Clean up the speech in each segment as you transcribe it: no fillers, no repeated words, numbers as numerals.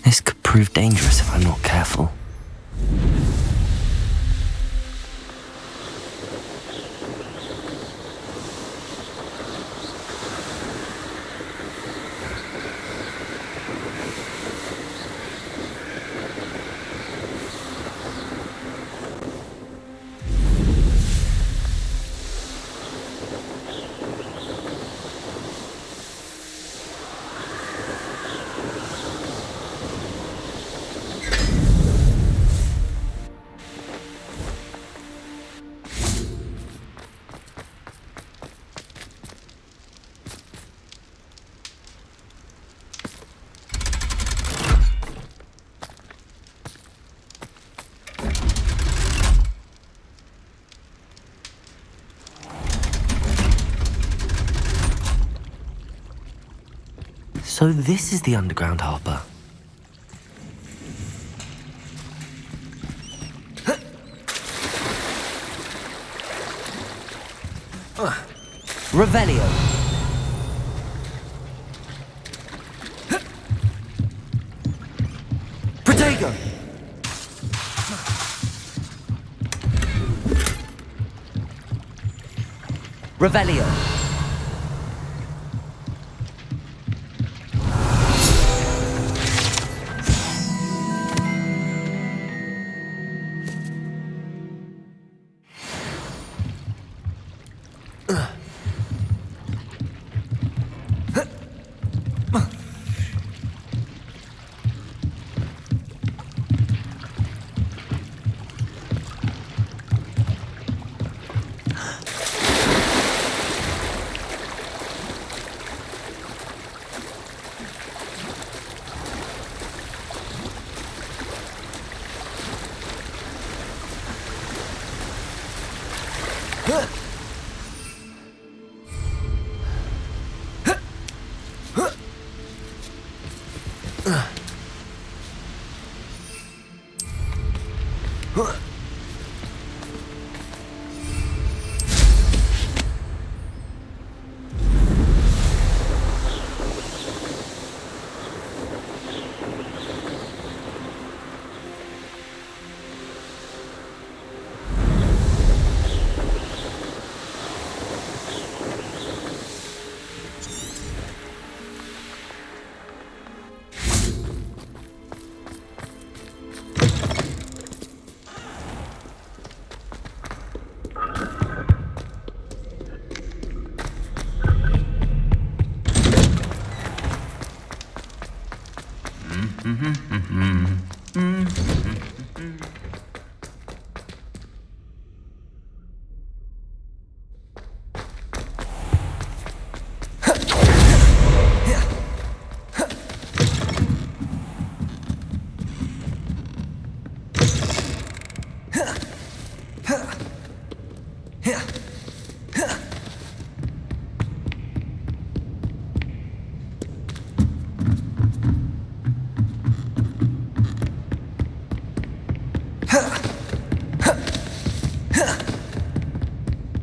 This could prove dangerous if I'm not careful. So this is the underground harbour. Revelio. Protego. Revelio.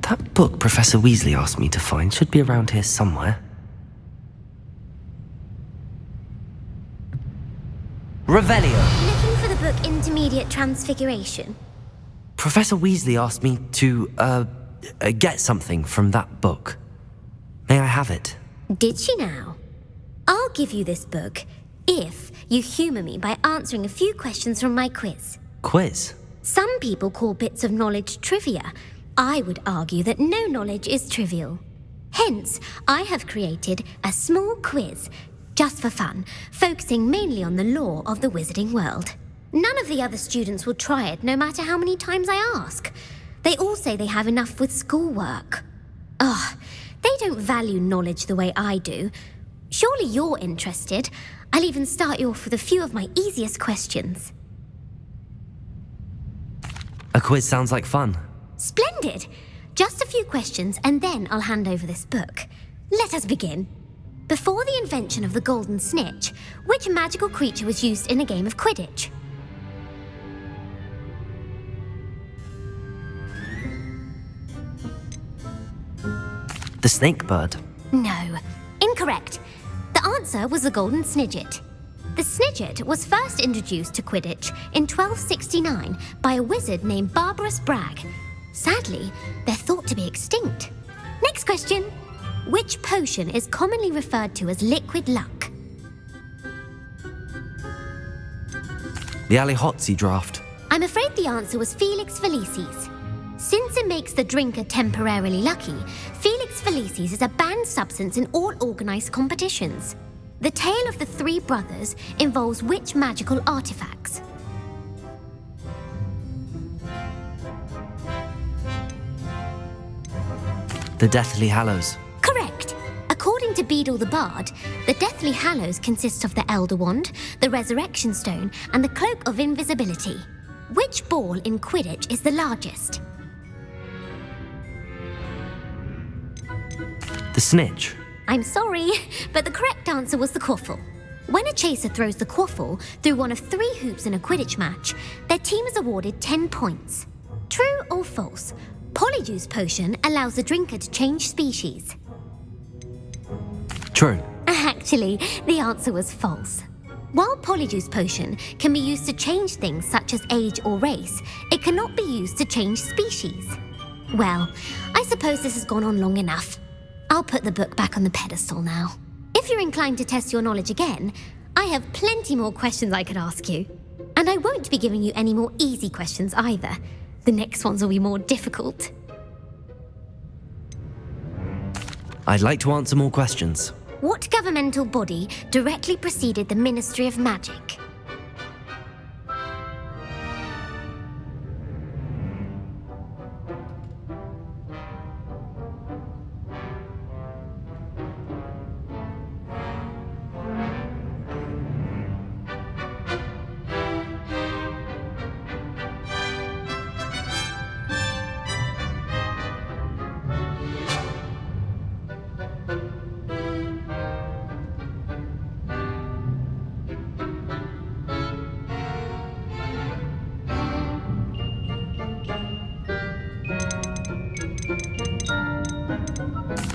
That book Professor Weasley asked me to find should be around here somewhere. Revelio. Looking for the book Intermediate Transfiguration? Professor Weasley asked me to, get something from that book. May I have it? Did she now? I'll give you this book if you humour me by answering a few questions from my quiz. Quiz? Some people call bits of knowledge trivia. I would argue that no knowledge is trivial. Hence, I have created a small quiz, just for fun, focusing mainly on the lore of the wizarding world. None of the other students will try it, no matter how many times I ask. They all say they have enough with schoolwork. Ugh, they don't value knowledge the way I do. Surely you're interested. I'll even start you off with a few of my easiest questions. A quiz sounds like fun. Splendid! Just a few questions and then I'll hand over this book. Let us begin. Before the invention of the golden snitch, which magical creature was used in a game of Quidditch? The snake bird. No, incorrect. The answer was the golden snidget. The snidget was first introduced to Quidditch in 1269 by a wizard named Barbarous Bragg. Sadly, they're thought to be extinct. Next question. Which potion is commonly referred to as liquid luck? The Alihotzi draft. I'm afraid the answer was Felix Felicis. Since it makes the drinker temporarily lucky, Felix Felicis is a banned substance in all organised competitions. The tale of the three brothers involves which magical artifacts? The Deathly Hallows. Correct. According to Beadle the Bard, the Deathly Hallows consist of the Elder Wand, the Resurrection Stone, and the Cloak of Invisibility. Which ball in Quidditch is the largest? The Snitch. I'm sorry, but the correct answer was the quaffle. When a chaser throws the quaffle through one of 3 hoops in a Quidditch match, their team is awarded 10 points. True or false? Polyjuice Potion allows the drinker to change species. True. Actually, the answer was false. While Polyjuice Potion can be used to change things such as age or race, it cannot be used to change species. Well, I suppose this has gone on long enough. I'll put the book back on the pedestal now. If you're inclined to test your knowledge again, I have plenty more questions I could ask you. And I won't be giving you any more easy questions either. The next ones will be more difficult. I'd like to answer more questions. What governmental body directly preceded the Ministry of Magic?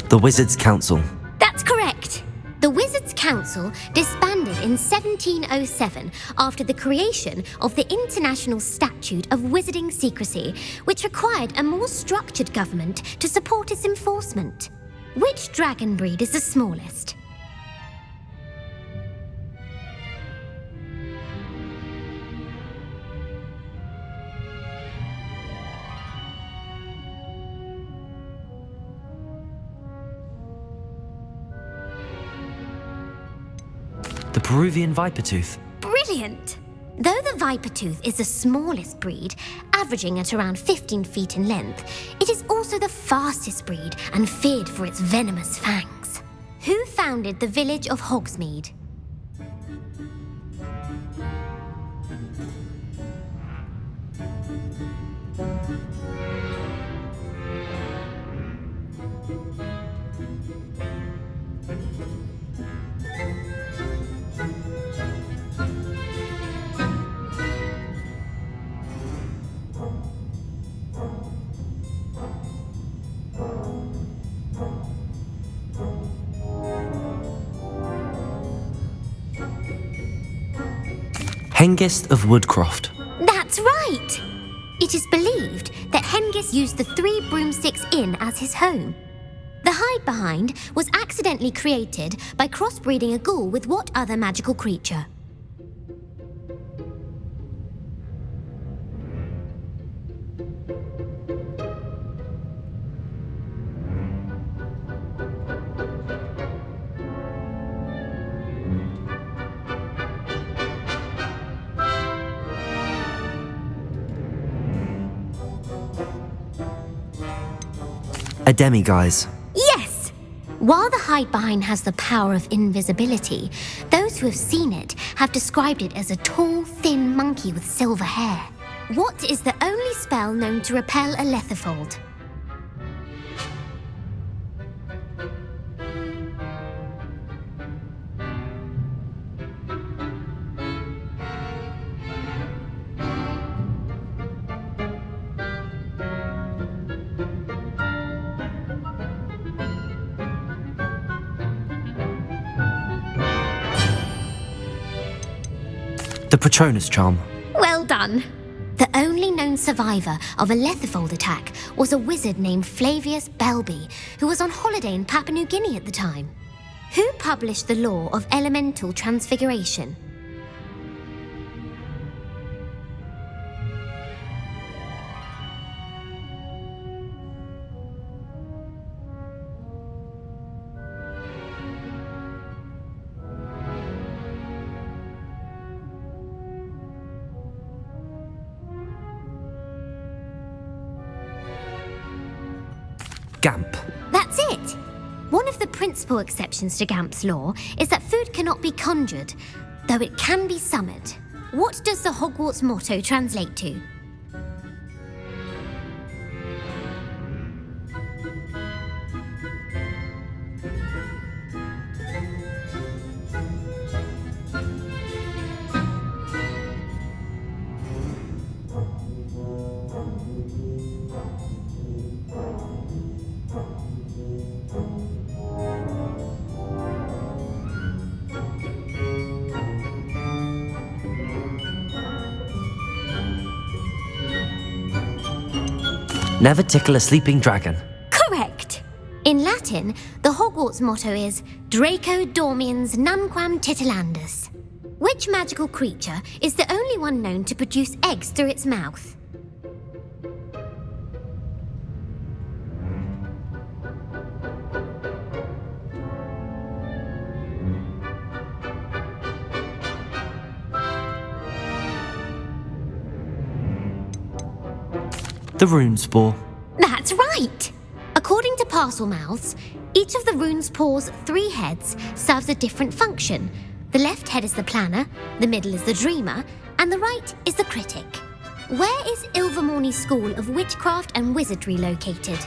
The Wizards' Council. That's correct. The Wizards' Council disbanded in 1707 after the creation of the International Statute of Wizarding Secrecy, which required a more structured government to support its enforcement. Which dragon breed is the smallest? The Peruvian Vipertooth. Brilliant! Though the Vipertooth is the smallest breed, averaging at around 15 feet in length, it is also the fastest breed and feared for its venomous fangs. Who founded the village of Hogsmeade? Hengist of Woodcroft. That's right! It is believed that Hengist used the 3 Broomsticks Inn as his home. The hide-behind was accidentally created by crossbreeding a ghoul with what other magical creature? A Demiguise. Yes! While the hide-behind has the power of invisibility, those who have seen it have described it as a tall, thin monkey with silver hair. What is the only spell known to repel a Lethifold? The Patronus charm. Well done. The only known survivor of a Lethifold attack was a wizard named Flavius Belby, who was on holiday in Papua New Guinea at the time. Who published the law of elemental transfiguration? Gamp. That's it! One of the principal exceptions to Gamp's law is that food cannot be conjured, though it can be summoned. What does the Hogwarts motto translate to? Never tickle a sleeping dragon. Correct! In Latin, the Hogwarts motto is Draco Dormiens Nunquam Titilandus. Which magical creature is the only one known to produce eggs through its mouth? The rune spore. That's right! According to Parselmouths, each of the rune's paws' 3 heads serves a different function. The left head is the planner, the middle is the dreamer, and the right is the critic. Where is Ilvermorny School of Witchcraft and Wizardry located?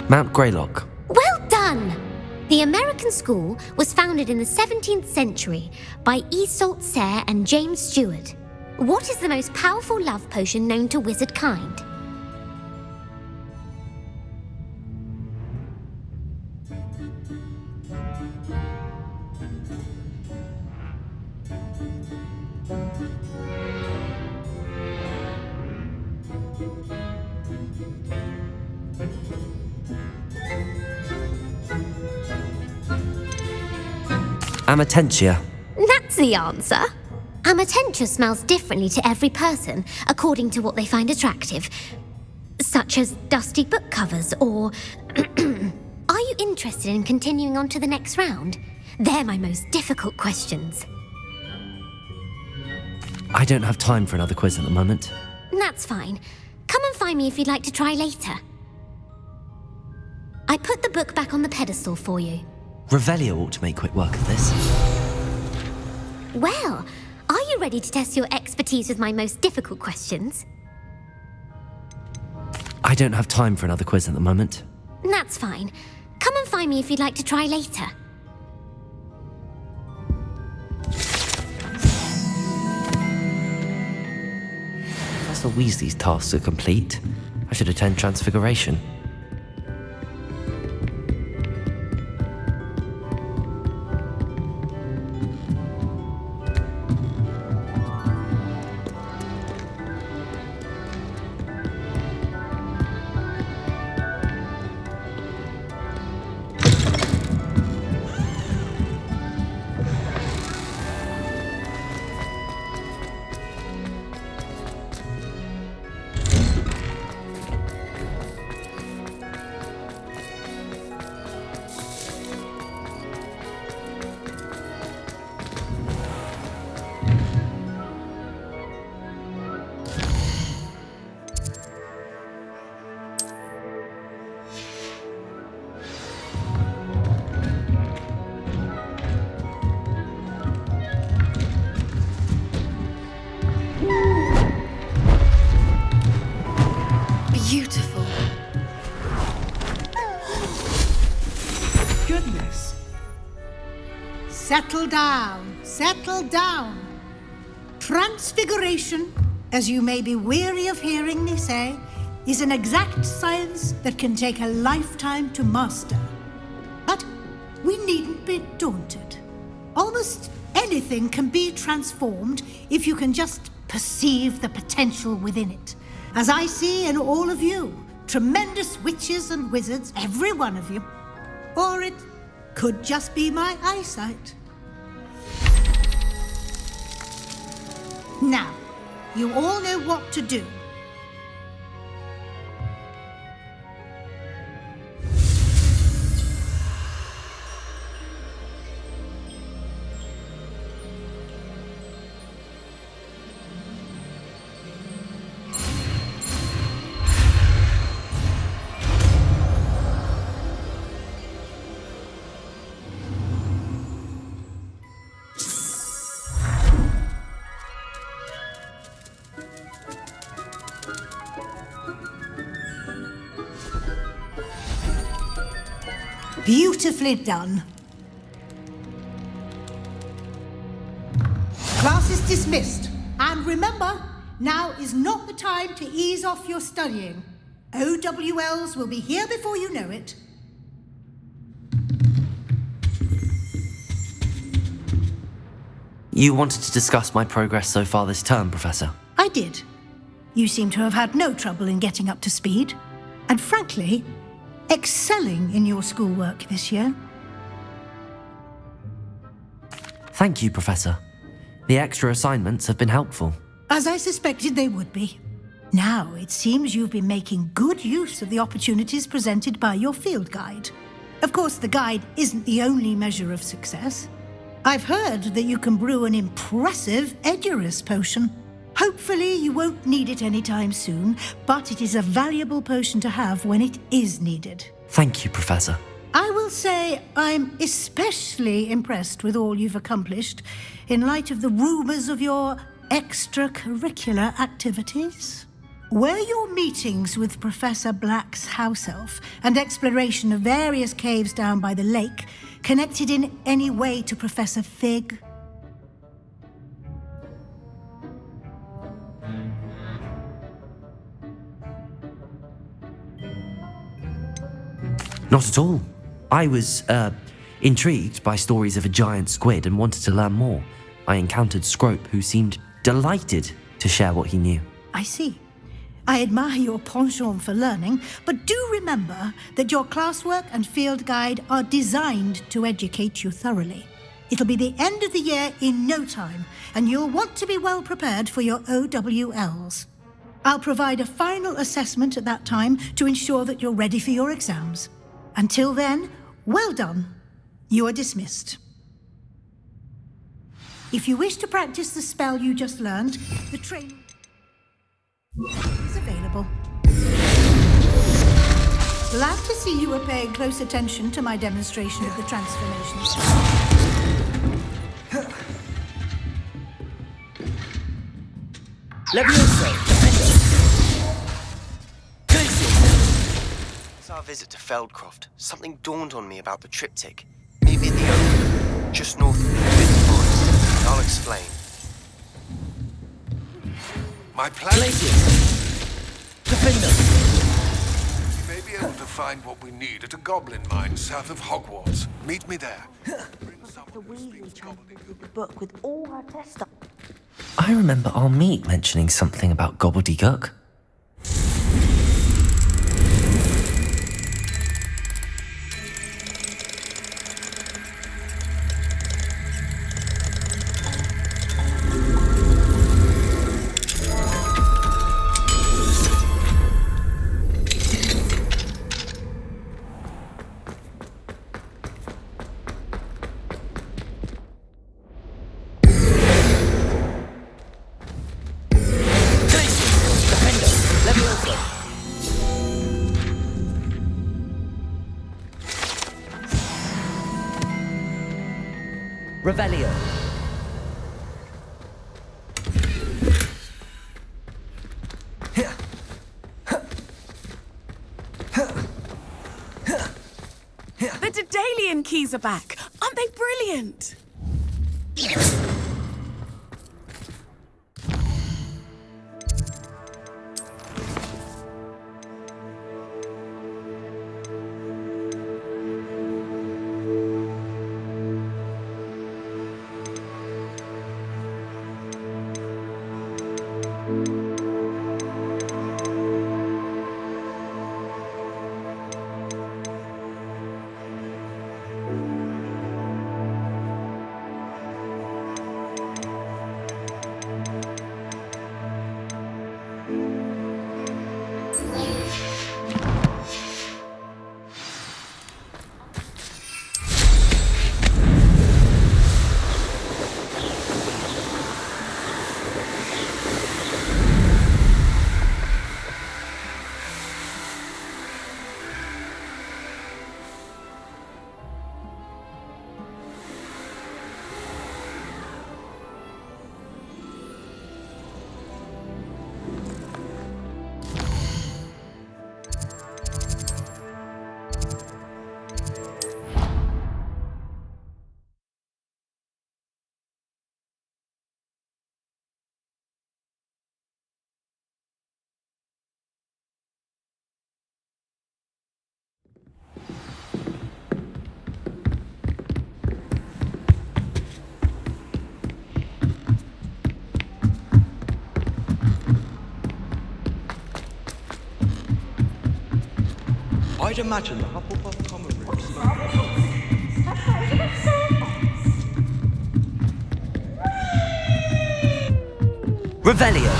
Mount Greylock. Well done! The American school was founded in the 17th century by Iseult Sayre and James Stewart. What is the most powerful love potion known to wizard kind? Amatentia. That's the answer. Amatentia smells differently to every person according to what they find attractive, such as dusty book covers or... Are you interested in continuing on to the next round? They're my most difficult questions. I don't have time for another quiz at the moment. That's fine. Come and find me if you'd like to try later. I put the book back on the pedestal for you. Revelio ought to make quick work of this. Well, are you ready to test your expertise with my most difficult questions? I don't have time for another quiz at the moment. That's fine. Come and find me if you'd like to try later. Professor Weasley's tasks are complete. I should attend Transfiguration. settle down, settle down. Transfiguration, as you may be weary of hearing me say, is an exact science that can take a lifetime to master. But we needn't be daunted. Almost anything can be transformed if you can just perceive the potential within it. As I see in all of you, tremendous witches and wizards, every one of you. Or it could just be my eyesight. Now, you all know what to do. Beautifully done. Class is dismissed. And remember, now is not the time to ease off your studying. OWLs will be here before you know it. You wanted to discuss my progress so far this term, Professor? I did. You seem to have had no trouble in getting up to speed. And frankly, excelling in your schoolwork this year. Thank you, Professor. The extra assignments have been helpful. As I suspected they would be. Now, it seems you've been making good use of the opportunities presented by your field guide. Of course, the guide isn't the only measure of success. I've heard that you can brew an impressive Edurus potion. Hopefully, you won't need it anytime soon, but it is a valuable potion to have when it is needed. Thank you, Professor. I will say I'm especially impressed with all you've accomplished in light of the rumors of your extracurricular activities. Were your meetings with Professor Black's house elf and exploration of various caves down by the lake connected in any way to Professor Fig? Not at all. I was, intrigued by stories of a giant squid and wanted to learn more. I encountered Scrope, who seemed delighted to share what he knew. I see. I admire your penchant for learning, but do remember that your classwork and field guide are designed to educate you thoroughly. It'll be the end of the year in no time, and you'll want to be well prepared for your OWLs. I'll provide a final assessment at that time to ensure that you're ready for your exams. Until then, well done. You are dismissed. If you wish to practice the spell you just learned, the training is available. Glad to see you are paying close attention to my demonstration of the transformations. Since our visit to Feldcroft, something dawned on me about the triptych. Maybe at the open, just north of the Forbidden Forest. I'll explain. My plan Defender! We may be able to find what we need at a goblin mine south of Hogwarts. Meet me there. The Weasley translated the book with all her tests. I remember our meet mentioning something about gobbledygook. Revelio. The Daedalian keys are back. Aren't they brilliant? I'd imagine the Hufflepuff common room Revelio.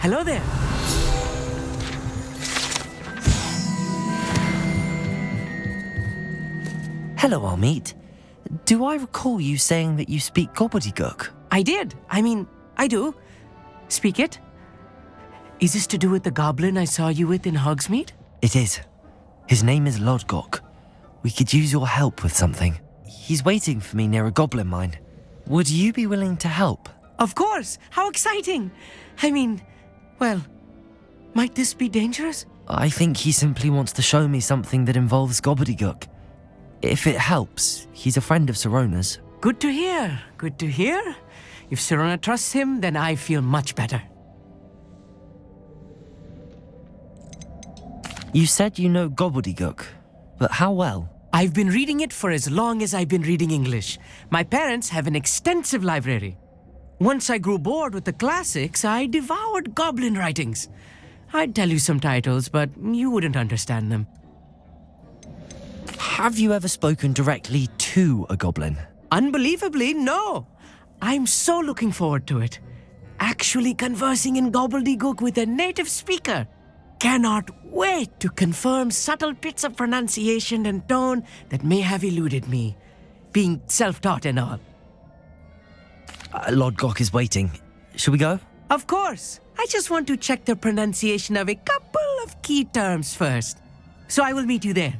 Hello there. Hello, Armeet. Do I recall you saying that you speak gobbledygook? I did. I do. Speak it. Is this to do with the goblin I saw you with in Hogsmeade? It is. His name is Lodgok. We could use your help with something. He's waiting for me near a goblin mine. Would you be willing to help? Of course. How exciting. Well, might this be dangerous? I think he simply wants to show me something that involves gobbledygook. If it helps, he's a friend of Sirona's. Good to hear. Good to hear. If Sirona trusts him, then I feel much better. You said you know gobbledygook, but how well? I've been reading it for as long as I've been reading English. My parents have an extensive library. Once I grew bored with the classics, I devoured goblin writings. I'd tell you some titles, but you wouldn't understand them. Have you ever spoken directly to a goblin? Unbelievably, no. I'm so looking forward to it. Actually conversing in gobbledygook with a native speaker. Cannot wait to confirm subtle bits of pronunciation and tone that may have eluded me, being self-taught and all. Lodgok is waiting. Shall we go? Of course. I just want to check the pronunciation of a couple of key terms first. So I will meet you there.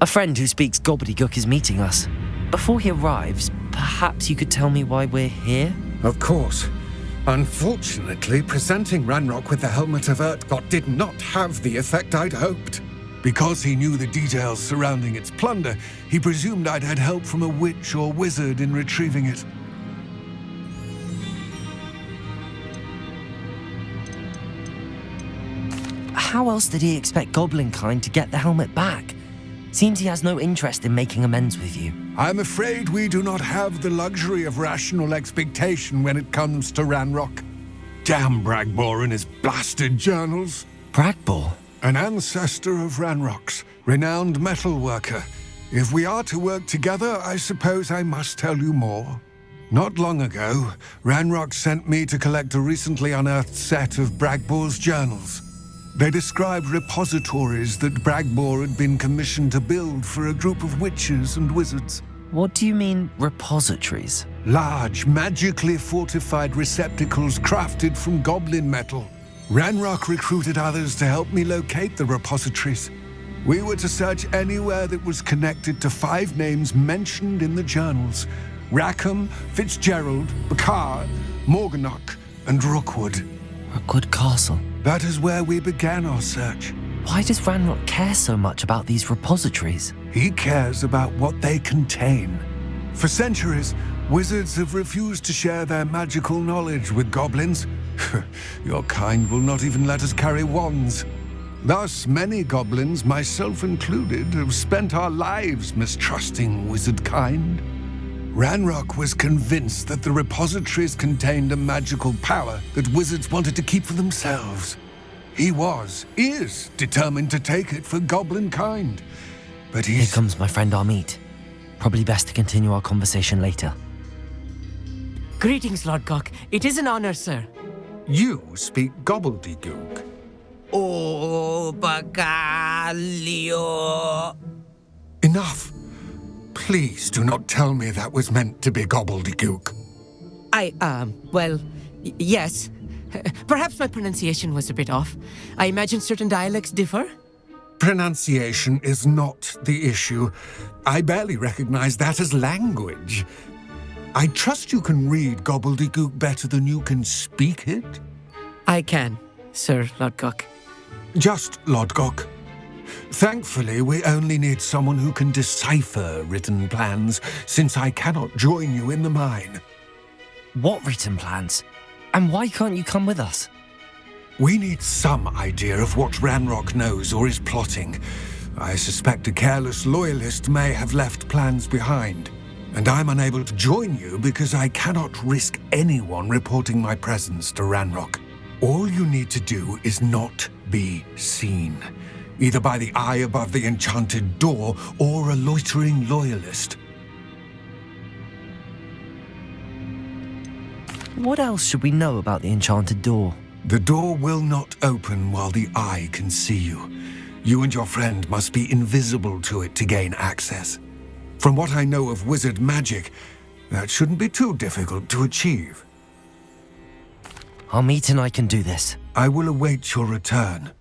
A friend who speaks gobbledygook is meeting us. Before he arrives, perhaps you could tell me why we're here? Of course. Unfortunately, presenting Ranrock with the Helmet of Urtkot did not have the effect I'd hoped. Because he knew the details surrounding its plunder, he presumed I'd had help from a witch or wizard in retrieving it. How else did he expect Goblinkind to get the helmet back? Seems he has no interest in making amends with you. I'm afraid we do not have the luxury of rational expectation when it comes to Ranrock. Damn Bragbor and his blasted journals. Bragbor? An ancestor of Ranrock's, renowned metal worker. If we are to work together, I suppose I must tell you more. Not long ago, Ranrock sent me to collect a recently unearthed set of Bragbor's journals. They described repositories that Bragbor had been commissioned to build for a group of witches and wizards. What do you mean, repositories? Large, magically fortified receptacles crafted from goblin metal. Ranrock recruited others to help me locate the repositories. We were to search anywhere that was connected to 5 names mentioned in the journals: Rackham, Fitzgerald, Bakar, Morganach, and Rookwood. Rookwood Castle. That is where we began our search. Why does Ranrock care so much about these repositories? He cares about what they contain. For centuries, wizards have refused to share their magical knowledge with goblins. Your kind will not even let us carry wands. Thus, many goblins, myself included, have spent our lives mistrusting wizard kind. Ranrock was convinced that the repositories contained a magical power that wizards wanted to keep for themselves. He is determined to take it for goblin kind. But Here comes my friend Amit. Probably best to continue our conversation later. Greetings, Lord Cock. It is an honor, sir. You speak gobbledygook. Oh, Bagalio. Enough. Please do not tell me that was meant to be gobbledygook. Yes. Perhaps my pronunciation was a bit off. I imagine certain dialects differ. Pronunciation is not the issue. I barely recognize that as language. I trust you can read gobbledygook better than you can speak it? I can, Sir Lodgok. Just Lodgok. Thankfully, we only need someone who can decipher written plans, since I cannot join you in the mine. What written plans? And why can't you come with us? We need some idea of what Ranrock knows or is plotting. I suspect a careless loyalist may have left plans behind. And I'm unable to join you because I cannot risk anyone reporting my presence to Ranrock. All you need to do is not be seen, either by the eye above the enchanted door or a loitering loyalist. What else should we know about the enchanted door? The door will not open while the eye can see you. You and your friend must be invisible to it to gain access. From what I know of wizard magic, that shouldn't be too difficult to achieve. Amit and I can do this. I will await your return.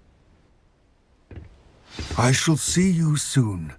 I shall see you soon.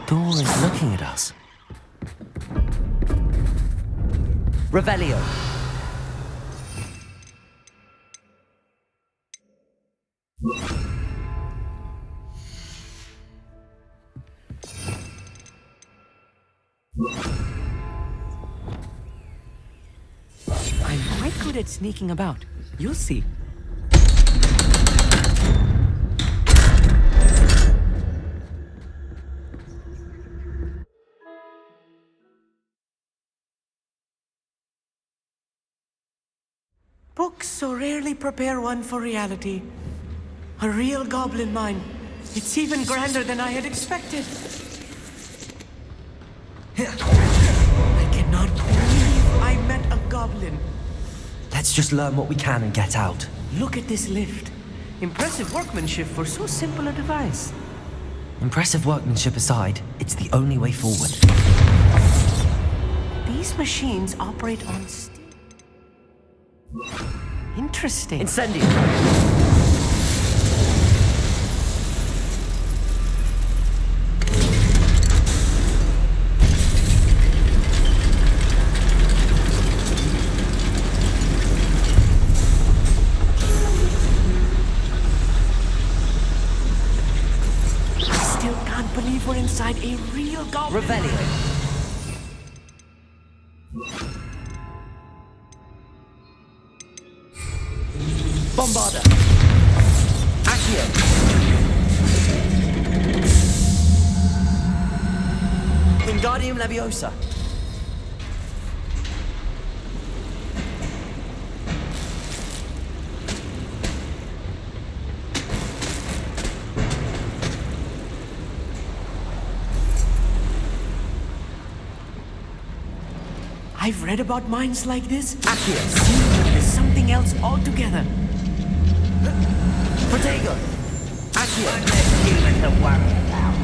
door is looking at us. Revelio. I'm quite good at sneaking about. You'll see. Books so rarely prepare one for reality. A real goblin mine. It's even grander than I had expected. I cannot believe I met a goblin. Let's just learn what we can and get out. Look at this lift. Impressive workmanship for so simple a device. Impressive workmanship aside, it's the only way forward. These machines operate on steam. Interesting. Incendio! I still can't believe we're inside a real goblin. Revelio. Bombarda. Accio. Wingardium Leviosa. I've read about mines like this. Accio. There's something else altogether. Protego. Accio. Human to worry about.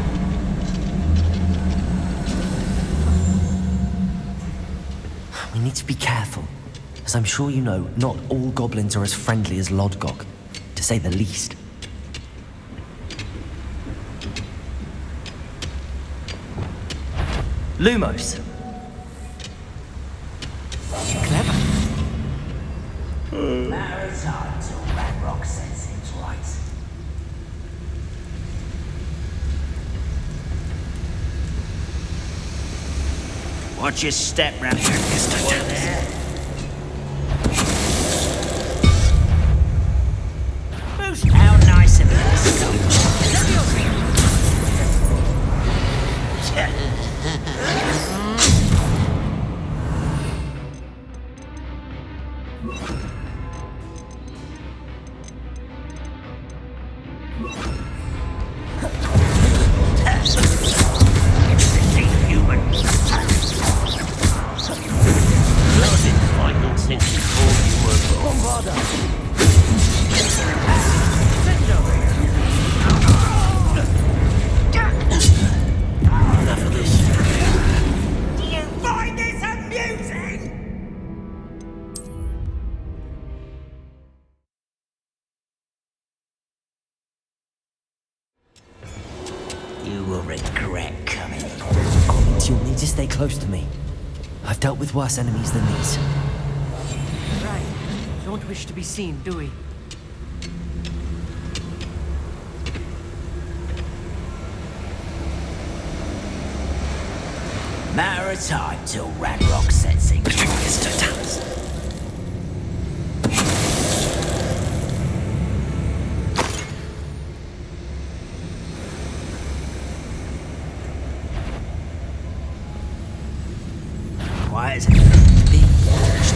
We need to be careful. As I'm sure you know, not all goblins are as friendly as Lodgok, to say the least. Lumos. Clever. Matter of time till Ragnarok sets things right. Watch your step round here, Mr. There. How nice of You will regret coming. You'll need to stay close to me. I've dealt with worse enemies than these. Right. Don't wish to be seen, do we? Matter of time till Ragnarok sets things right. Mr. Tallis. Why is it being watched?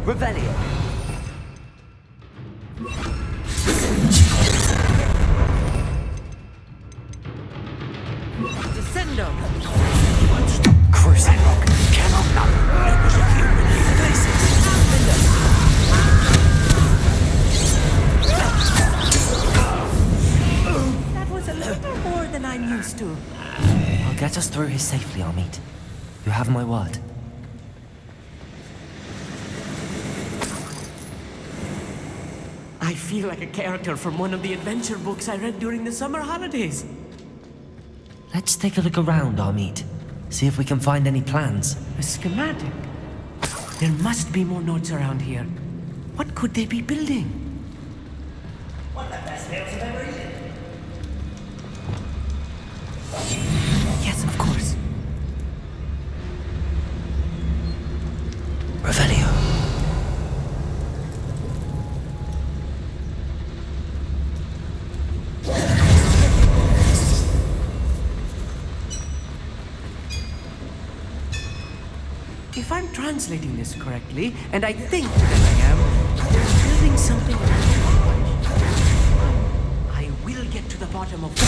Revelio. here safely, Amit. You have my word. I feel like a character from one of the adventure books I read during the summer holidays. Let's take a look around, Amit. See if we can find any plans. A schematic? There must be more notes around here. What could they be building? One of the best meals I've ever eaten. Yes, of course. Revelio. If I'm translating this correctly, and I think that I am, they're building something around the lodge. I will get to the bottom of this.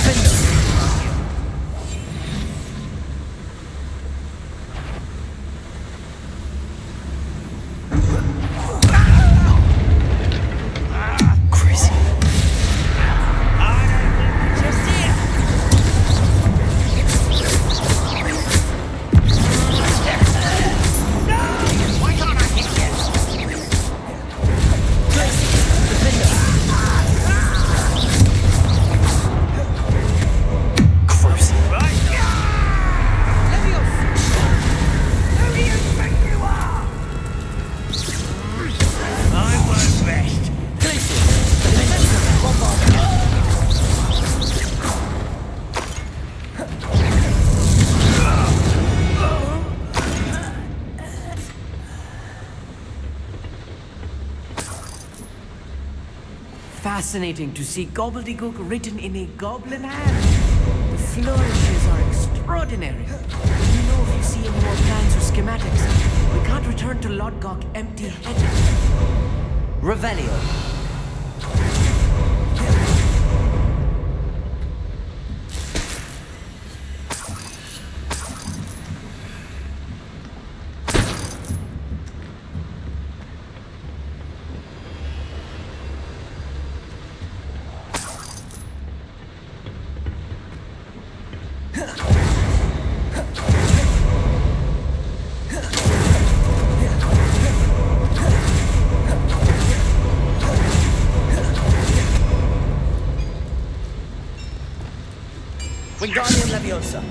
Fascinating to see gobbledygook written in a goblin hand. The flourishes are extraordinary. You know, if you see any more plans or schematics, we can't return to Lodgok empty-headed. Revelio. Wingardium Leviosa.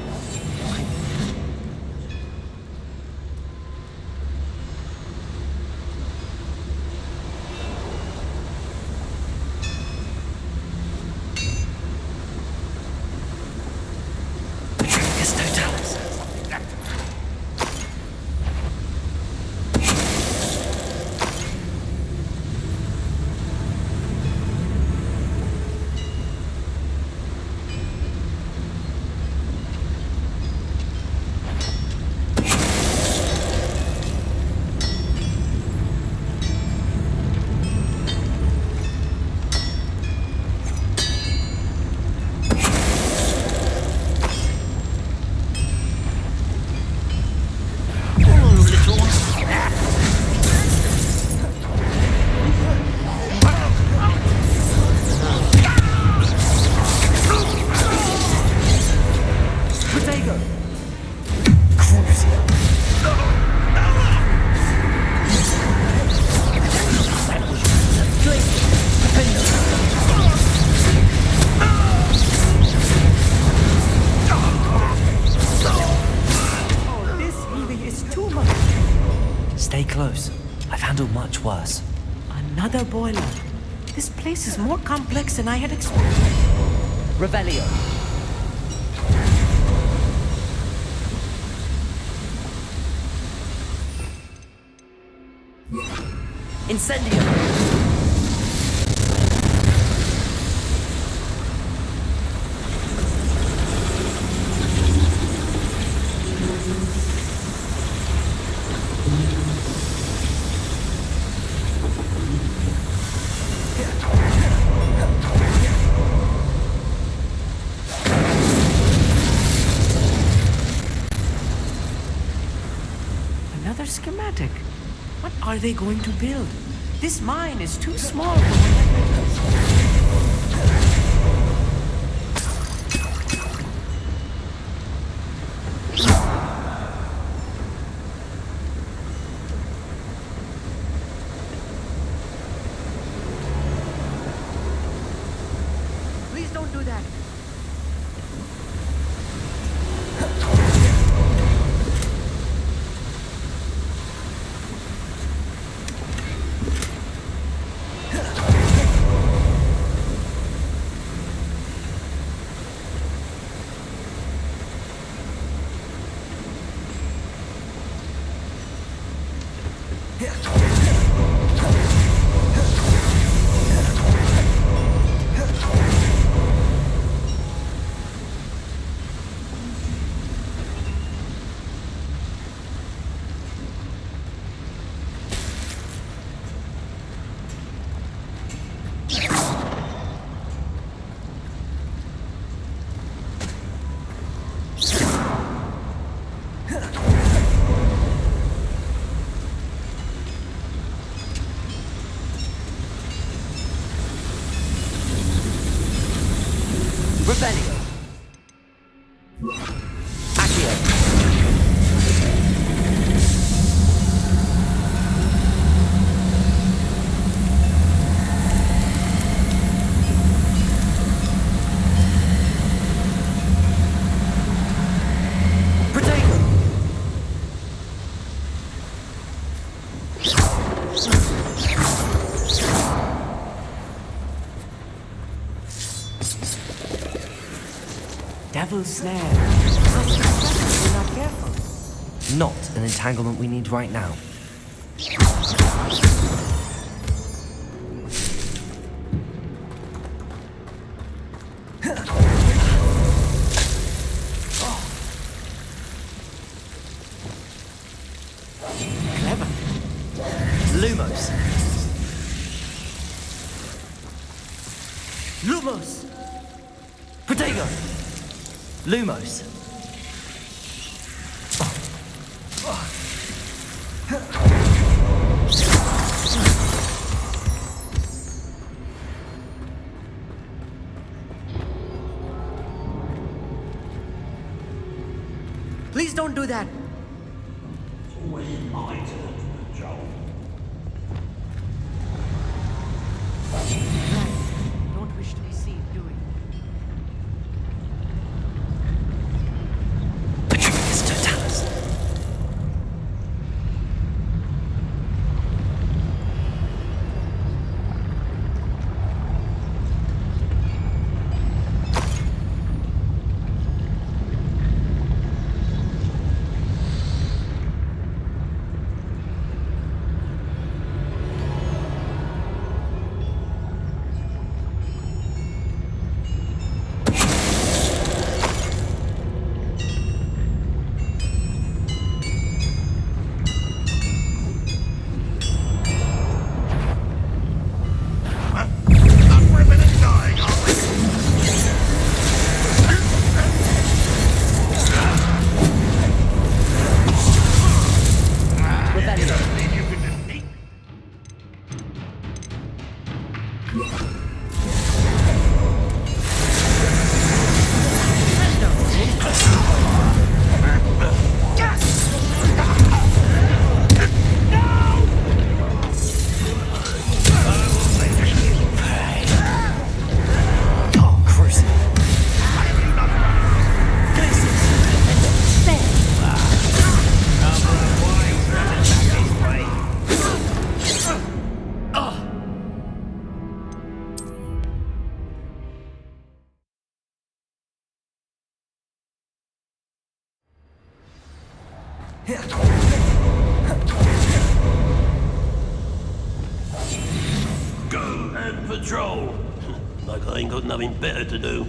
Stay close. I've handled much worse. Another boiler. This place is more complex than I had expected. Revelio. Incendio. Another schematic. What are they going to build? This mine is too small for whatever it is. Revelio. Accio. Protego. Devil's snare. We're not careful. Not an entanglement we need right now. Clever. Lumos. Lumos! Protego. Lumos. Please don't do that. Don't wish to be seen doing. Petricus totalis. Go and patrol. Like I ain't got nothing better to do.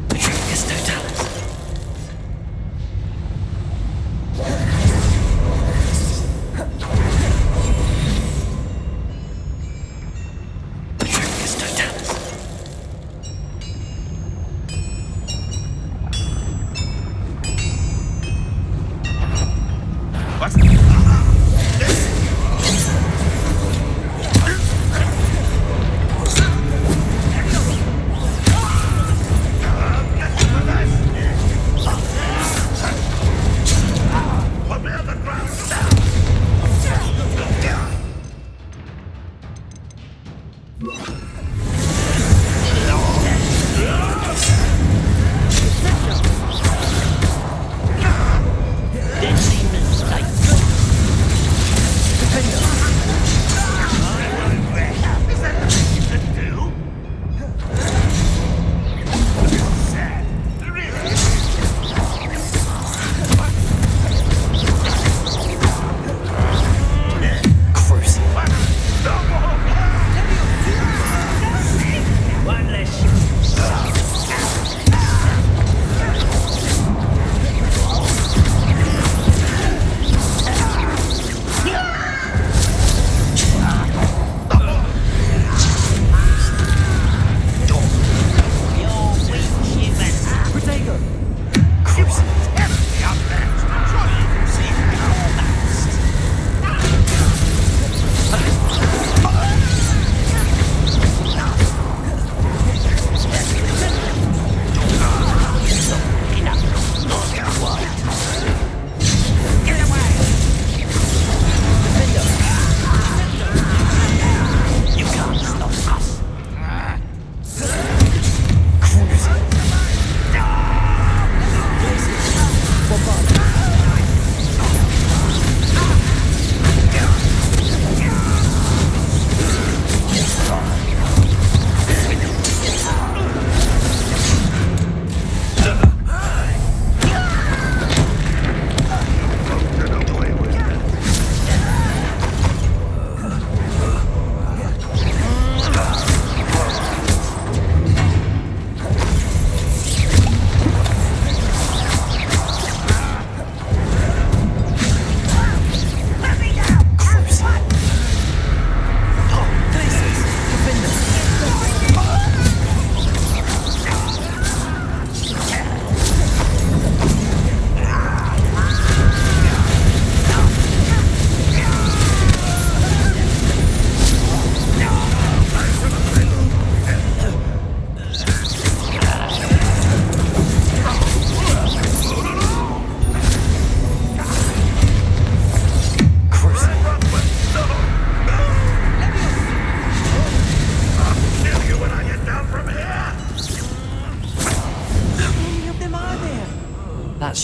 Petricus totalis. Petricus totalis. Is that nothing you can do?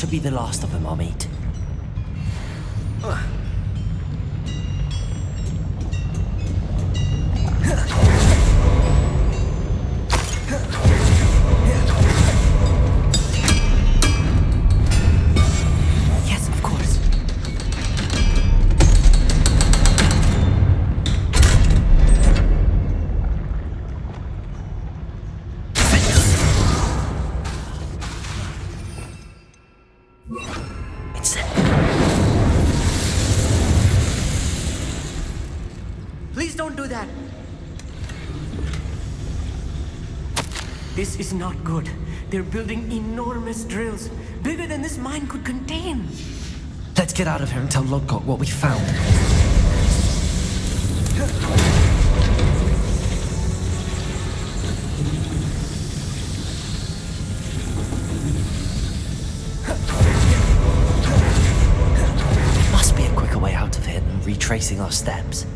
should be the last of them, Amit. Yes, of course. It's there. Please don't do that. This is not good. They're building enormous drills, bigger than this mine could contain. Let's get out of here and tell Lodgok what we found. Must be a quicker way out of here than retracing our steps.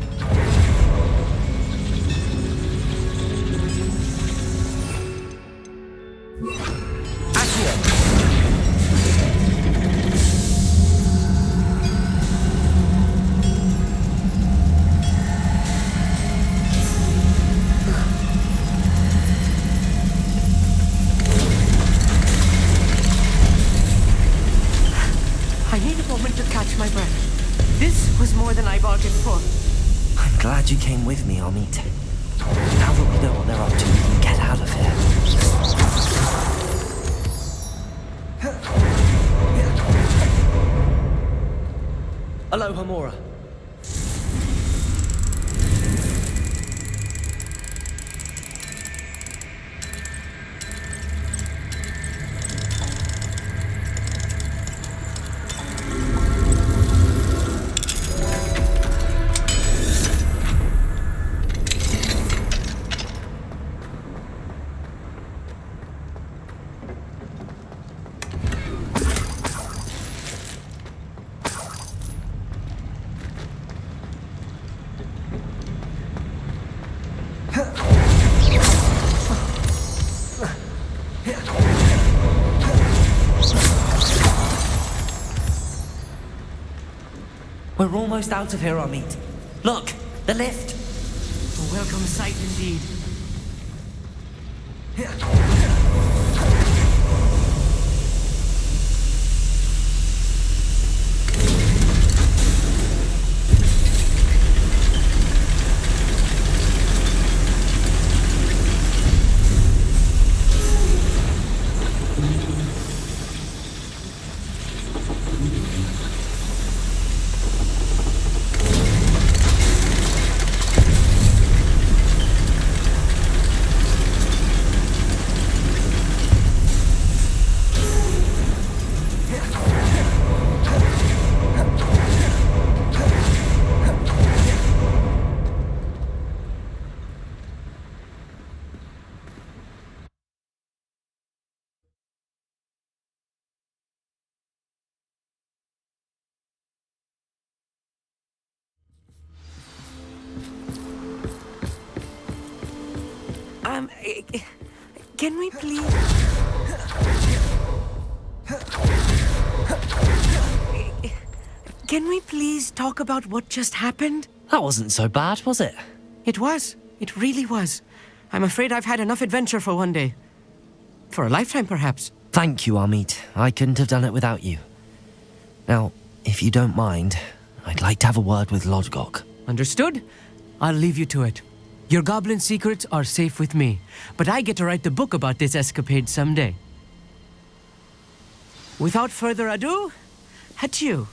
I need a moment to catch my breath. This was more than I bargained for. I'm glad you came with me, Amit. Now that we know what they're up to, we can get out of here. Aloha, Mora. We're almost out of here, Amit. Look, the lift. A welcome sight indeed. Can we please... Can we please talk about what just happened? That wasn't so bad, was it? It was. It really was. I'm afraid I've had enough adventure for one day. For a lifetime, perhaps. Thank you, Amit. I couldn't have done it without you. Now, if you don't mind, I'd like to have a word with Lodgok. Understood? I'll leave you to it. Your goblin secrets are safe with me, but I get to write the book about this escapade someday. Without further ado, adieu.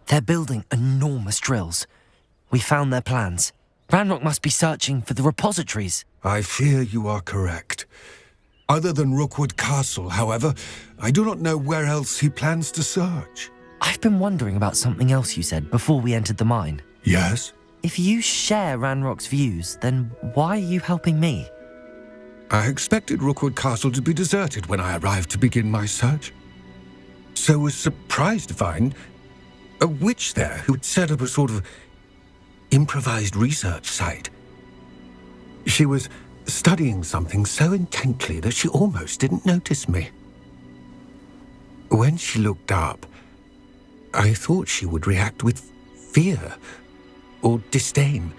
They're building enormous drills, We found their plans. Ranrock must be searching for the repositories. I fear you are correct. Other than Rookwood Castle, however, I do not know where else he plans to search. I've been wondering about something else you said before we entered the mine. Yes? If you share Ranrock's views, then why are you helping me? I expected Rookwood Castle to be deserted when I arrived to begin my search. So was surprised to find a witch there who'd set up a sort of improvised research site. She was studying something so intently that she almost didn't notice me. When she looked up, I thought she would react with fear or disdain.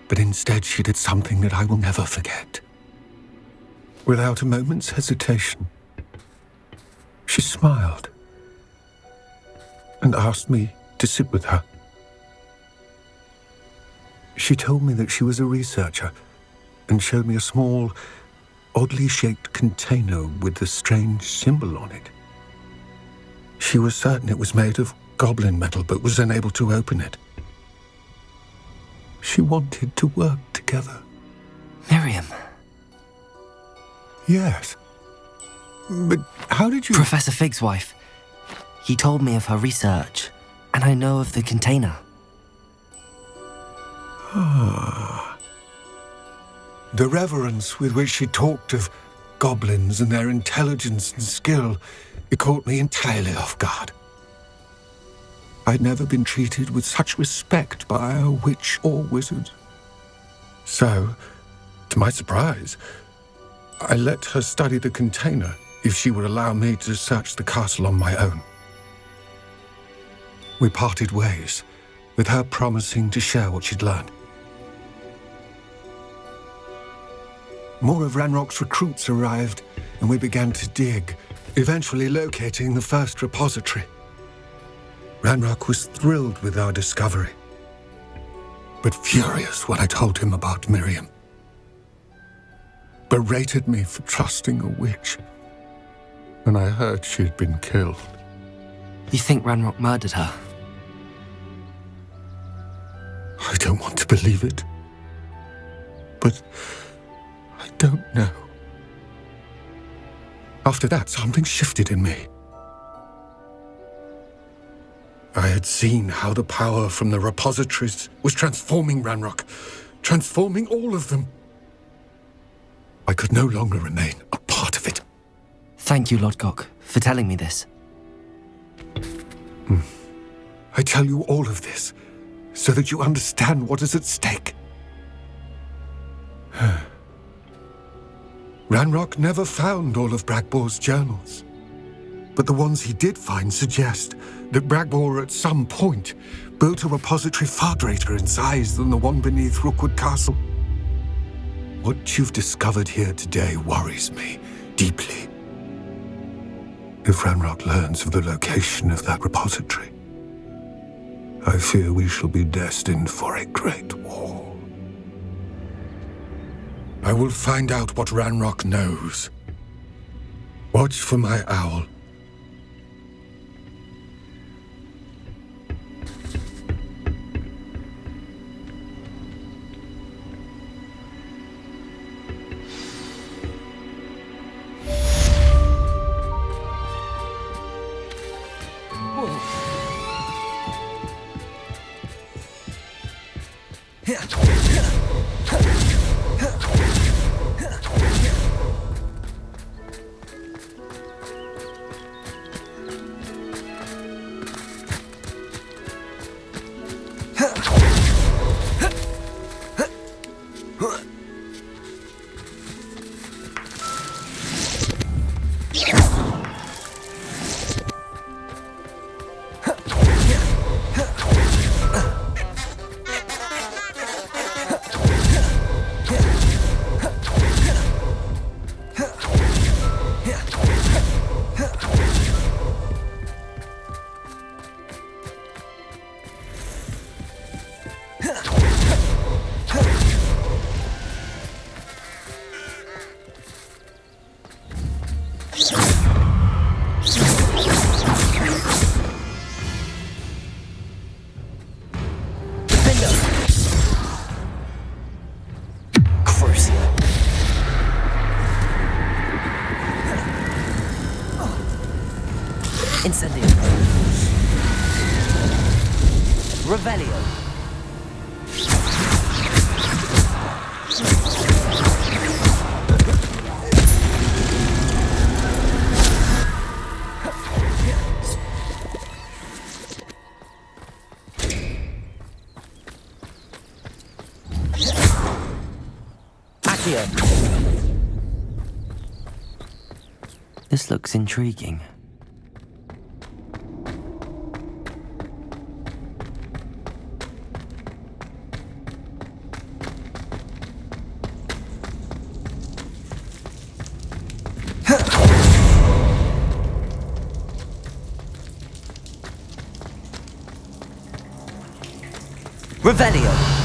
But instead she did something that I will never forget. Without a moment's hesitation, she smiled and asked me to sit with her. She told me that she was a researcher and showed me a small, oddly shaped container with a strange symbol on it. She was certain it was made of goblin metal, but was unable to open it. She wanted to work together. Miriam. Yes. But how did you... Professor Fig's wife. He told me of her research, and I know of the container. The reverence with which she talked of goblins and their intelligence and skill, it caught me entirely off guard. I'd never been treated with such respect by a witch or wizard. So, to my surprise, I let her study the container if she would allow me to search the castle on my own. We parted ways, with her promising to share what she'd learned. More of Ranrock's recruits arrived, and we began to dig, eventually locating the first repository. Ranrock was thrilled with our discovery, but furious when I told him about Miriam. Berated me for trusting a witch, and I heard she'd been killed. You think Ranrock murdered her? I don't want to believe it, but I don't know. After that, something shifted in me. I had seen how the power from the repositories was transforming Ranrock, transforming all of them. I could no longer remain a part of it. Thank you, Lodgok, for telling me this. I tell you all of this so that you understand what is at stake. Ranrock never found all of Bragbor's journals, but the ones he did find suggest that Bragbor at some point built a repository far greater in size than the one beneath Rookwood Castle. What you've discovered here today worries me deeply. If Ranrock learns of the location of that repository, I fear we shall be destined for a great war. I will find out what Ranrock knows. Watch for my owl. Incendio. Revelio. This looks intriguing. Revelio.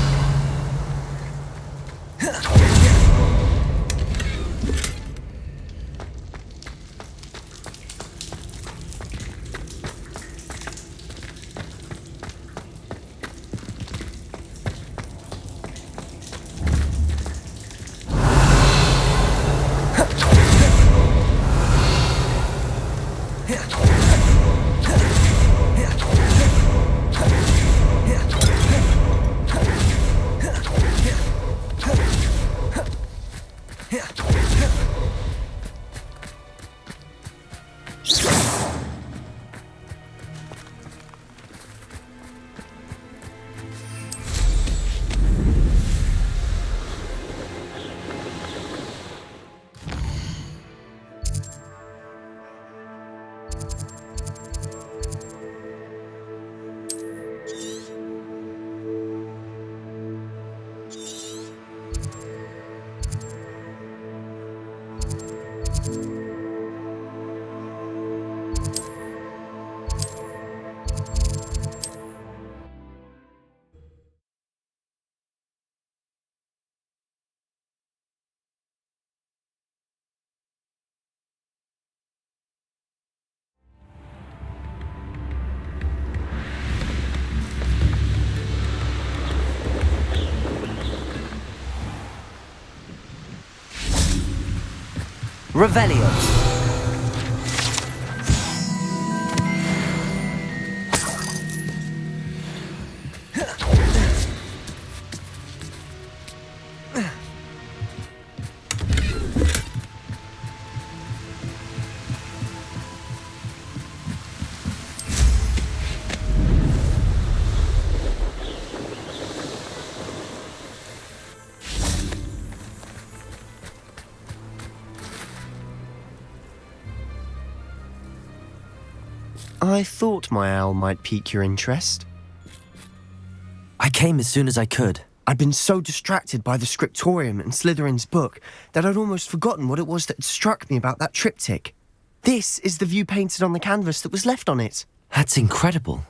Revelio. I thought my owl might pique your interest. I came as soon as I could. I'd been so distracted by the scriptorium and Slytherin's book that I'd almost forgotten what it was that had struck me about that triptych. This is the view painted on the canvas that was left on it. That's incredible.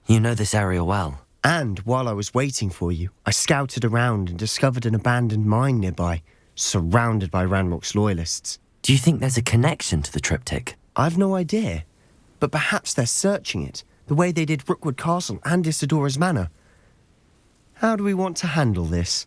You know this area well. And while I was waiting for you, I scouted around and discovered an abandoned mine nearby, surrounded by Ranrock's loyalists. Do you think there's a connection to the triptych? I've no idea, but perhaps they're searching it, the way they did Rookwood Castle and Isidora's Manor. How do we want to handle this?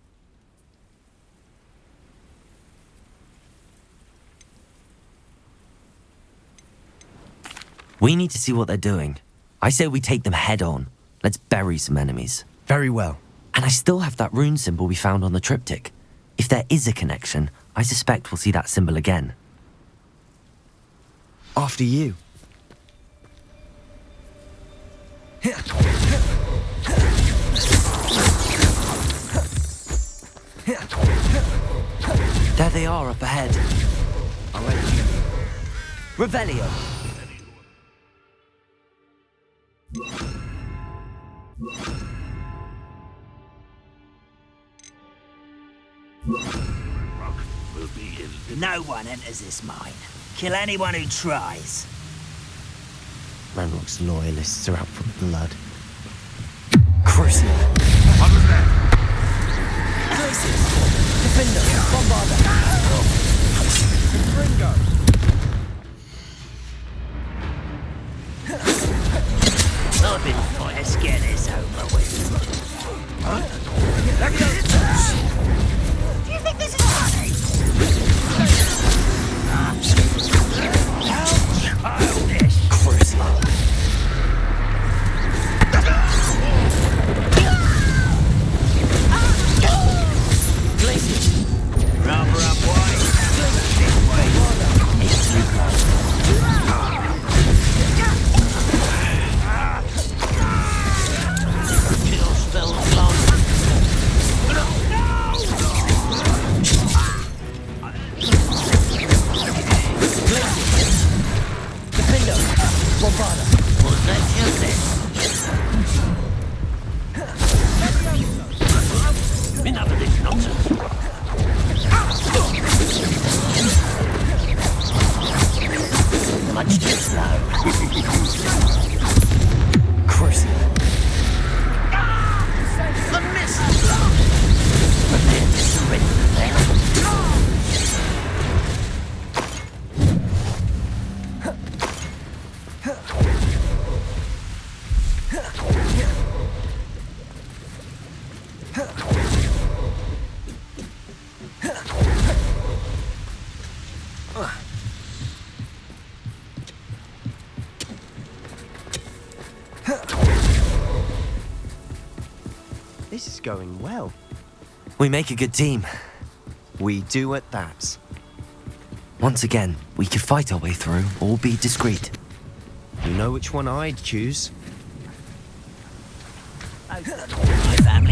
We need to see what they're doing. I say we take them head on. Let's bury some enemies. Very well. And I still have that rune symbol we found on the triptych. If there is a connection, I suspect we'll see that symbol again. After you. There they are up ahead. I'll let you. Revelio. No one enters this mine. Kill anyone who tries. Ranrock's loyalists are out for blood. Crucial. What was that? Places. Defender. Bombarder. Ringo! I've been fighting. Let's get this over with. Huh? Do you think this is funny? How childish. Crucial. much too slow. Crucial. The mist! Prepare to surrender then. This is going well. We make a good team. We do at that. Once again, we could fight our way through or be discreet. You know which one I'd choose? My family.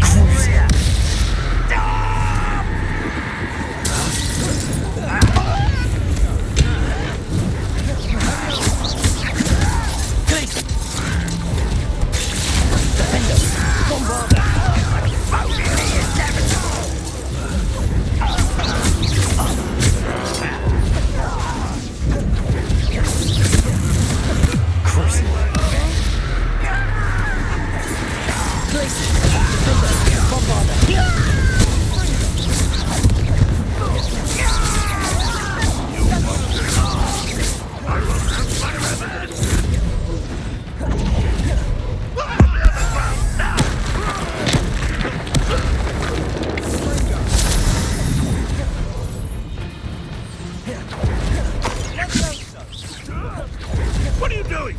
What are you doing?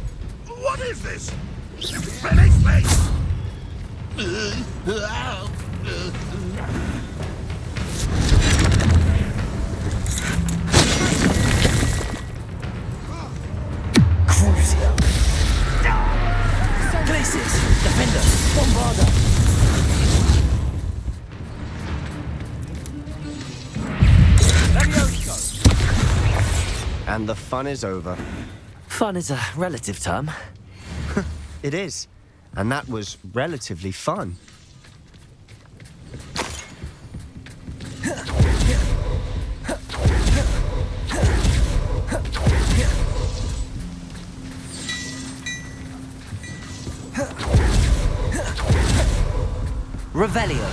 What is this? Release me! Crucio. Places. Defender. Bombarder. And the fun is over. Fun is a relative term. It is. And that was relatively fun. Revelio.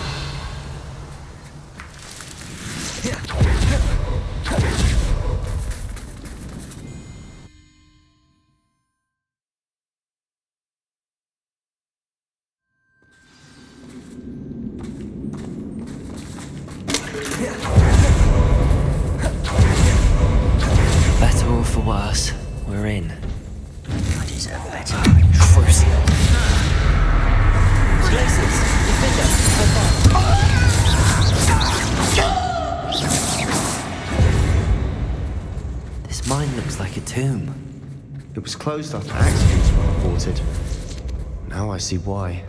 Better or for worse, we're in. I deserve better. Crucio. Places. Defender. This mine looks like a tomb. It was closed after accidents were reported. Now I see why.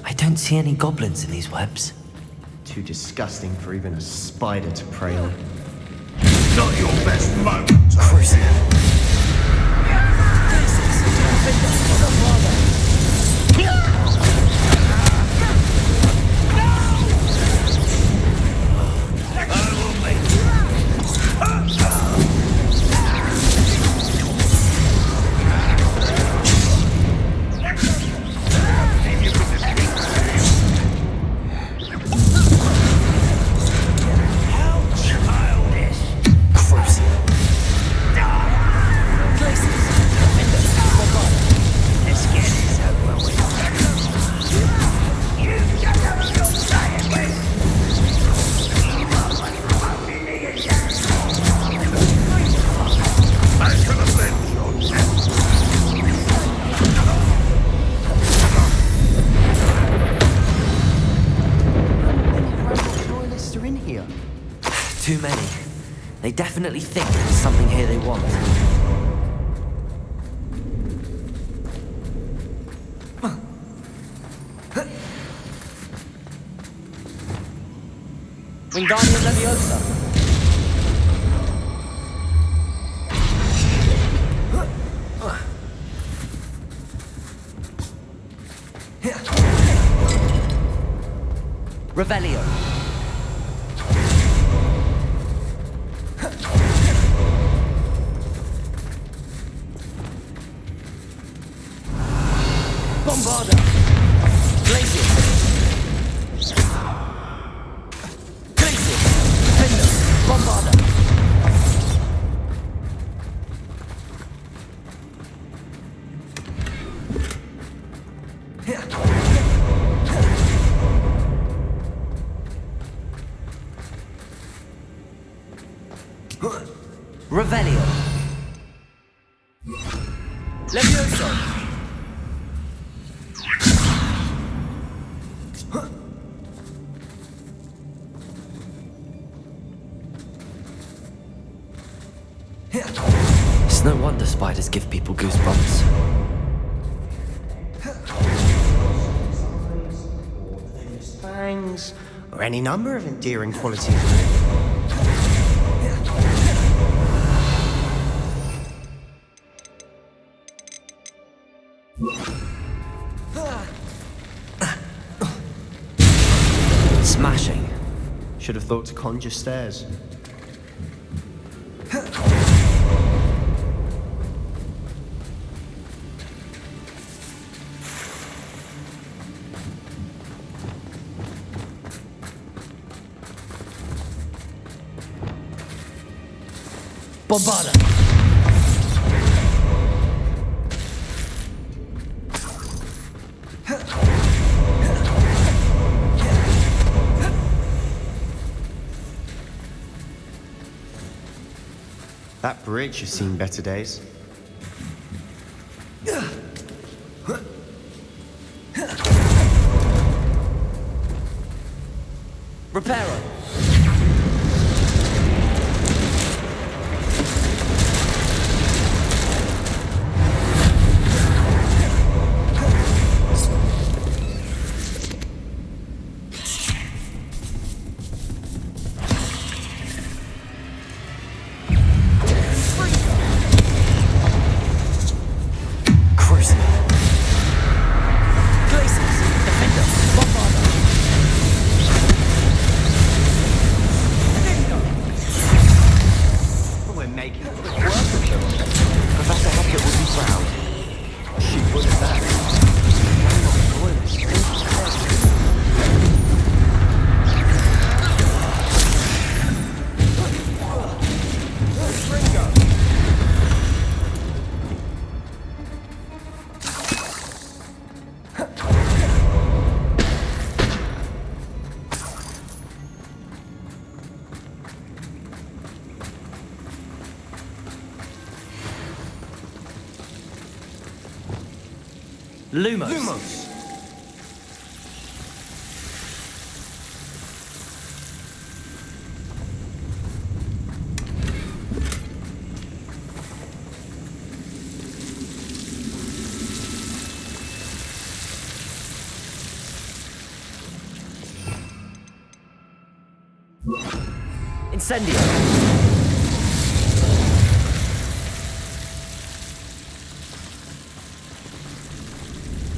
I don't see any goblins in these webs. Too disgusting for even a spider to prey on. Not your best moment. Crucio. Too many. They definitely think there's something here they want. Wingardium Leviosa. Revelio. Bombarda. Glacier. Glacier. Defender. Bombarda. Revelio. Levioso. It's no wonder spiders give people goosebumps. Fangs, or any number of endearing qualities. Smashing. Should have thought to conjure stairs. Bombarda. That bridge has seen better days. Reparo. Lumos. Incendio.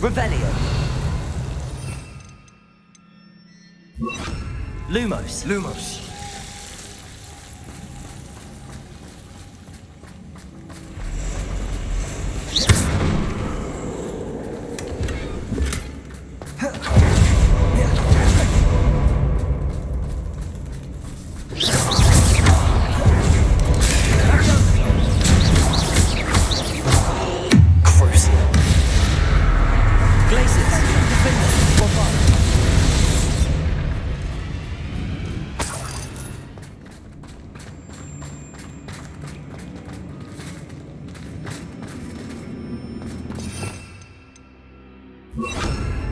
Revelio. Lumos.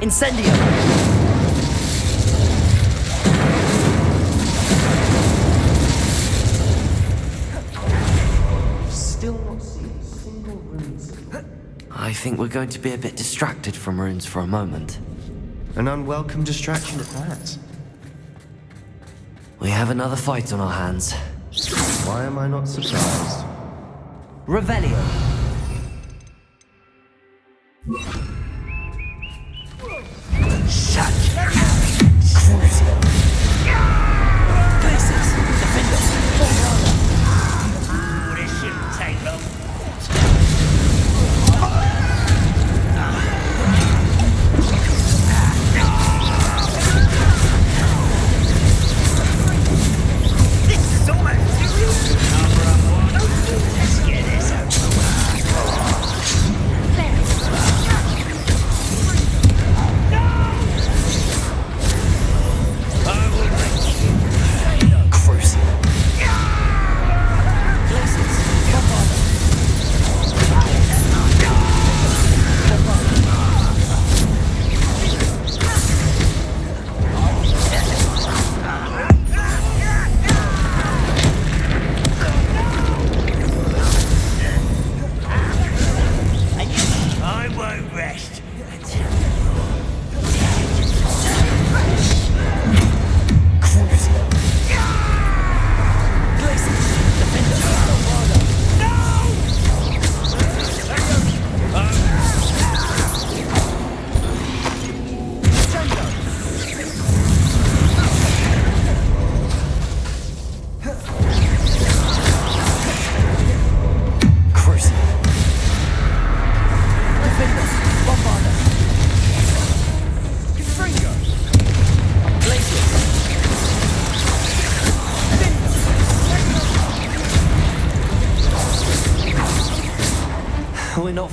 Incendio. Still not seen a single rune symbol. I think we're going to be a bit distracted from runes for a moment. An unwelcome distraction at that. We have another fight on our hands. Why am I not surprised? Revelio. Such cruising.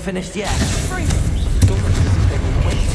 finished yet. It's almost as if they were waiting.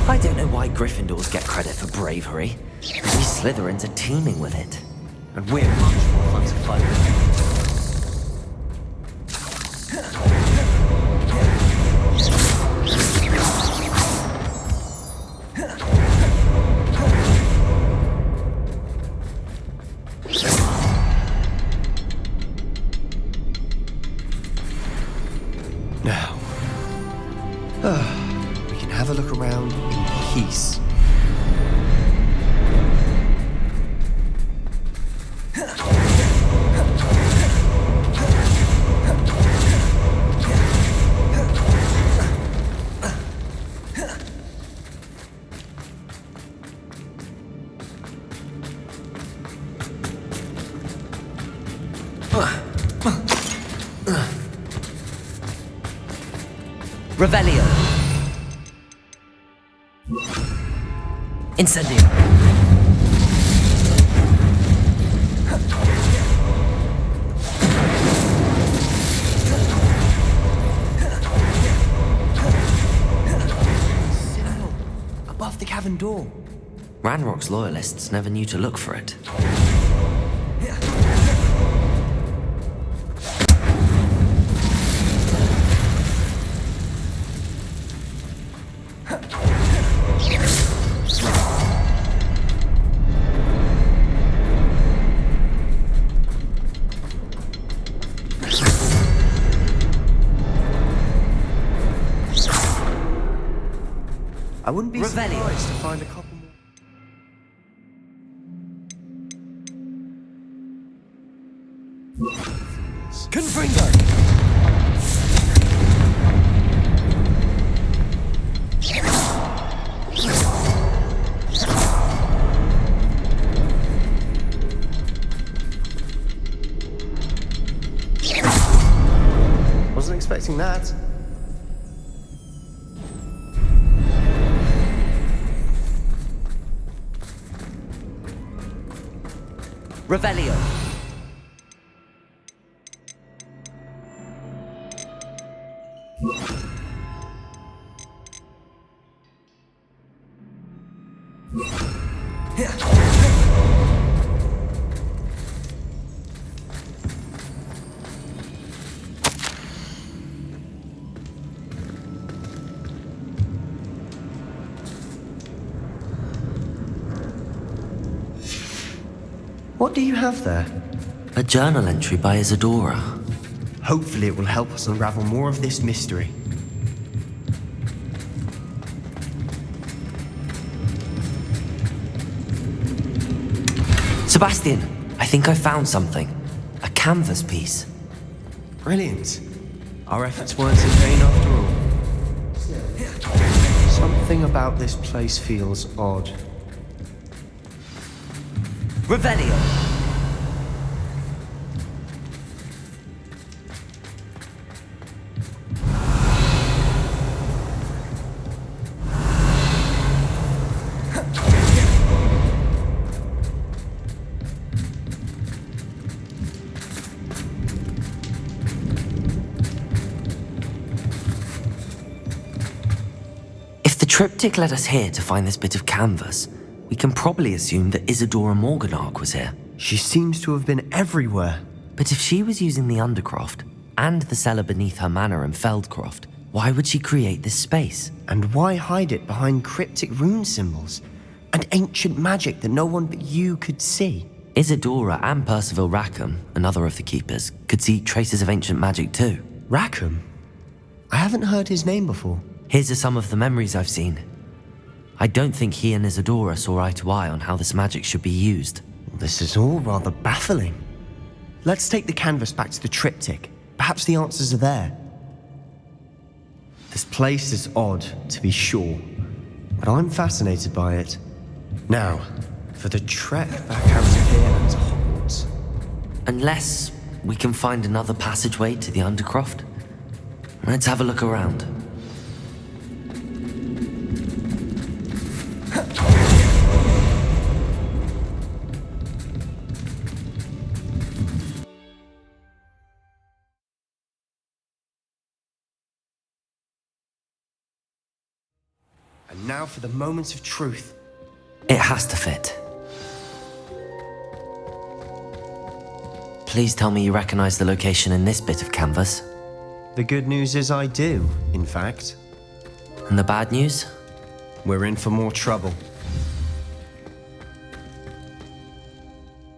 I don't know why Gryffindors get credit for bravery. We Slytherins are teeming with it. And we're much more fun to fight with. Now, we can have a look around in peace. Revelio. Incendio. Symbol above the cavern door. Ranrock's loyalists never knew to look for it. I wouldn't be Revelio. surprised to find a couple more. Confringo. Wasn't expecting that. Revelio. What do you have there? A journal entry by Isadora. Hopefully it will help us unravel more of this mystery. Sebastian, I think I found something. A canvas piece. Brilliant. Our efforts weren't in vain after all. Something Something about this place feels odd. Revelio! If the triptych led us here to find this bit of canvas, we can probably assume that Isadora Morganark was here. She seems to have been everywhere. But if she was using the Undercroft and the cellar beneath her manor in Feldcroft, why would she create this space? And why hide it behind cryptic rune symbols and ancient magic that no one but you could see? Isadora and Percival Rackham, another of the keepers, could see traces of ancient magic too. Rackham? I haven't heard his name before. Here's some of the memories I've seen. I don't think he and Isadora saw eye to eye on how this magic should be used. This is all rather baffling. Let's take the canvas back to the triptych. Perhaps the answers are there. This place is odd, to be sure, but I'm fascinated by it. Now, for the trek back out of here and to Hogwarts. Unless we can find another passageway to the Undercroft. Let's have a look around. And now for the moments of truth. It has to fit. Please tell me you recognize the location in this bit of canvas. The good news is I do, in fact. And the bad news? We're in for more trouble.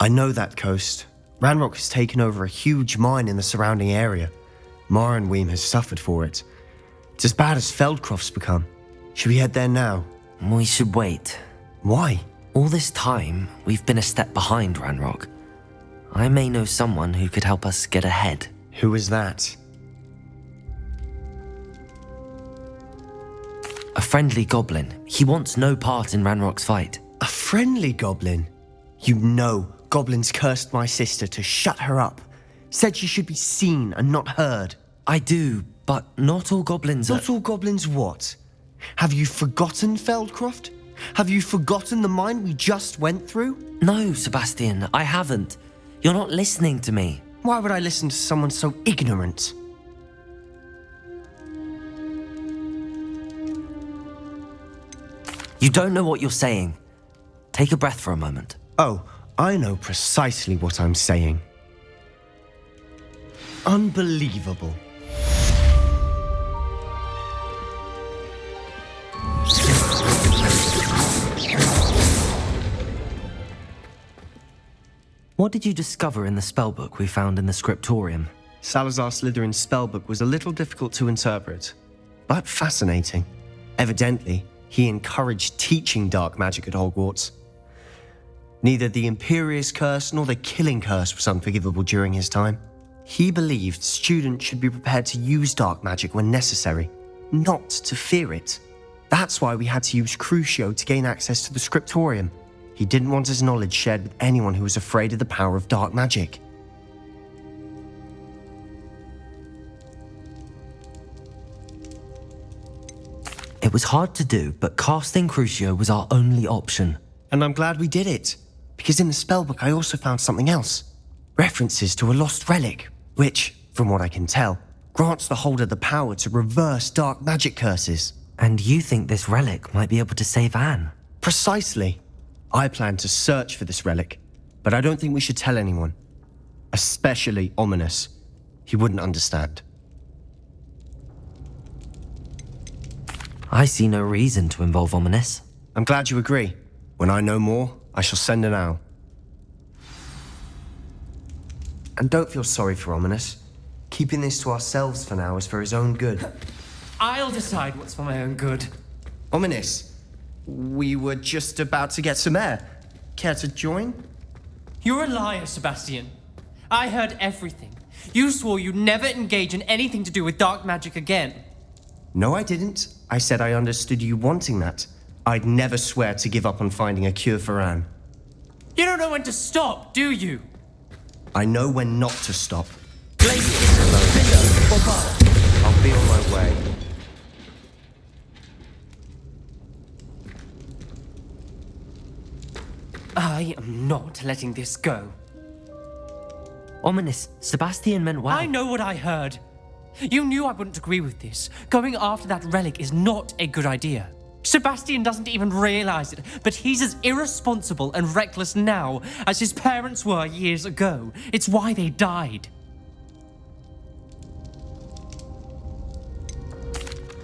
I know that coast. Ranrock has taken over a huge mine in the surrounding area. Mornweem has suffered for it. It's as bad as Feldcroft's become. Should we head there now? We should wait. Why? All this time, we've been a step behind Ranrock. I may know someone who could help us get ahead. Who is that? A friendly goblin. He wants no part in Ranrock's fight. A friendly goblin? You know goblins cursed my sister to shut her up. Said she should be seen and not heard. I do, but not all goblins Not all goblins what? Have you forgotten Feldcroft? Have you forgotten the mine we just went through? No, Sebastian, I haven't. You're not listening to me. Why would I listen to someone so ignorant? You don't know what you're saying. Take a breath for a moment. Oh, I know precisely what I'm saying. Unbelievable. What did you discover in the spellbook we found in the scriptorium? Salazar Slytherin's spellbook was a little difficult to interpret, but fascinating. Evidently, he encouraged teaching dark magic at Hogwarts. Neither the Imperious Curse nor the Killing Curse was unforgivable during his time. He believed students should be prepared to use dark magic when necessary, not to fear it. That's why we had to use Crucio to gain access to the scriptorium. He didn't want his knowledge shared with anyone who was afraid of the power of dark magic. It was hard to do, but casting Crucio was our only option. And I'm glad we did it, because in the spellbook I also found something else. References to a lost relic, which, from what I can tell, grants the holder the power to reverse dark magic curses. And you think this relic might be able to save Anne? Precisely. I plan to search for this relic, but I don't think we should tell anyone. Especially Ominous. He wouldn't understand. I see no reason to involve Ominous. I'm glad you agree. When I know more, I shall send an owl. And don't feel sorry for Ominous. Keeping this to ourselves for now is for his own good. I'll decide what's for my own good. Ominous, we were just about to get some air. Care to join? You're a liar, Sebastian. I heard everything. You swore you'd never engage in anything to do with dark magic again. No, I didn't. I said I understood you wanting that. I'd never swear to give up on finding a cure for Anne. You don't know when to stop, do you? I know when not to stop. I'll be on my way. I am not letting this go. Ominous. Sebastian meant well. I know what I heard. You knew I wouldn't agree with this. Going after that relic is not a good idea. Sebastian doesn't even realize it, but he's as irresponsible and reckless now as his parents were years ago. It's why they died.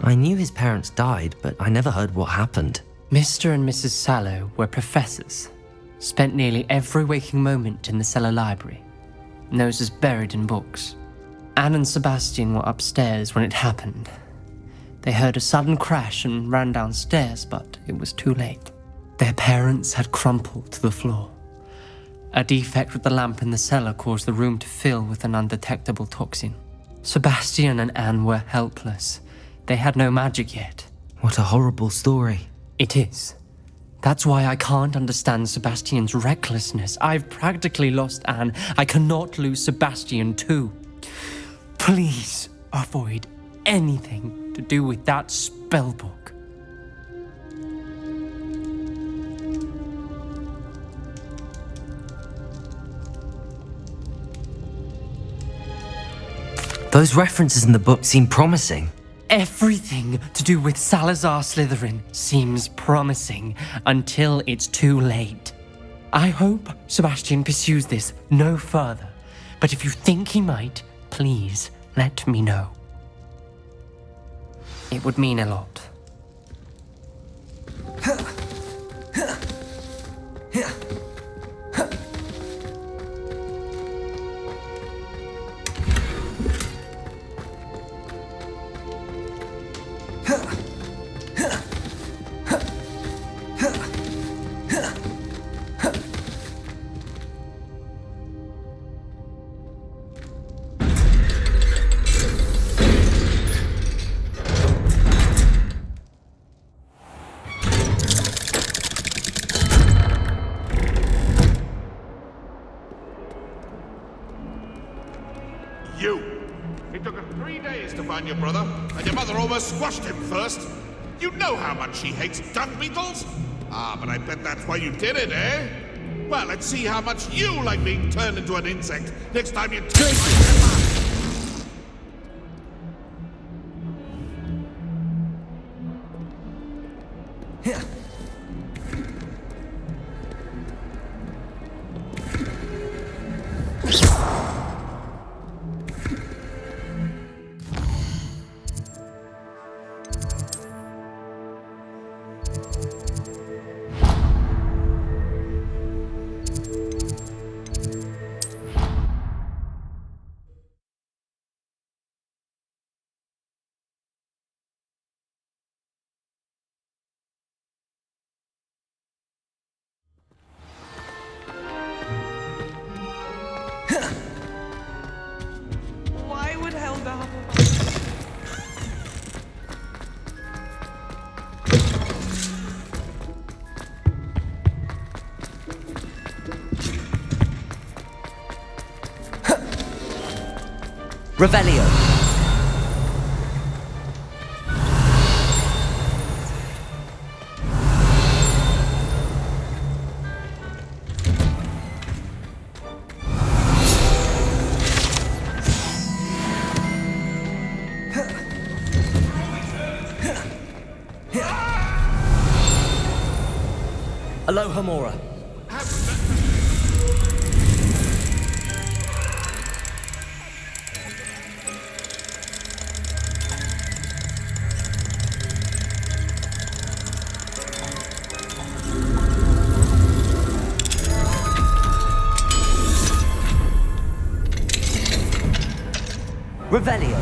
I knew his parents died, but I never heard what happened. Mr. and Mrs. Sallow were professors. Spent nearly every waking moment in the cellar library. Noses buried in books. Anne and Sebastian were upstairs when it happened. They heard a sudden crash and ran downstairs, but it was too late. Their parents had crumpled to the floor. A defect with the lamp in the cellar caused the room to fill with an undetectable toxin. Sebastian and Anne were helpless. They had no magic yet. What a horrible story. It is. That's why I can't understand Sebastian's recklessness. I've practically lost Anne. I cannot lose Sebastian too. Please avoid anything to do with that spellbook. Those references in the book seem promising. Everything to do with Salazar Slytherin seems promising until it's too late. I hope Sebastian pursues this no further, but if you think he might, please let me know. It would mean a lot. It took her 3 days to find your brother, and your mother almost squashed him first. You know how much she hates dung beetles? Ah, but I bet that's why you did it, eh? Well, let's see how much you like being turned into an insect next time you turn. Why would Helga... Revelio. Aloha Mora. Revelio.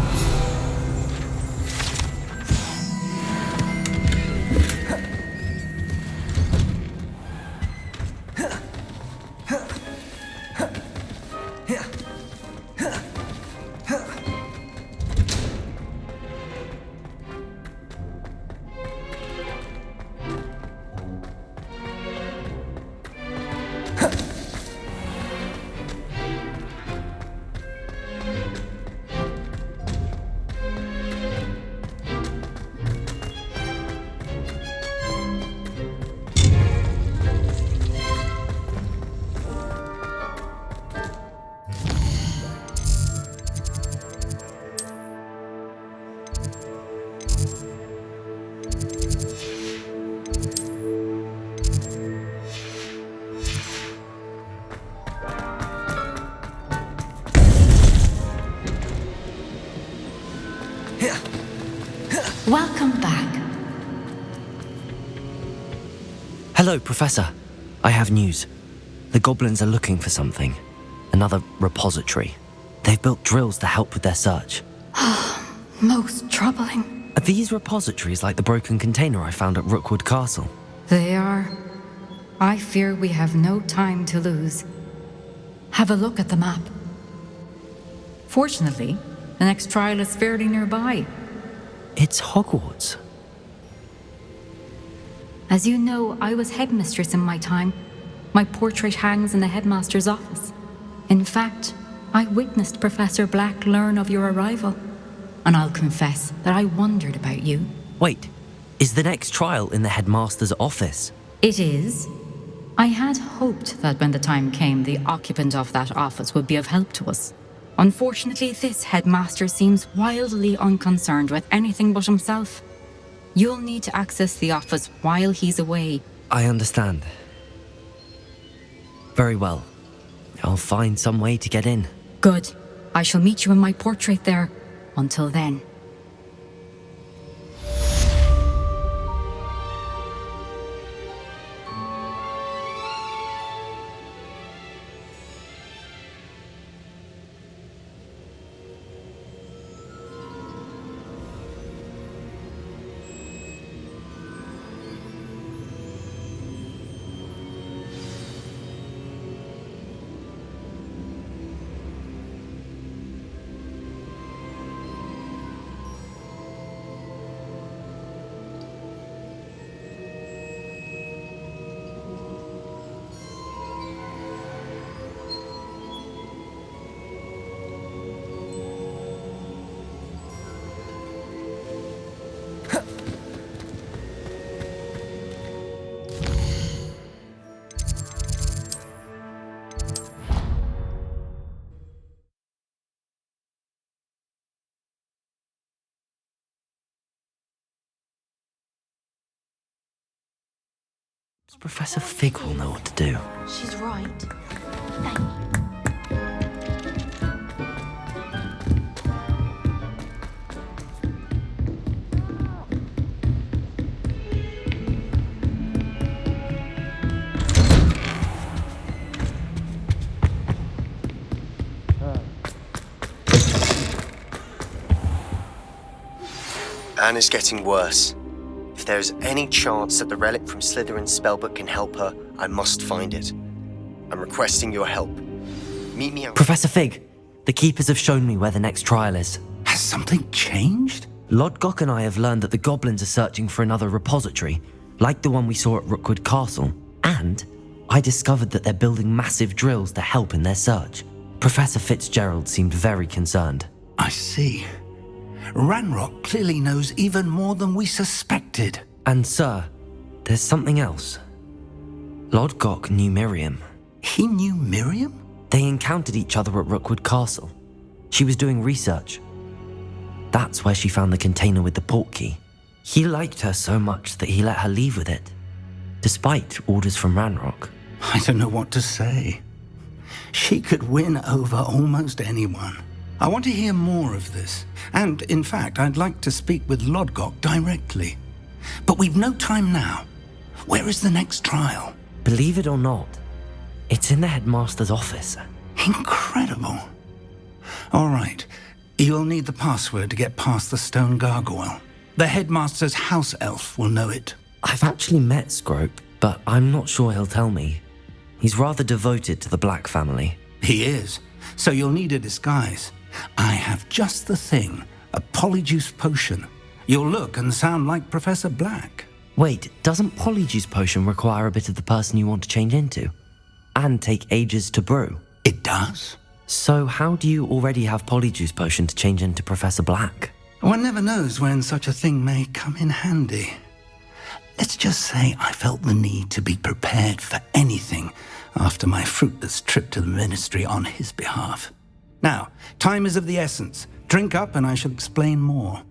Welcome back. Hello, Professor. I have news. The goblins are looking for something. Another repository. They've built drills to help with their search. Most troubling. Are these repositories like the broken container I found at Rookwood Castle? They are. I fear we have no time to lose. Have a look at the map. Fortunately, the next trial is fairly nearby. It's Hogwarts. As you know, I was headmistress in my time. My portrait hangs in the headmaster's office. In fact, I witnessed Professor Black learn of your arrival. And I'll confess that I wondered about you. Wait, is the next trial in the headmaster's office? It is. I had hoped that when the time came, the occupant of that office would be of help to us. Unfortunately, this headmaster seems wildly unconcerned with anything but himself. You'll need to access the office while he's away. I understand. Very well. I'll find some way to get in. Good. I shall meet you in my portrait there. Until then. Professor Fig will know what to do. She's right. Thank you. Anne is getting worse. If there is any chance that the relic from Slytherin's spellbook can help her, I must find it. I'm requesting your help. Meet me out. Professor Fig, the Keepers have shown me where the next trial is. Has something changed? Lodgok and I have learned that the goblins are searching for another repository, like the one we saw at Rookwood Castle. And I discovered that they're building massive drills to help in their search. Professor Fitzgerald seemed very concerned. I see. Ranrock clearly knows even more than we suspected. And sir, there's something else. Lodgok knew Miriam. He knew Miriam? They encountered each other at Rookwood Castle. She was doing research. That's where she found the container with the portkey. He liked her so much that he let her leave with it, despite orders from Ranrock. I don't know what to say. She could win over almost anyone. I want to hear more of this. And, in fact, I'd like to speak with Lodgok directly. But we've no time now. Where is the next trial? Believe it or not, it's in the headmaster's office. Incredible. All right. You'll need the password to get past the stone gargoyle. The headmaster's house elf will know it. I've actually met Scrope, but I'm not sure he'll tell me. He's rather devoted to the Black family. He is. So you'll need a disguise. I have just the thing. A polyjuice potion. You'll look and sound like Professor Black. Wait, doesn't Polyjuice Potion require a bit of the person you want to change into? And take ages to brew? It does. So how do you already have Polyjuice Potion to change into Professor Black? One never knows when such a thing may come in handy. Let's just say I felt the need to be prepared for anything after my fruitless trip to the ministry on his behalf. Now, time is of the essence. Drink up and I shall explain more.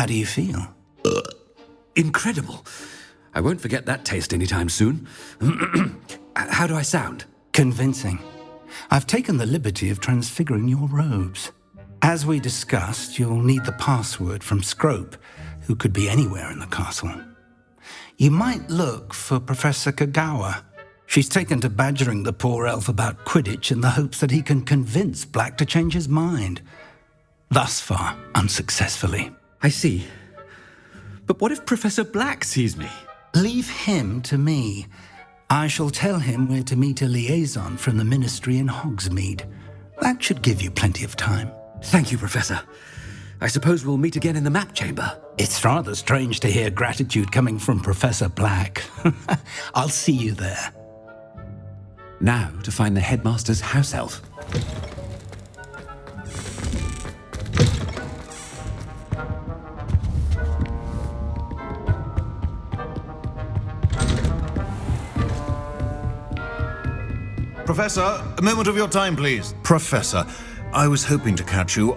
How do you feel? Incredible. I won't forget that taste anytime soon. How do I sound? Convincing. I've taken the liberty of transfiguring your robes. As we discussed, you'll need the password from Scrope, who could be anywhere in the castle. You might look for Professor Kagawa. She's taken to badgering the poor elf about Quidditch in the hopes that he can convince Black to change his mind. Thus far, unsuccessfully. I see. But what if Professor Black sees me? Leave him to me. I shall tell him where to meet a liaison from the Ministry in Hogsmeade. That should give you plenty of time. Thank you, Professor. I suppose we'll meet again in the map chamber. It's rather strange to hear gratitude coming from Professor Black. I'll see you there. Now to find the headmaster's house elf. Professor, a moment of your time, please. Professor, I was hoping to catch you.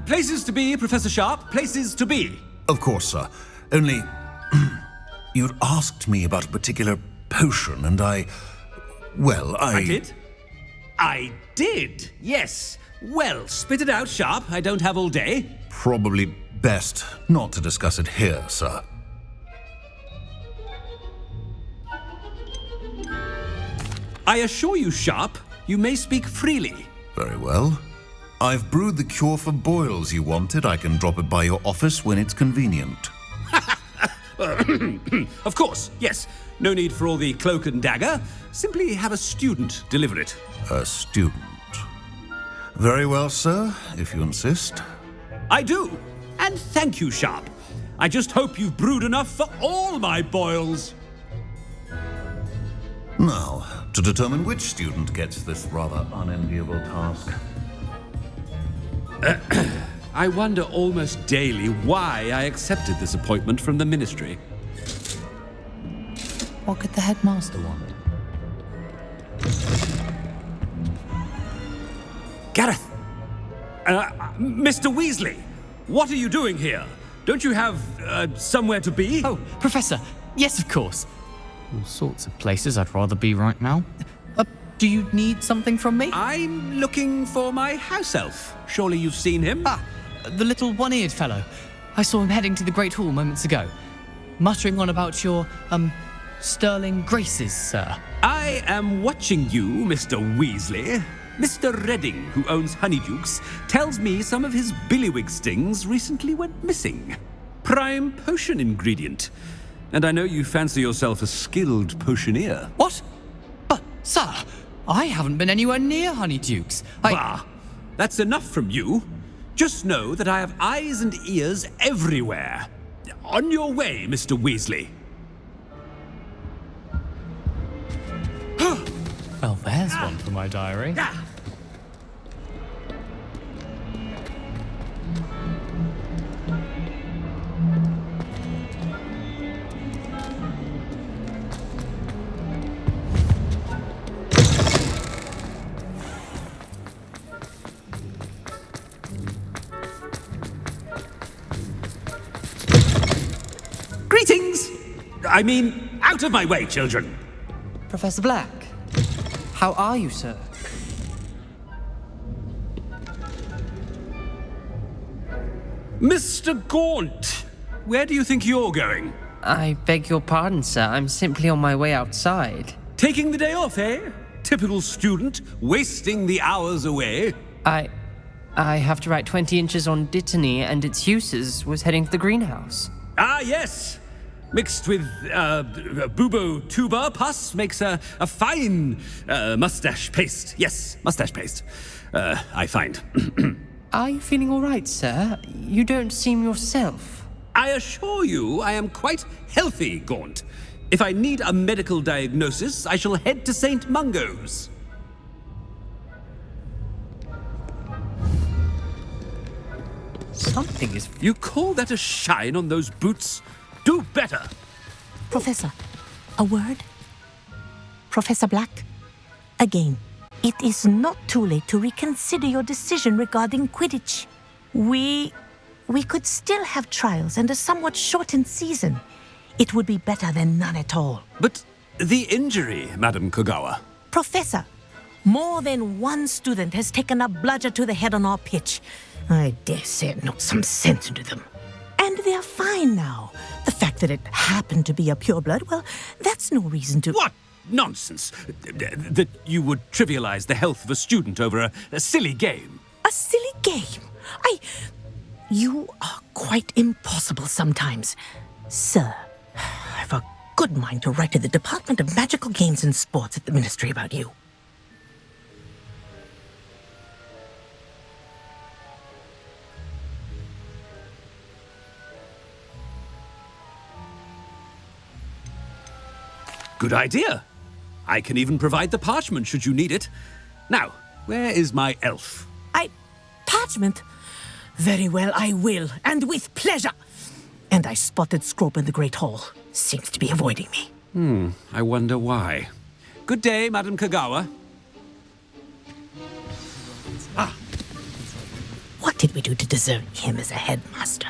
Places to be, Professor Sharp. Places to be. Of course, sir. Only, you'd asked me about a particular potion, and I did? I did, yes. Well, spit it out, Sharp. I don't have all day. Probably best not to discuss it here, sir. I assure you, Sharp, you may speak freely. Very well. I've brewed the cure for boils you wanted. I can drop it by your office when it's convenient. Of course, yes. No need for all the cloak and dagger. Simply have a student deliver it. A student? Very well, sir, if you insist. I do. And thank you, Sharp. I just hope you've brewed enough for all my boils. Now, to determine which student gets this rather unenviable task. I wonder almost daily why I accepted this appointment from the Ministry. What could the headmaster want? Gareth! Mr. Weasley, what are you doing here? Don't you have somewhere to be? Oh, Professor, yes, of course. All sorts of places I'd rather be right now. Do you need something from me? I'm looking for my house elf. Surely you've seen him? Ah, the little one-eared fellow. I saw him heading to the Great Hall moments ago, muttering on about your, sterling graces, sir. I am watching you, Mr. Weasley. Mr. Redding, who owns Honeydukes, tells me some of his billywig stings recently went missing. Prime potion ingredient. And I know you fancy yourself a skilled potioneer. What? But, sir, I haven't been anywhere near Honeydukes. Bah, that's enough from you. Just know that I have eyes and ears everywhere. On your way, Mr. Weasley. Well, there's one for my diary. Greetings! I mean, out of my way, children. Professor Black, how are you, sir? Mr. Gaunt, where do you think you're going? I beg your pardon, sir. I'm simply on my way outside. Taking the day off, eh? Typical student, wasting the hours away. I have to write 20 inches on Dittany and its uses. Was heading to the greenhouse. Ah, yes. Mixed with bubo tuber pus makes a fine mustache paste. Yes, mustache paste. I find. Are you feeling all right, sir? You don't seem yourself. I assure you I am quite healthy, Gaunt. If I need a medical diagnosis, I shall head to St. Mungo's. Something is... You call that a shine on those boots? Do better! Professor, a word? Professor Black, again, it is not too late to reconsider your decision regarding Quidditch. We we could still have trials and a somewhat shortened season. It would be better than none at all. But the injury, Madam Kogawa. Professor, more than one student has taken a bludger to the head on our pitch. I dare say it knocked some sense into them. And they're fine now. The fact that it happened to be a pureblood, well, that's no reason to... What nonsense! That you would trivialize the health of a student over a silly game. A silly game? You are quite impossible sometimes. Sir, I've a good mind to write to the Department of Magical Games and Sports at the Ministry about you. Good idea. I can even provide the parchment should you need it. Now, where is my elf? Parchment? Very well, I will, and with pleasure. And I spotted Scrope in the Great Hall. Seems to be avoiding me. I wonder why. Good day, Madam Kogawa. What did we do to deserve him as a headmaster?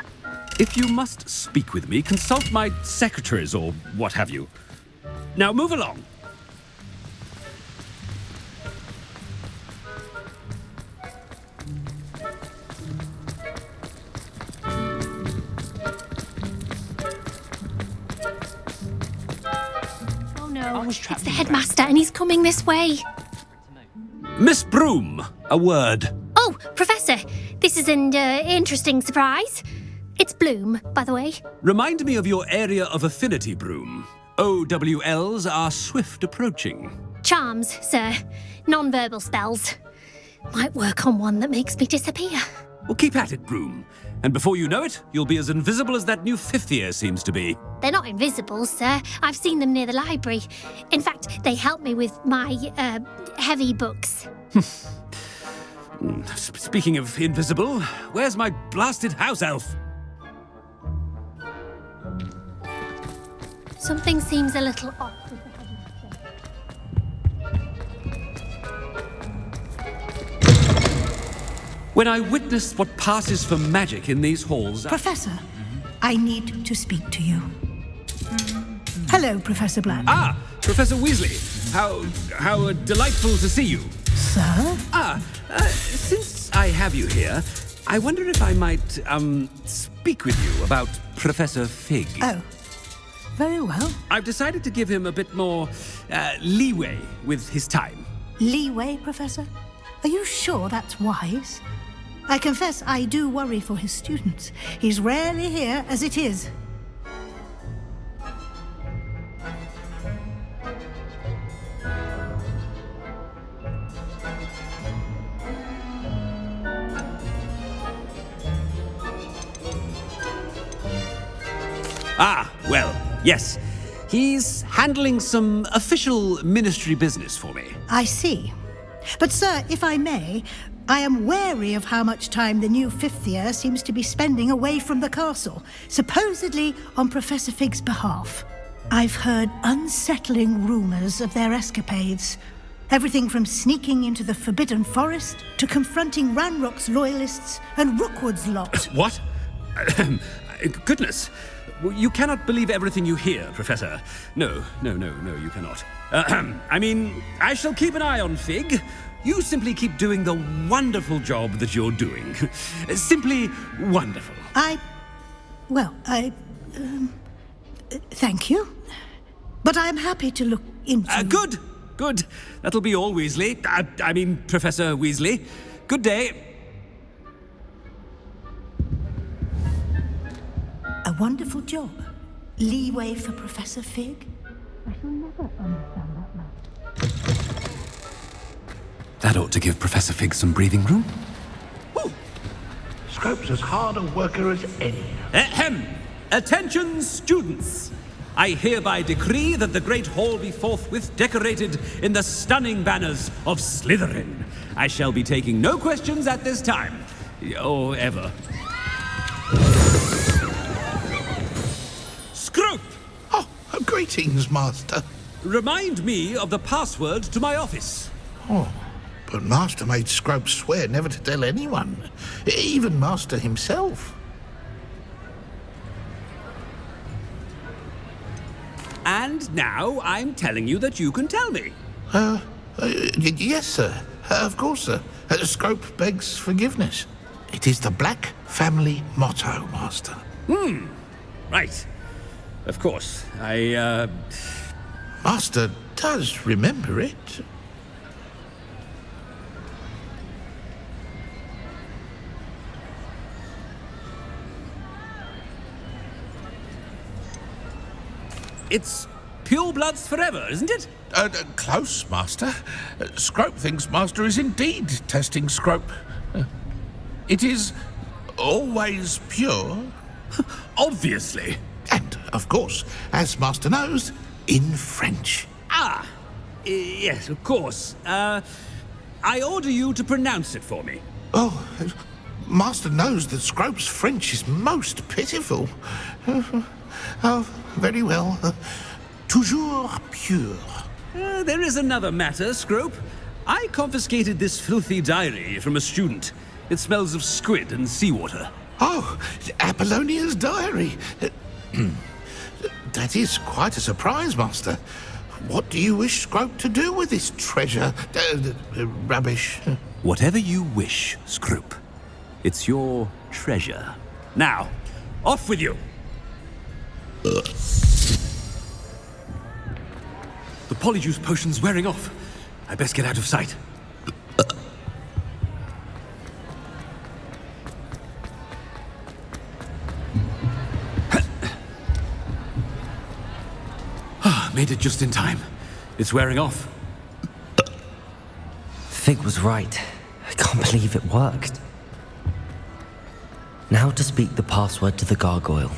If you must speak with me, consult my secretaries or what have you. Now move along. Oh no, it's the headmaster and he's coming this way. Miss Broom, a word. Oh, Professor, this is an interesting surprise. It's Bloom, by the way. Remind me of your area of affinity, Broom. OWLs are swift approaching. Charms, sir. Non-verbal spells. Might work on one that makes me disappear. Well, keep at it, Broom. And before you know it, you'll be as invisible as that new fifth year seems to be. They're not invisible, sir. I've seen them near the library. In fact, they help me with my, heavy books. Speaking of invisible, where's my blasted house elf? Something seems a little off. When I witness what passes for magic in these halls... Professor, I need to speak to you. Hello, Professor Black. Ah, Professor Weasley. How delightful to see you. Sir? Since I have you here, I wonder if I might, speak with you about Professor Fig. Oh, very well. I've decided to give him a bit more, leeway with his time. Leeway, Professor? Are you sure that's wise? I confess I do worry for his students. He's rarely here as it is. Well, yes. He's handling some official ministry business for me. I see. But, sir, if I may, I am wary of how much time the new fifth year seems to be spending away from the castle, supposedly on Professor Fig's behalf. I've heard unsettling rumors of their escapades. Everything from sneaking into the Forbidden Forest to confronting Ranrock's loyalists and Rookwood's lot. What? Goodness. You cannot believe everything you hear, Professor. No, you cannot. I mean, I shall keep an eye on Fig. You simply keep doing the wonderful job that you're doing. Simply wonderful. Thank you. But I'm happy to look into... Good. That'll be all, Weasley. I mean, Professor Weasley. Good day. A wonderful job. Leeway for Professor Fig? I shall never understand that man. That ought to give Professor Fig some breathing room. Scrope's as hard a worker as any. Ahem! Attention, students! I hereby decree that the Great Hall be forthwith decorated in the stunning banners of Slytherin. I shall be taking no questions at this time. Or ever. Scrope! Oh, greetings, Master. Remind me of the password to my office. Oh, but Master made Scrope swear never to tell anyone, even Master himself. And now I'm telling you that you can tell me. Yes, sir. Of course, sir. Scrope begs forgiveness. It is the Black family motto, Master. Right. Of course. Master does remember it. It's pure bloods forever, isn't it? Close, Master. Scrope thinks Master is indeed testing Scrope. It is always pure. Obviously. And, of course, as Master knows, in French. Yes, of course. I order you to pronounce it for me. Oh, Master knows that Scrope's French is most pitiful. Oh, very well. Toujours pure. There is another matter, Scrope. I confiscated this filthy diary from a student. It smells of squid and seawater. Oh, Apollonia's diary. That is quite a surprise, Master. What do you wish Scrope to do with this treasure? Rubbish. Whatever you wish, Scrope. It's your treasure. Now, off with you. The polyjuice potion's wearing off. I best get out of sight. Made it just in time. It's wearing off. Fig was right. I can't believe it worked. Now to speak the password to the gargoyle.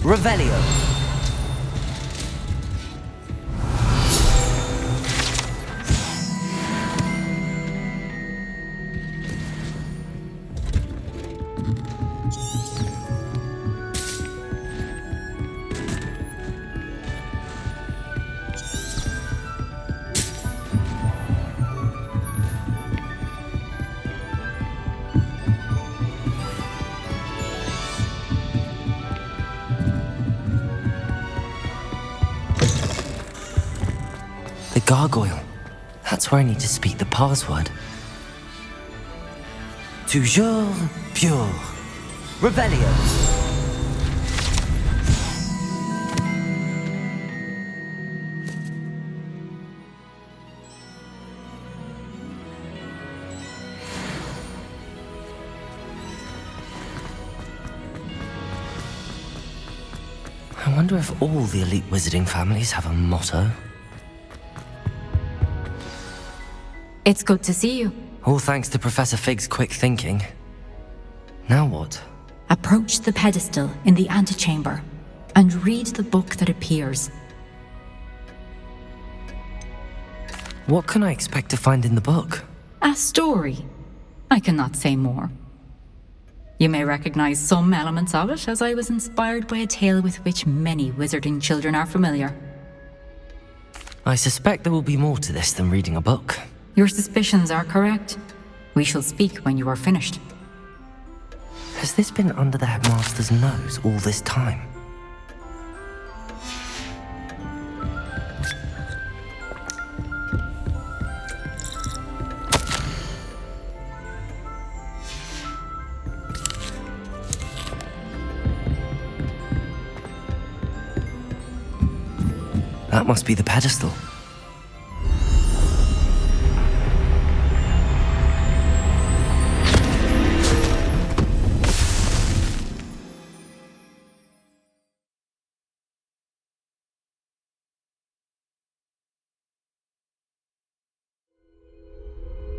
Revelio. The gargoyle. That's where I need to speak the password. Toujours pure. Revelio. I wonder if all the elite wizarding families have a motto. It's good to see you. All thanks to Professor Fig's quick thinking. Now what? Approach the pedestal in the antechamber and read the book that appears. What can I expect to find in the book? A story. I cannot say more. You may recognize some elements of it, as I was inspired by a tale with which many wizarding children are familiar. I suspect there will be more to this than reading a book. Your suspicions are correct. We shall speak when you are finished. Has this been under the headmaster's nose all this time? That must be the pedestal.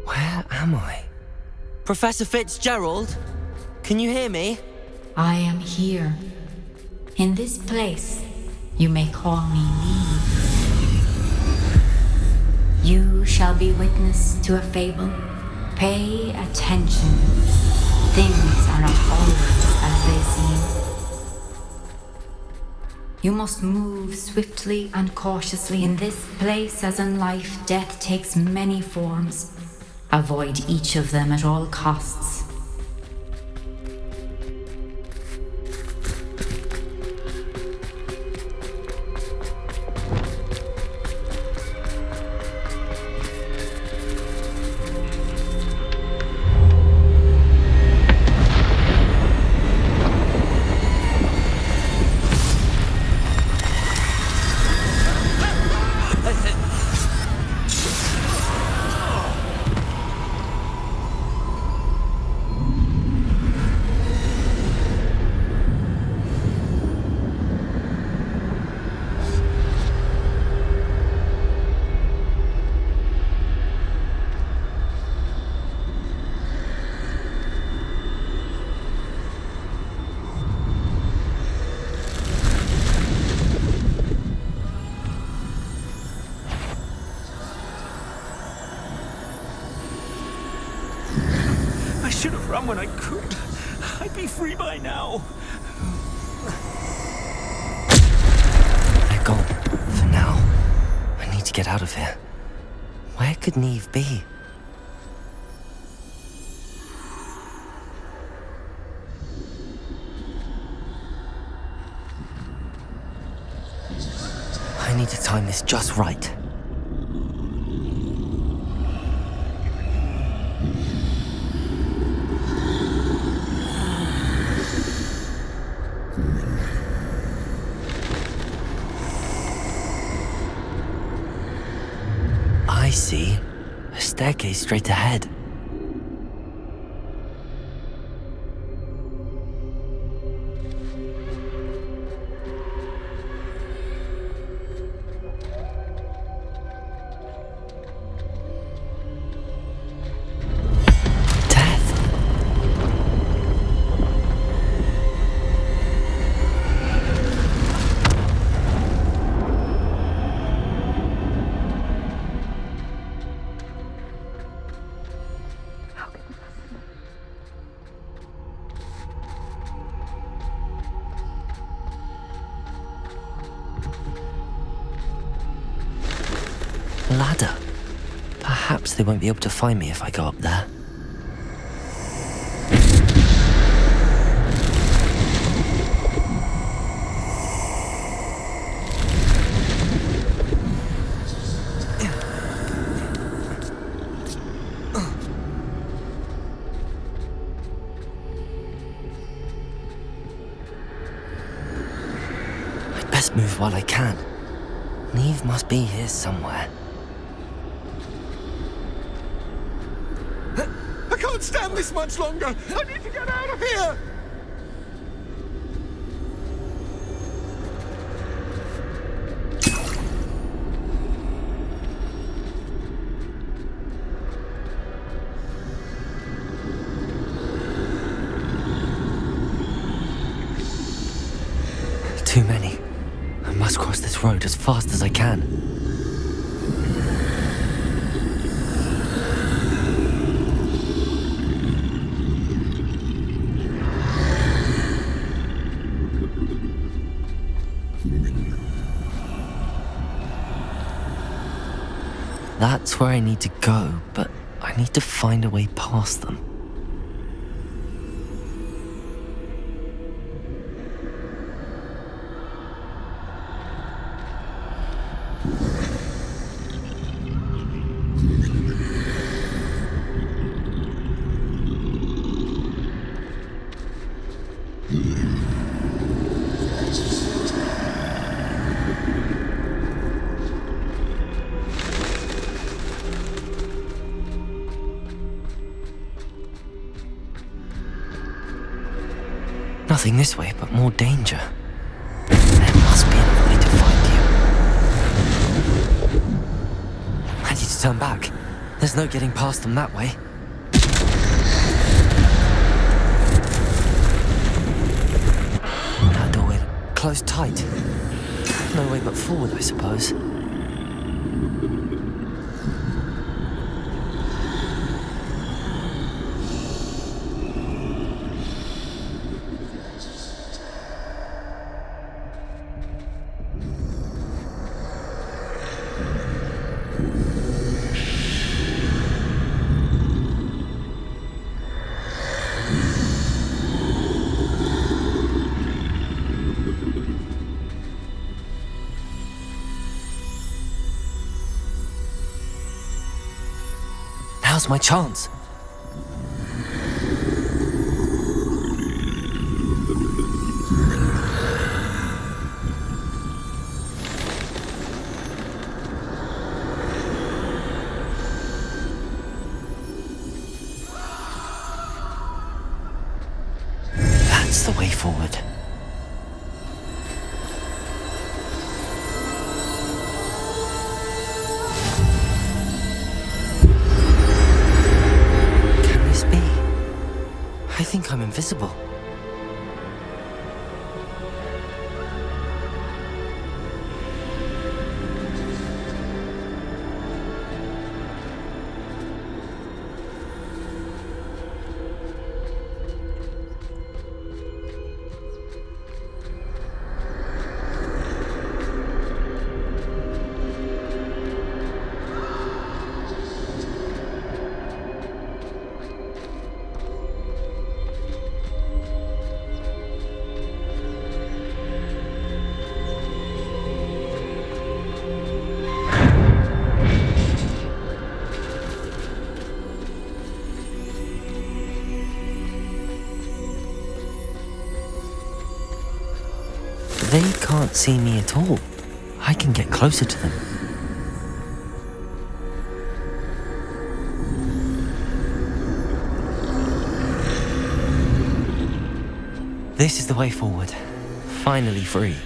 Where am I? Professor Fitzgerald? Can you hear me? I am here. In this place, you may call me Lee. You shall be witness to a fable. Pay attention. Things are not always as they seem. You must move swiftly and cautiously in this place, as in life, death takes many forms. Avoid each of them at all costs. should have run when I could. I'd be free by now. They're gone. For now. I need to get out of here. Where could Neve be? I need to time this just right. I see. A staircase straight ahead. Ladder. Perhaps they won't be able to find me if I go up there. I'd best move while I can. Neve must be here somewhere. I can't stand this much longer! I need to get out of here! Too many. I must cross this road as fast as I can. That's where I need to go, but I need to find a way past them. Nothing this way, but more danger. There must be another way to find you. I need to turn back. There's no getting past them that way. That doorway closed tight. No way but forward, I suppose. Now's my chance. That's the way forward. I think I'm invisible. They can't see me at all. I can get closer to them. This is the way forward. Finally free.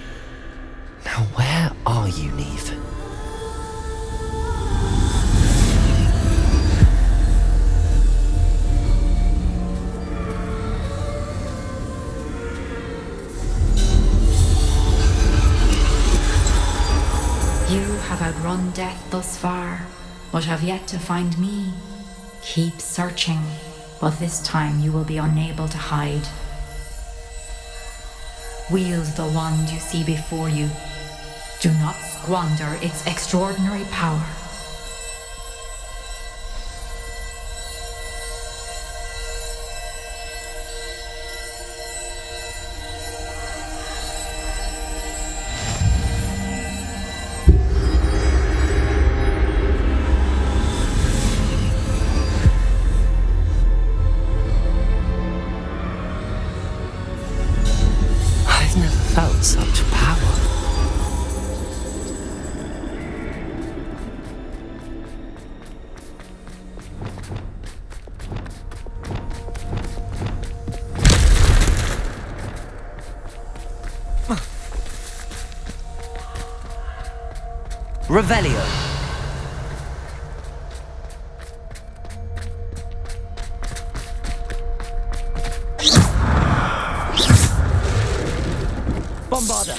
Now where are you, Neve? You have outrun death thus far, but have yet to find me. Keep searching, but this time you will be unable to hide. Wield the wand you see before you. Do not squander its extraordinary power. I've never felt such power. Revelio. Bombarda.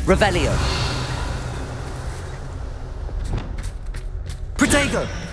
Revelio. Protego.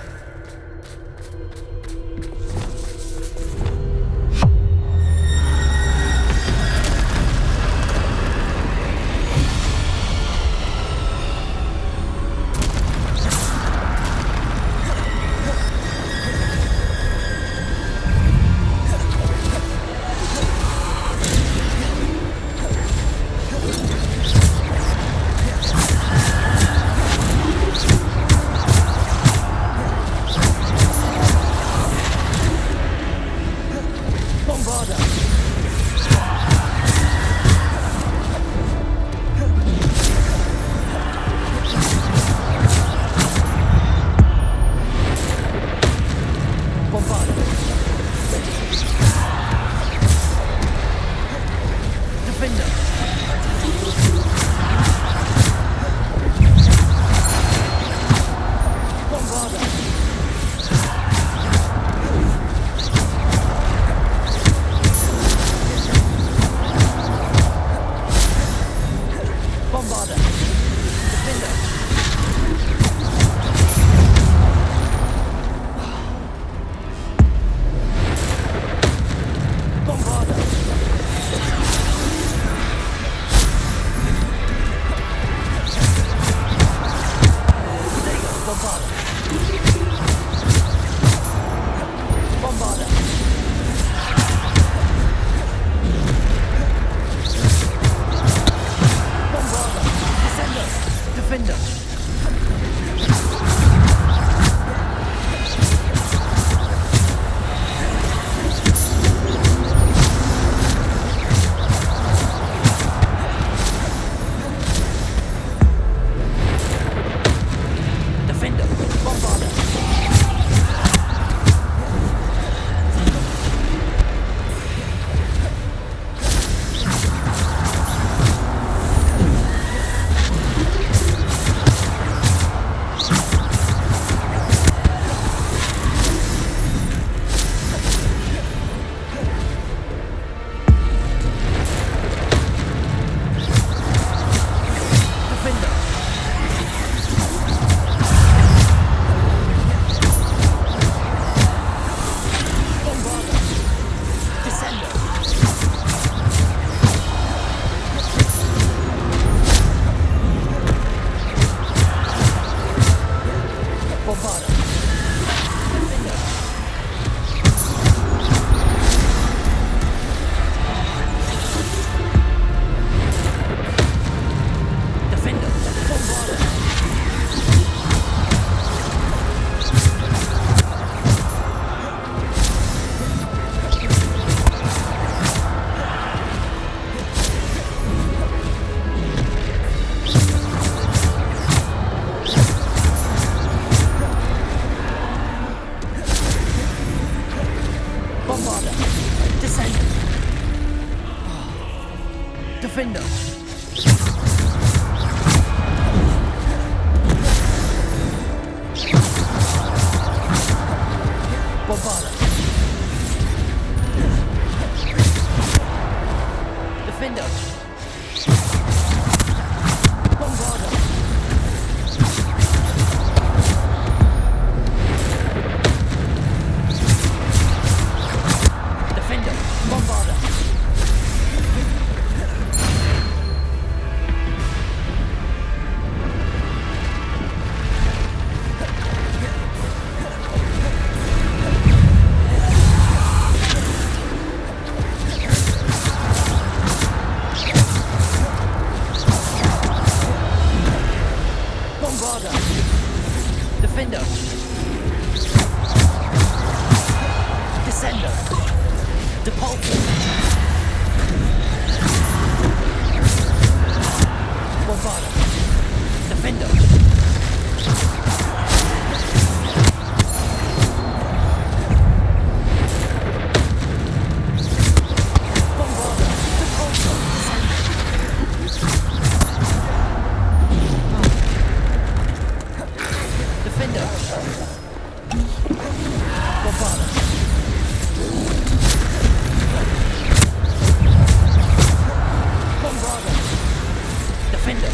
Defender.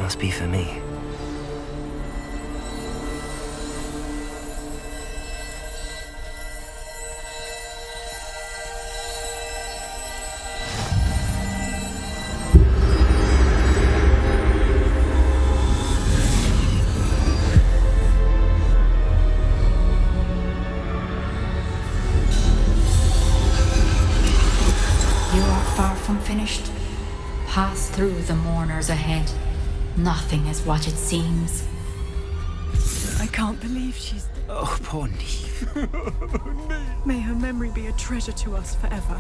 must be for me. You are far from finished. Pass through the mourners ahead. Nothing is what it seems. I can't believe she's... Oh, poor Neve. May her memory be a treasure to us forever.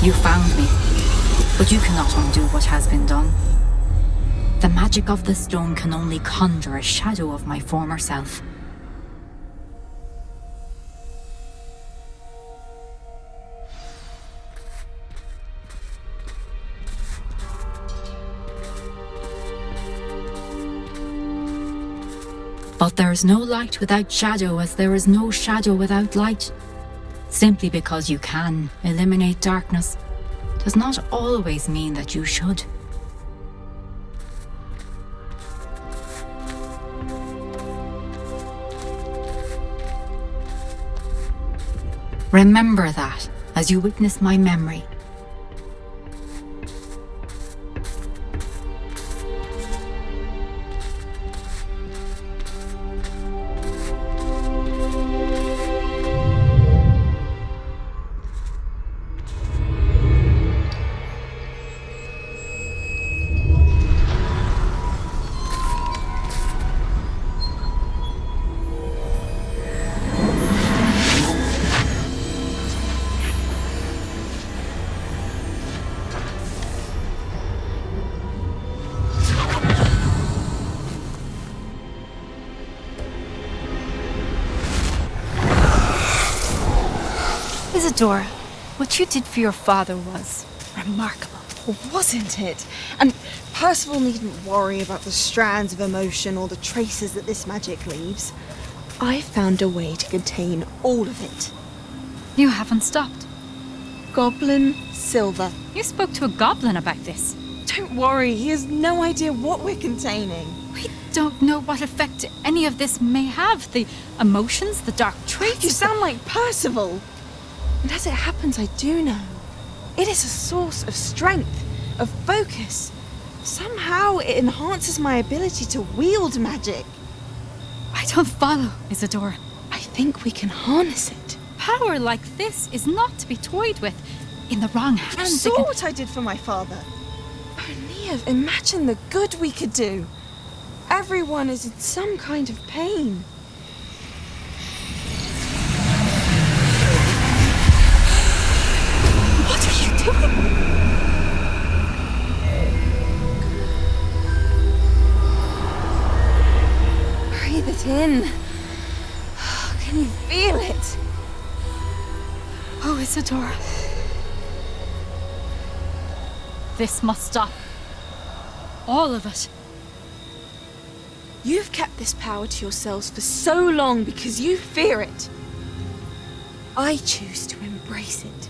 You found me, but you cannot undo what has been done. The magic of the stone can only conjure a shadow of my former self. But there is no light without shadow, as there is no shadow without light. Simply because you can eliminate darkness does not always mean that you should. Remember that as you witness my memory. Isadora, what you did for your father was remarkable, wasn't it? And Percival needn't worry about the strands of emotion or the traces that this magic leaves. I found a way to contain all of it. You haven't stopped. Goblin Silver. You spoke to a goblin about this. Don't worry, he has no idea what we're containing. We don't know what effect any of this may have. The emotions, the dark traits. You sound like Percival. And as it happens, I do know. It is a source of strength, of focus. Somehow it enhances my ability to wield magic. I don't follow, Isadora. I think we can harness it. Power like this is not to be toyed with. In the wrong hands, You saw what I did for my father. Oh, Neve, imagine the good we could do. Everyone is in some kind of pain. What are you doing? Breathe it in. Can you feel it? Oh, Isadora. This must stop. All of it. You've kept this power to yourselves for so long because you fear it. I choose to embrace it.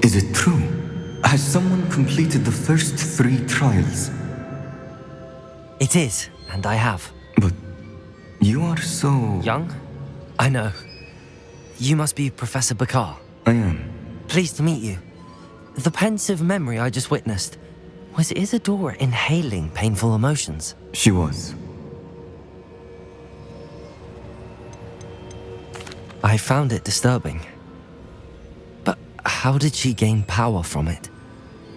Is it true? Has someone completed the first 3 trials? It is, and I have. But you are so... Young? I know. You must be Professor Bakar. I am. Pleased to meet you. The pensive memory I just witnessed, was Isadora inhaling painful emotions? She was. I found it disturbing. But how did she gain power from it?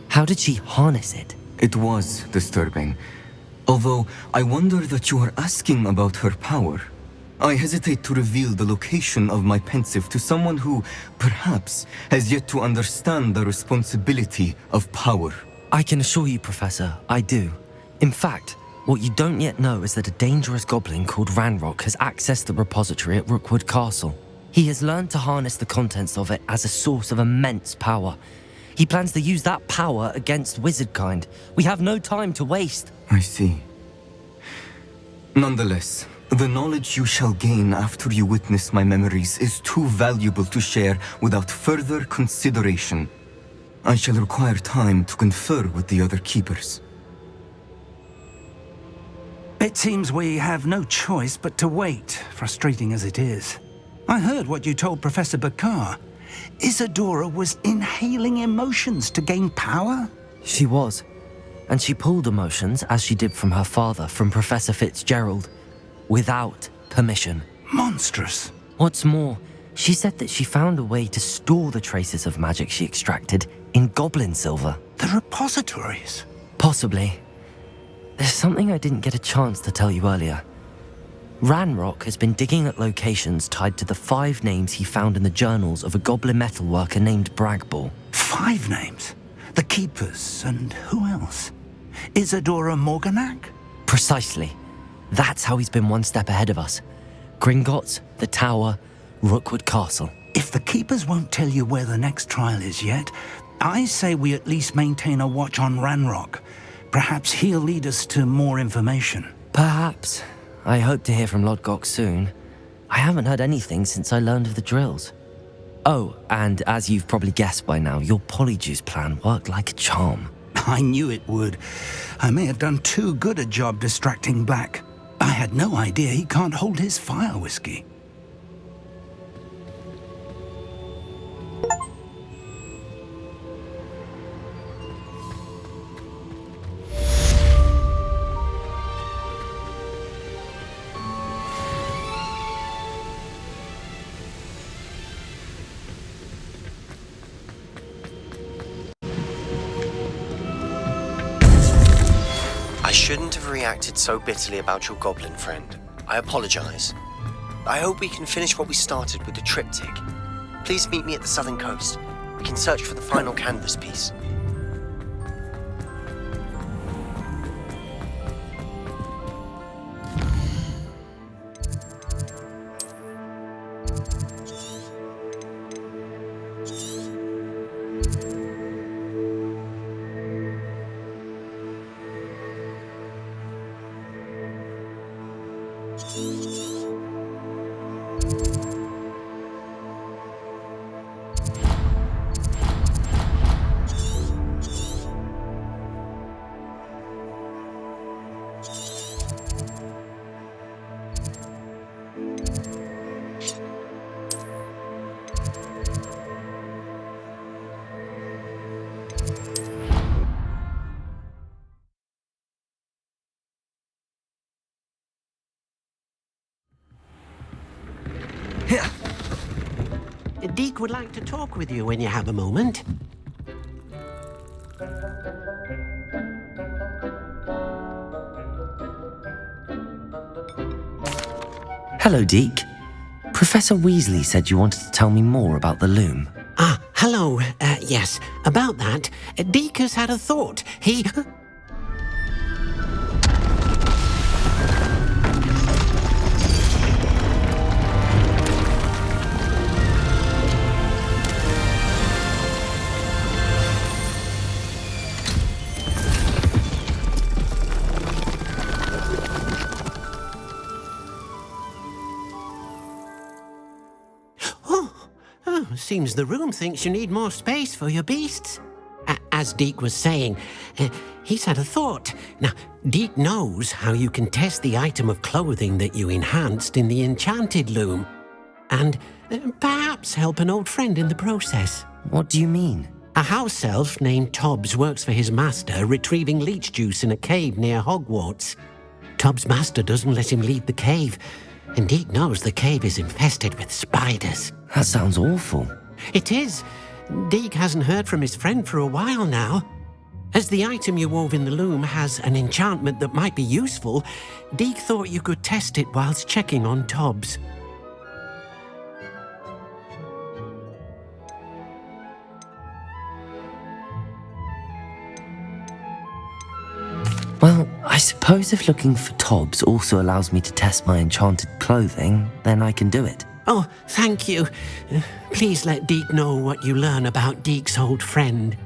How did she harness it? It was disturbing. Although I wonder that you are asking about her power. I hesitate to reveal the location of my pensive to someone who, perhaps, has yet to understand the responsibility of power. I can assure you, Professor, I do. In fact, what you don't yet know is that a dangerous goblin called Ranrock has accessed the repository at Rookwood Castle. He has learned to harness the contents of it as a source of immense power. He plans to use that power against wizardkind. We have no time to waste. I see. Nonetheless, the knowledge you shall gain after you witness my memories is too valuable to share without further consideration. I shall require time to confer with the other keepers. It seems we have no choice but to wait, frustrating as it is. I heard what you told Professor Bakar. Isadora was inhaling emotions to gain power? She was. And she pulled emotions, as she did from her father, from Professor Fitzgerald, without permission. Monstrous. What's more, she said that she found a way to store the traces of magic she extracted In goblin silver. The repositories? Possibly. There's something I didn't get a chance to tell you earlier. Ranrock has been digging at locations tied to the 5 names he found in the journals of a goblin metalworker named Bragball. 5 names? The Keepers, and who else? Isadora Morganac? Precisely. That's how he's been one step ahead of us. Gringotts, the Tower, Rookwood Castle. If the Keepers won't tell you where the next trial is yet, I say we at least maintain a watch on Ranrock. Perhaps he'll lead us to more information. Perhaps. I hope to hear from Lodgok soon. I haven't heard anything since I learned of the drills. Oh, and as you've probably guessed by now, your polyjuice plan worked like a charm. I knew it would. I may have done too good a job distracting Black. I had no idea he can't hold his fire whiskey. I shouldn't have reacted so bitterly about your goblin friend. I apologize. I hope we can finish what we started with the triptych. Please meet me at the southern coast. We can search for the final canvas piece. Deek would like to talk with you when you have a moment. Hello, Deke. Professor Weasley said you wanted to tell me more about the loom. Ah, hello. Yes, about that. Deek has had a thought. He... Seems the room thinks you need more space for your beasts. As Deek was saying, he's had a thought. Now, Deek knows how you can test the item of clothing that you enhanced in the enchanted loom. And perhaps help an old friend in the process. What do you mean? A house elf named Tobbs works for his master, retrieving leech juice in a cave near Hogwarts. Tobbs' master doesn't let him leave the cave, and Deek knows the cave is infested with spiders. That sounds awful. It is. Deek hasn't heard from his friend for a while now. As the item you wove in the loom has an enchantment that might be useful, Deek thought you could test it whilst checking on Tobbs. Well, I suppose if looking for Tobbs also allows me to test my enchanted clothing, then I can do it. Oh, thank you. Please let Deek know what you learn about Deek's old friend.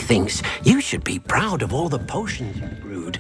thinks you should be proud of all the potions you brewed.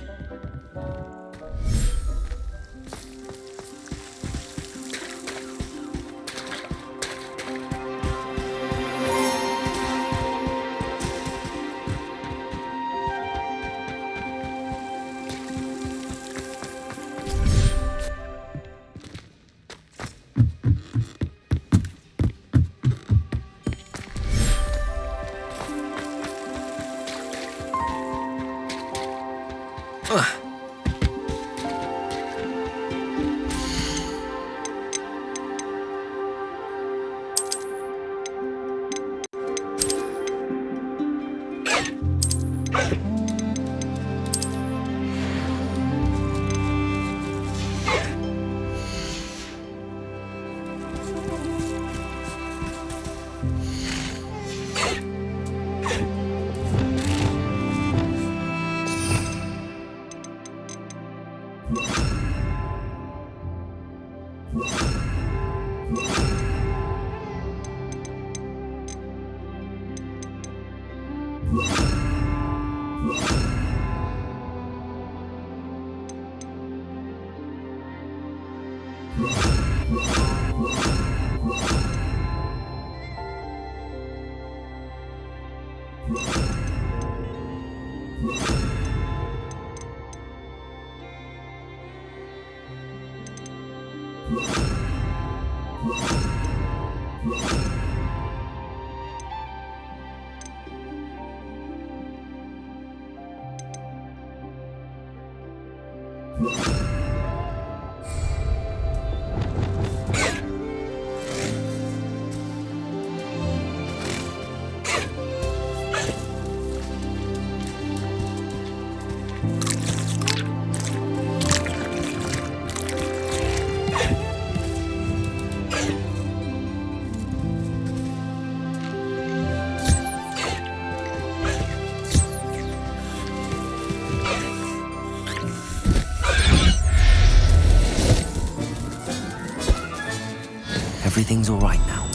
Everything's all right now.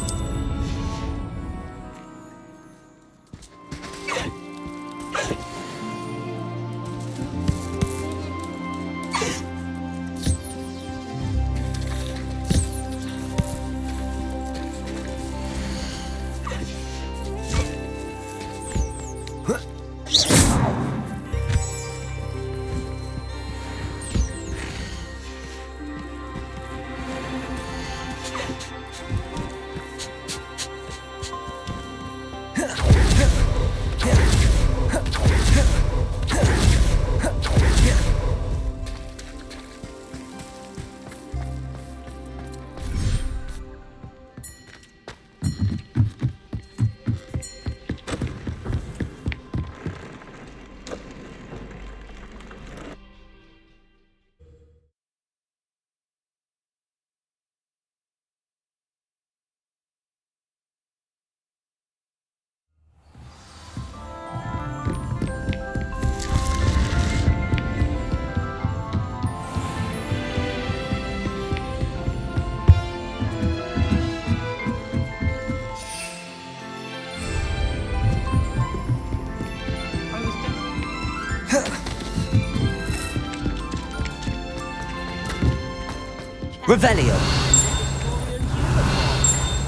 Revelio.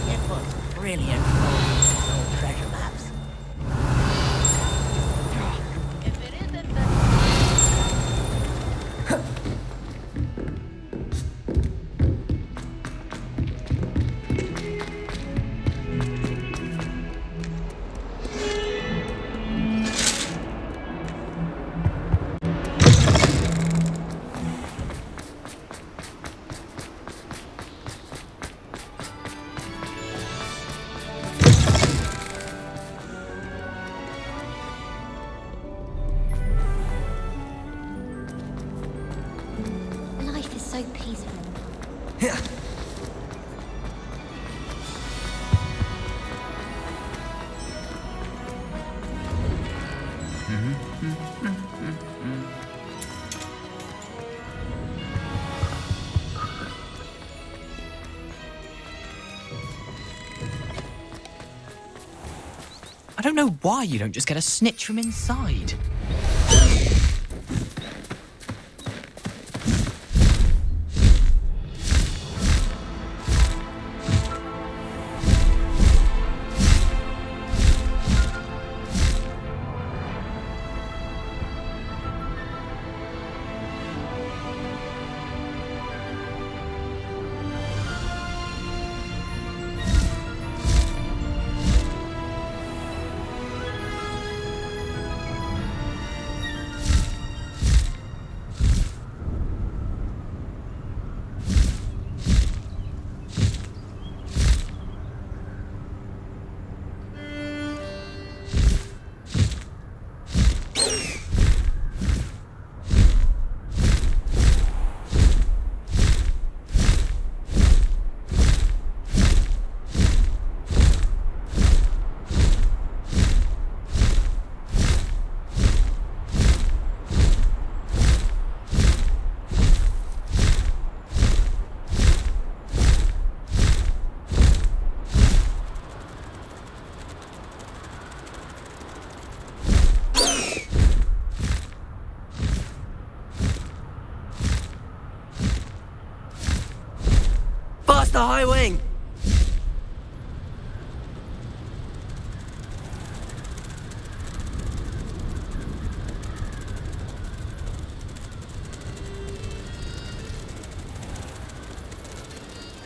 It was brilliant those old treasure maps. Life is so peaceful. I don't don't know why you don't just get a snitch from inside. The high wing!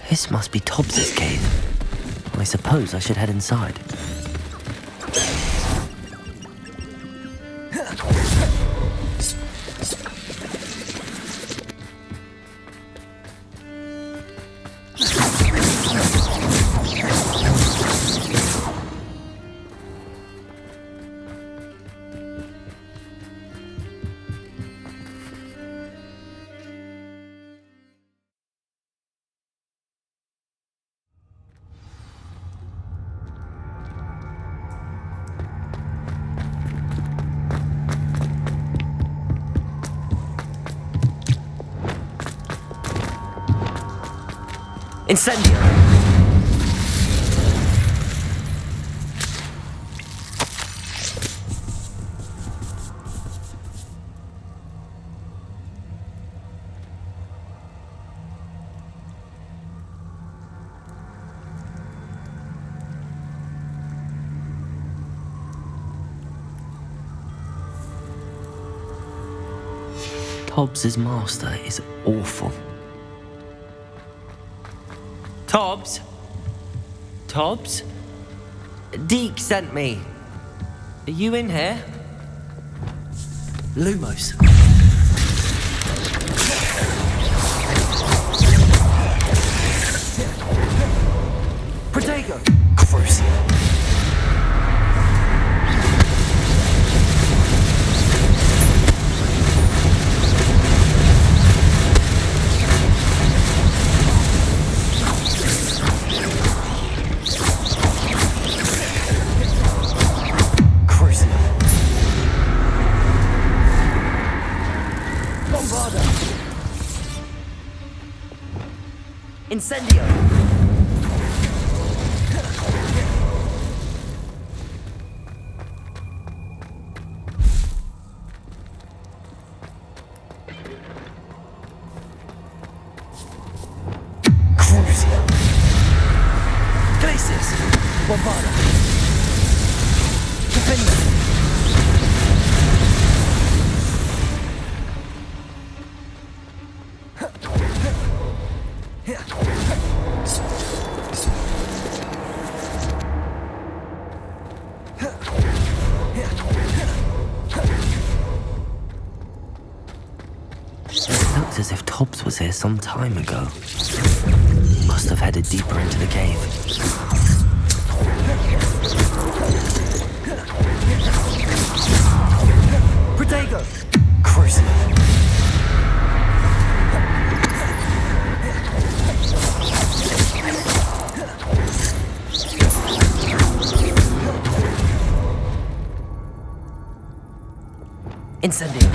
This must be Tobbs's cave. I suppose I should head inside. Incendio! Tobbs's master is awful. Tobbs? Tobbs? Deke sent me. Are you in here? Lumos. Protego! Crucial. Incendio! Crucio! Glacius! Bombarda! Defender! As if Tobbs was here some time ago. Must have headed deeper into the cave. Protego! Cruising. Incendio.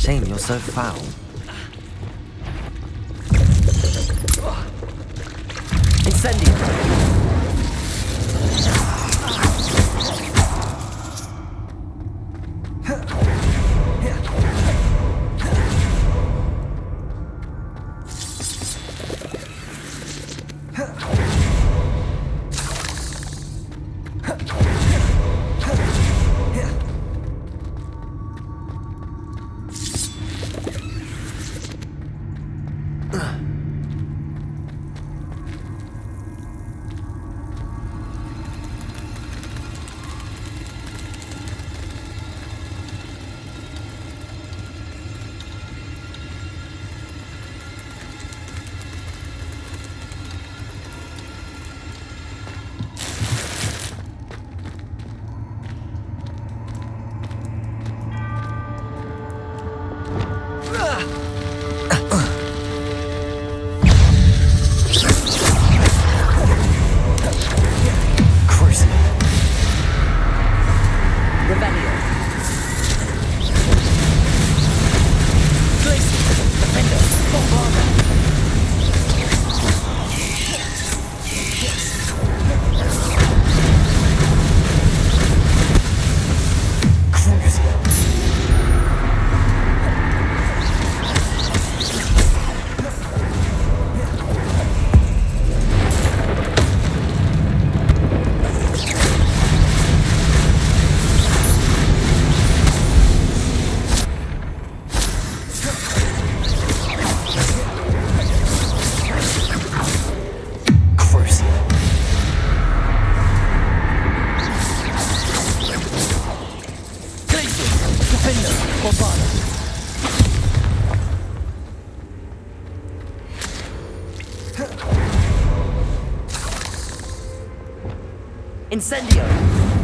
Shame you're so foul. Incendio! Incendio!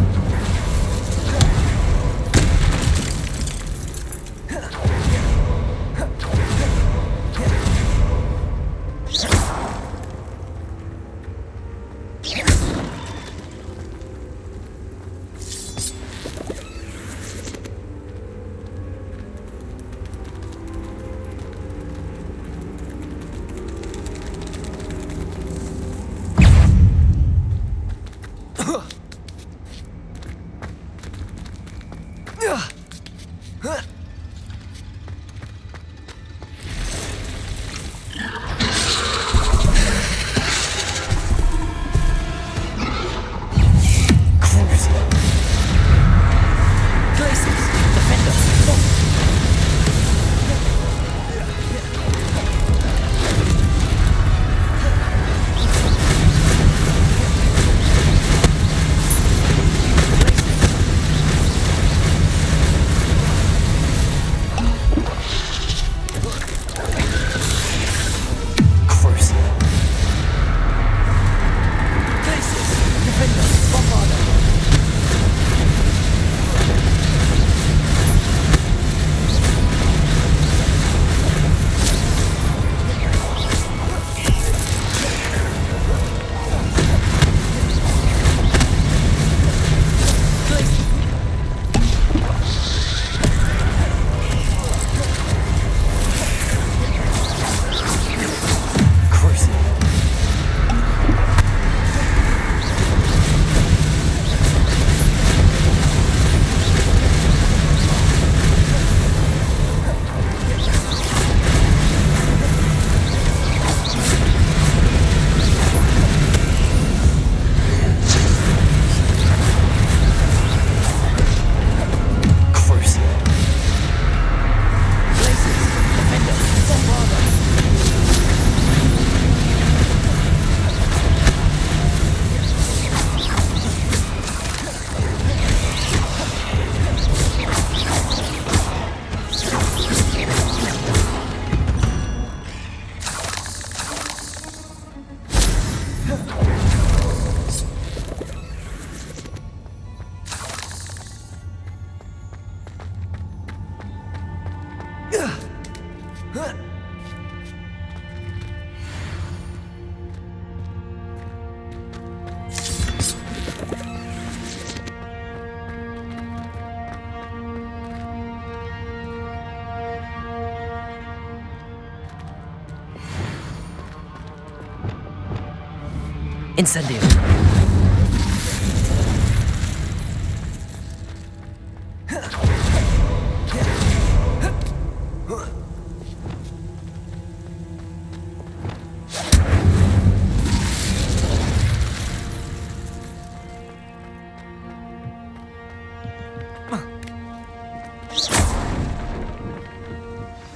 Incendio.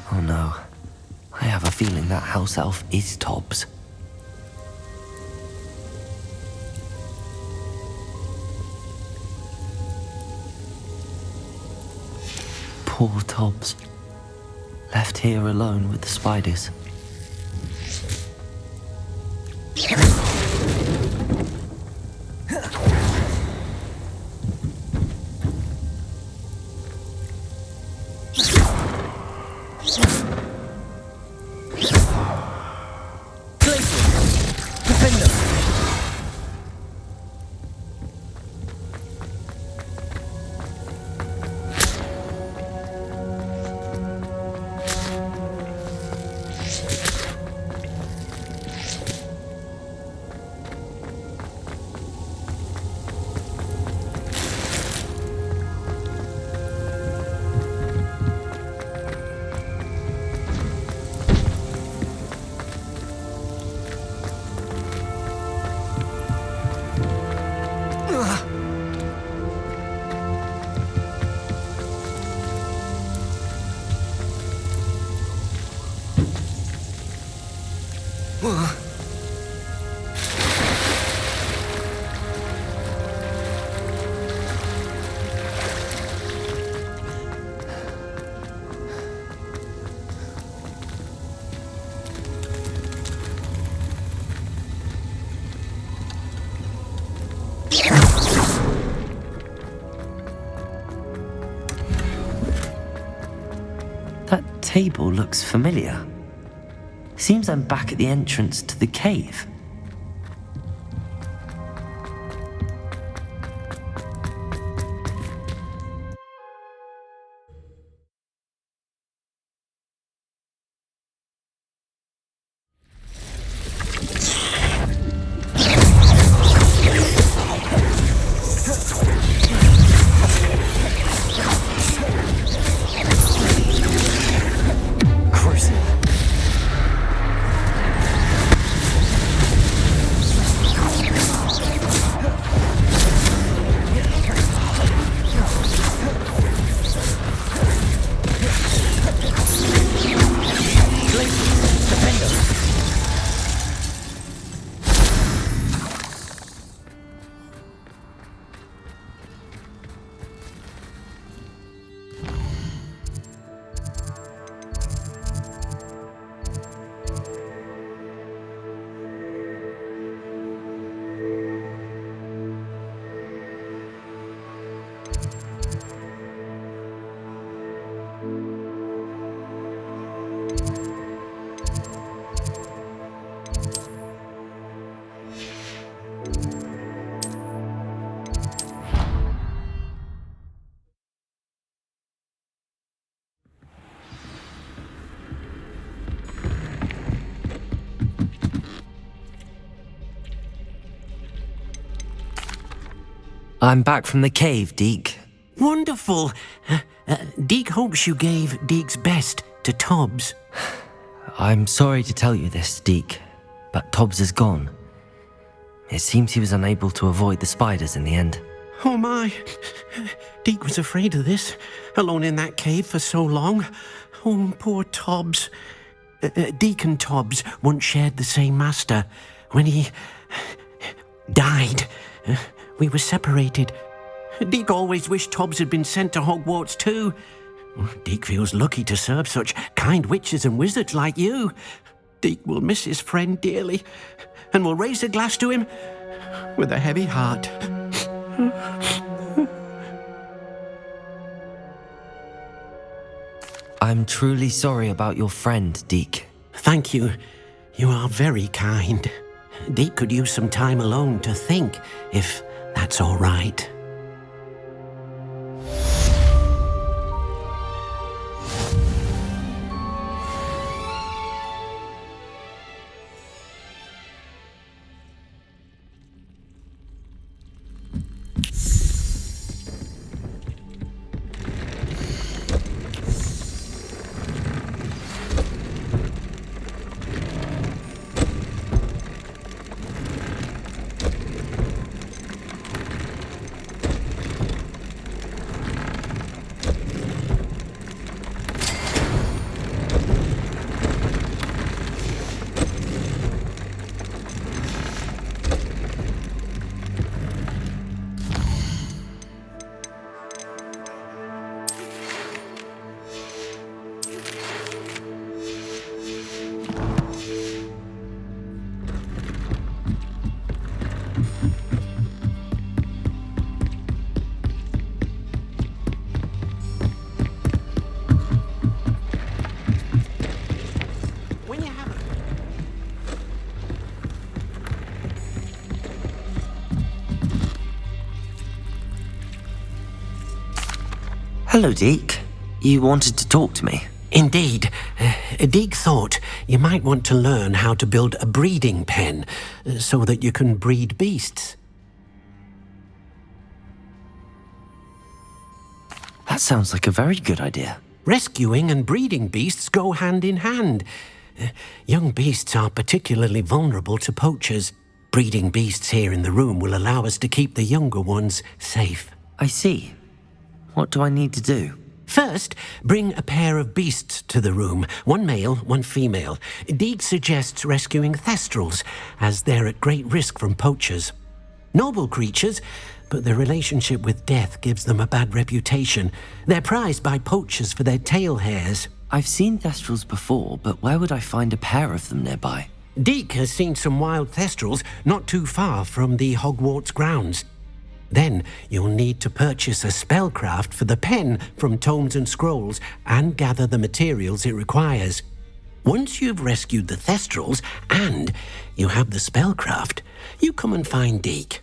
Oh no. I have a feeling that house elf is Tobbs. Poor Tobbs. Left here alone with the spiders. That table looks familiar. Seems I'm back at the entrance to the cave. I'm back from the cave, Deke. Wonderful. Deke hopes you gave Deke's best to Tobbs. I'm sorry to tell you this, Deke, but Tobbs is gone. It seems he was unable to avoid the spiders in the end. Oh my. Deke was afraid of this, alone in that cave for so long. Oh, poor Tobbs. Deke and Tobbs once shared the same master. When he died, we were separated. Deke always wished Tobbs had been sent to Hogwarts too. Deke feels lucky to serve such kind witches and wizards like you. Deke will miss his friend dearly, and will raise a glass to him with a heavy heart. I'm truly sorry about your friend, Deke. Thank you. You are very kind. Deke could use some time alone to think, if that's all right. Hello, Deke. You wanted to talk to me? Indeed. Deek thought you might want to learn how to build a breeding pen so that you can breed beasts. That sounds like a very good idea. Rescuing and breeding beasts go hand in hand. Young beasts are particularly vulnerable to poachers. Breeding beasts here in the room will allow us to keep the younger ones safe. I see. What do I need to do? First, bring a pair of beasts to the room. One male, one female. Deek suggests rescuing thestrals, as they're at great risk from poachers. Noble creatures, but their relationship with death gives them a bad reputation. They're prized by poachers for their tail hairs. I've seen thestrals before, but where would I find a pair of them nearby? Deek has seen some wild thestrals not too far from the Hogwarts grounds. Then you'll need to purchase a spellcraft for the pen from Tomes and Scrolls and gather the materials it requires. Once you've rescued the thestrals and you have the spellcraft, you come and find Deek.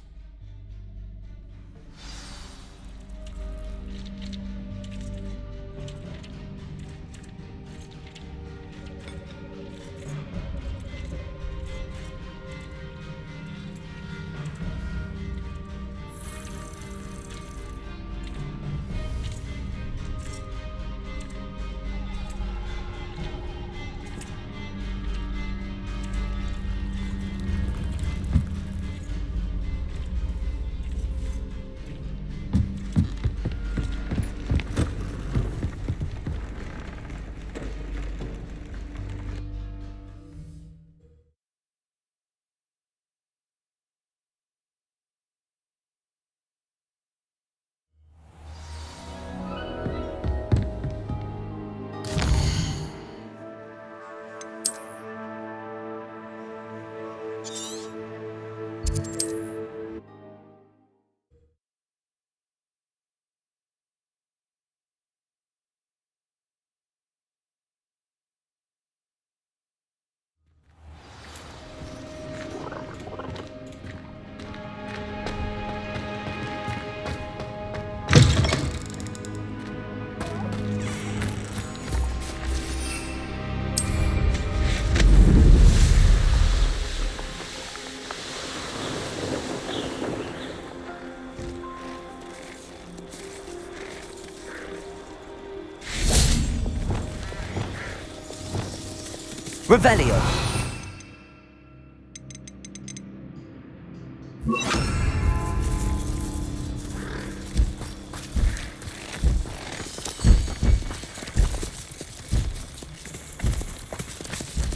Revelio!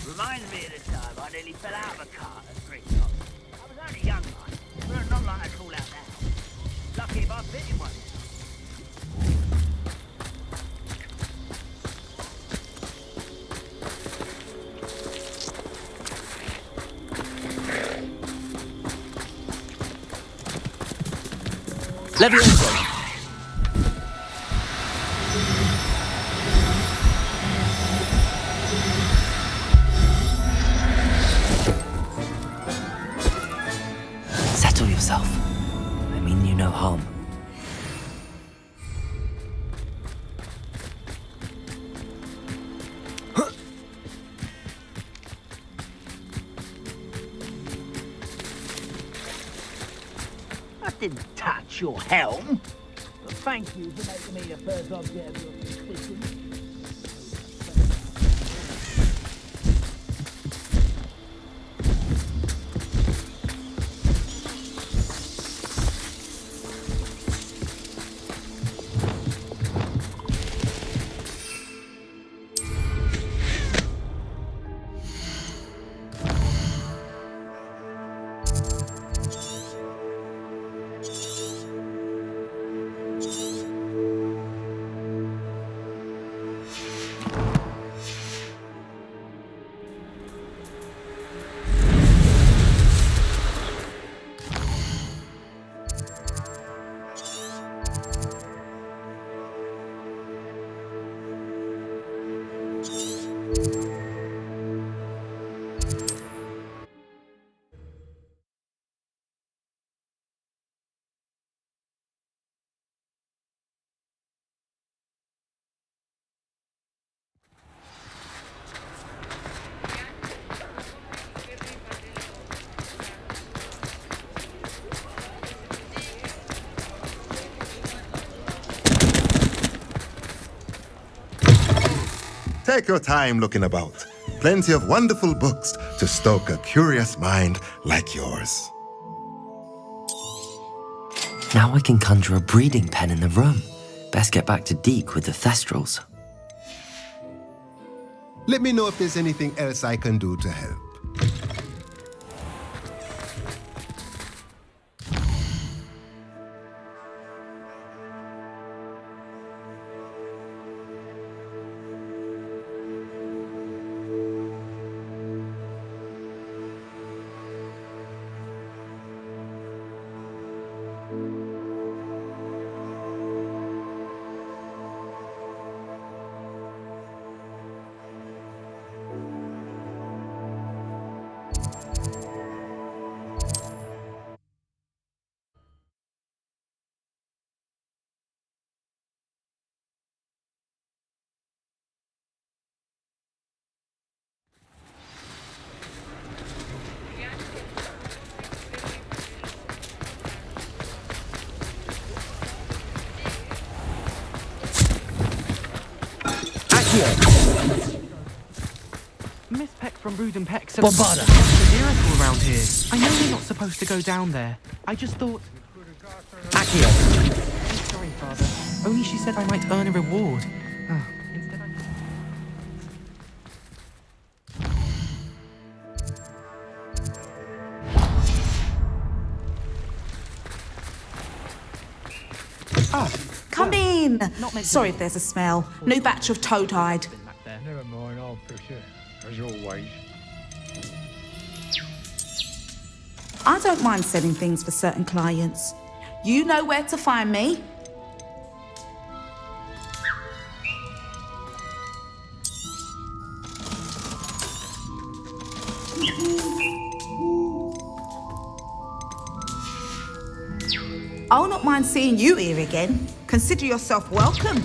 Reminds me of the time I nearly fell out of a cart at Bristol. I was only young, mind, but not like I call out now. Lucky if I fit in one. Levioso! Settle yourself. I mean you no harm. I didn't touch your helm. But thank you for making me the first object of your suspicion. Take your time looking about. Plenty of wonderful books to stoke a curious mind like yours. Now I can conjure a breeding pen in the room. Best get back to Deke with the Thestrals. Let me know if there's anything else I can do to help. Miss Peck from Brood and Peck said Bombarda. it's a miracle around here. I know you're not supposed to go down there. I just thought... Accio. Sorry, Father. Only she said I might earn a reward. Oh, instead I... Come in. Sorry if there's a smell. New batch of toad-hide. Never mind, I'll push it, as always. I don't mind selling things for certain clients. You know where to find me. I'll not mind seeing you here again. Consider yourself welcome.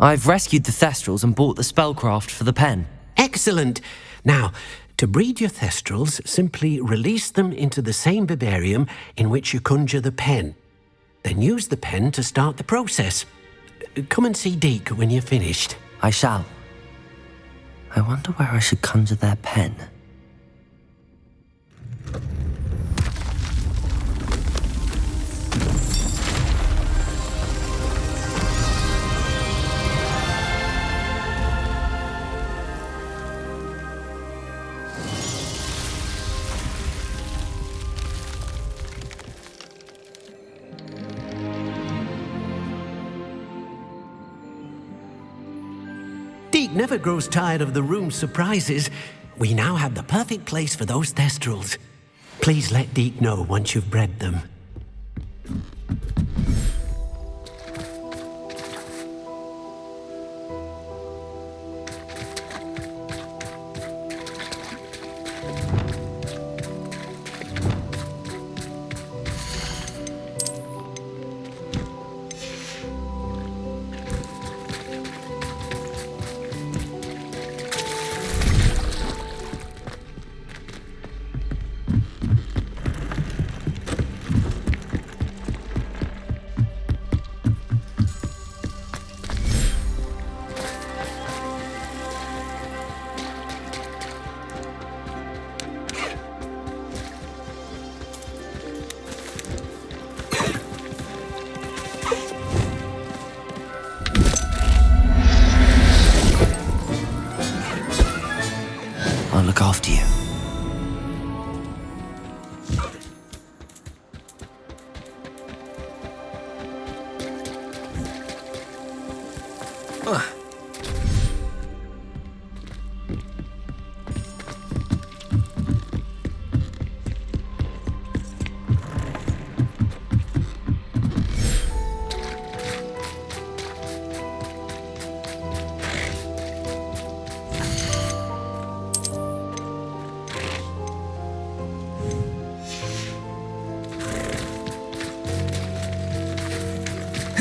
I've rescued the Thestrals and bought the spellcraft for the pen. Excellent. Now, to breed your Thestrals, simply release them into the same vivarium in which you conjure the pen. Then use the pen to start the process. Come and see Deke when you're finished. I shall. I wonder where I should conjure their pen. Deke never grows tired of the room's surprises. We now have the perfect place for those Thestrals. Please let Deke know once you've bred them.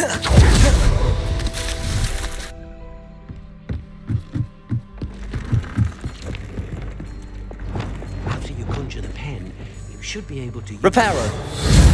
After you conjure the pen, you should be able to... Reparo.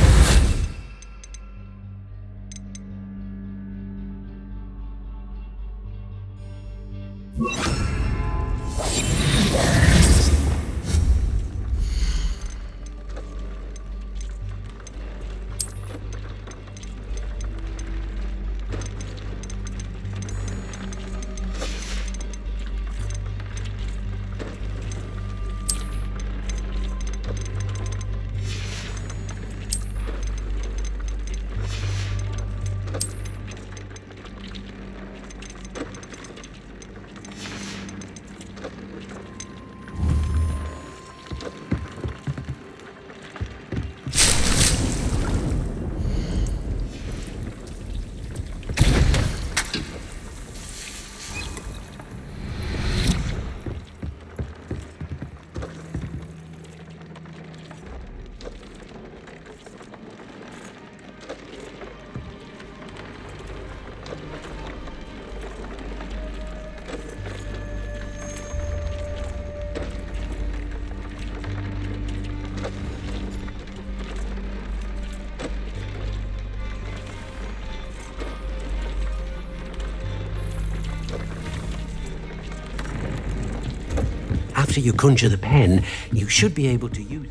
After you conjure the pen, you should be able to use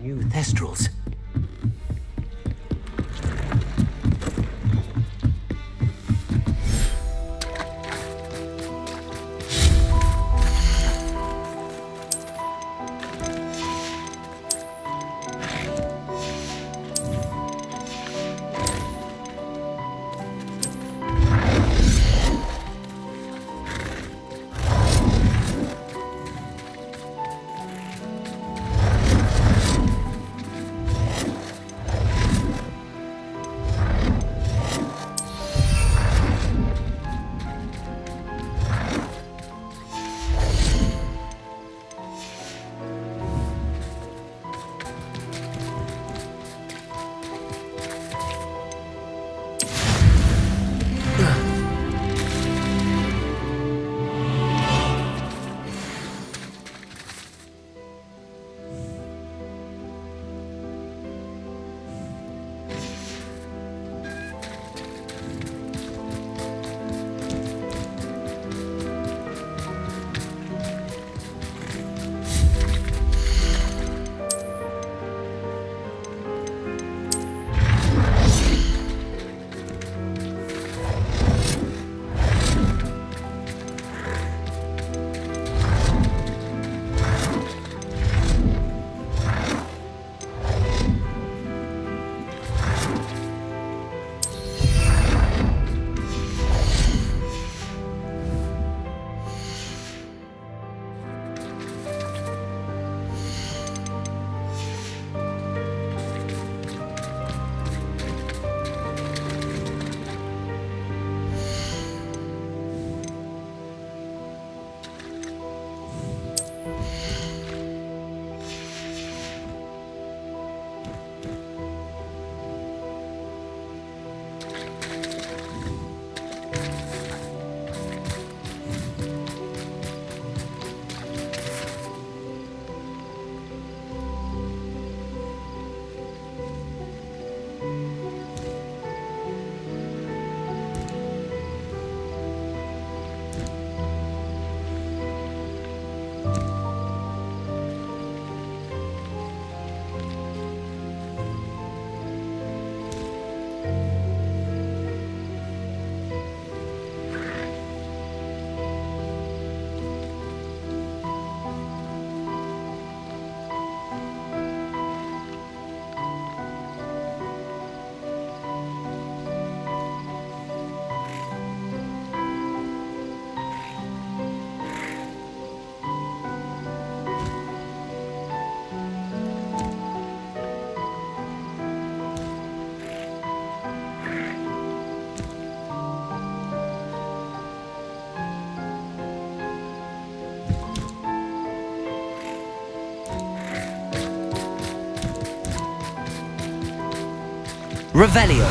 new thestrals. Revelio.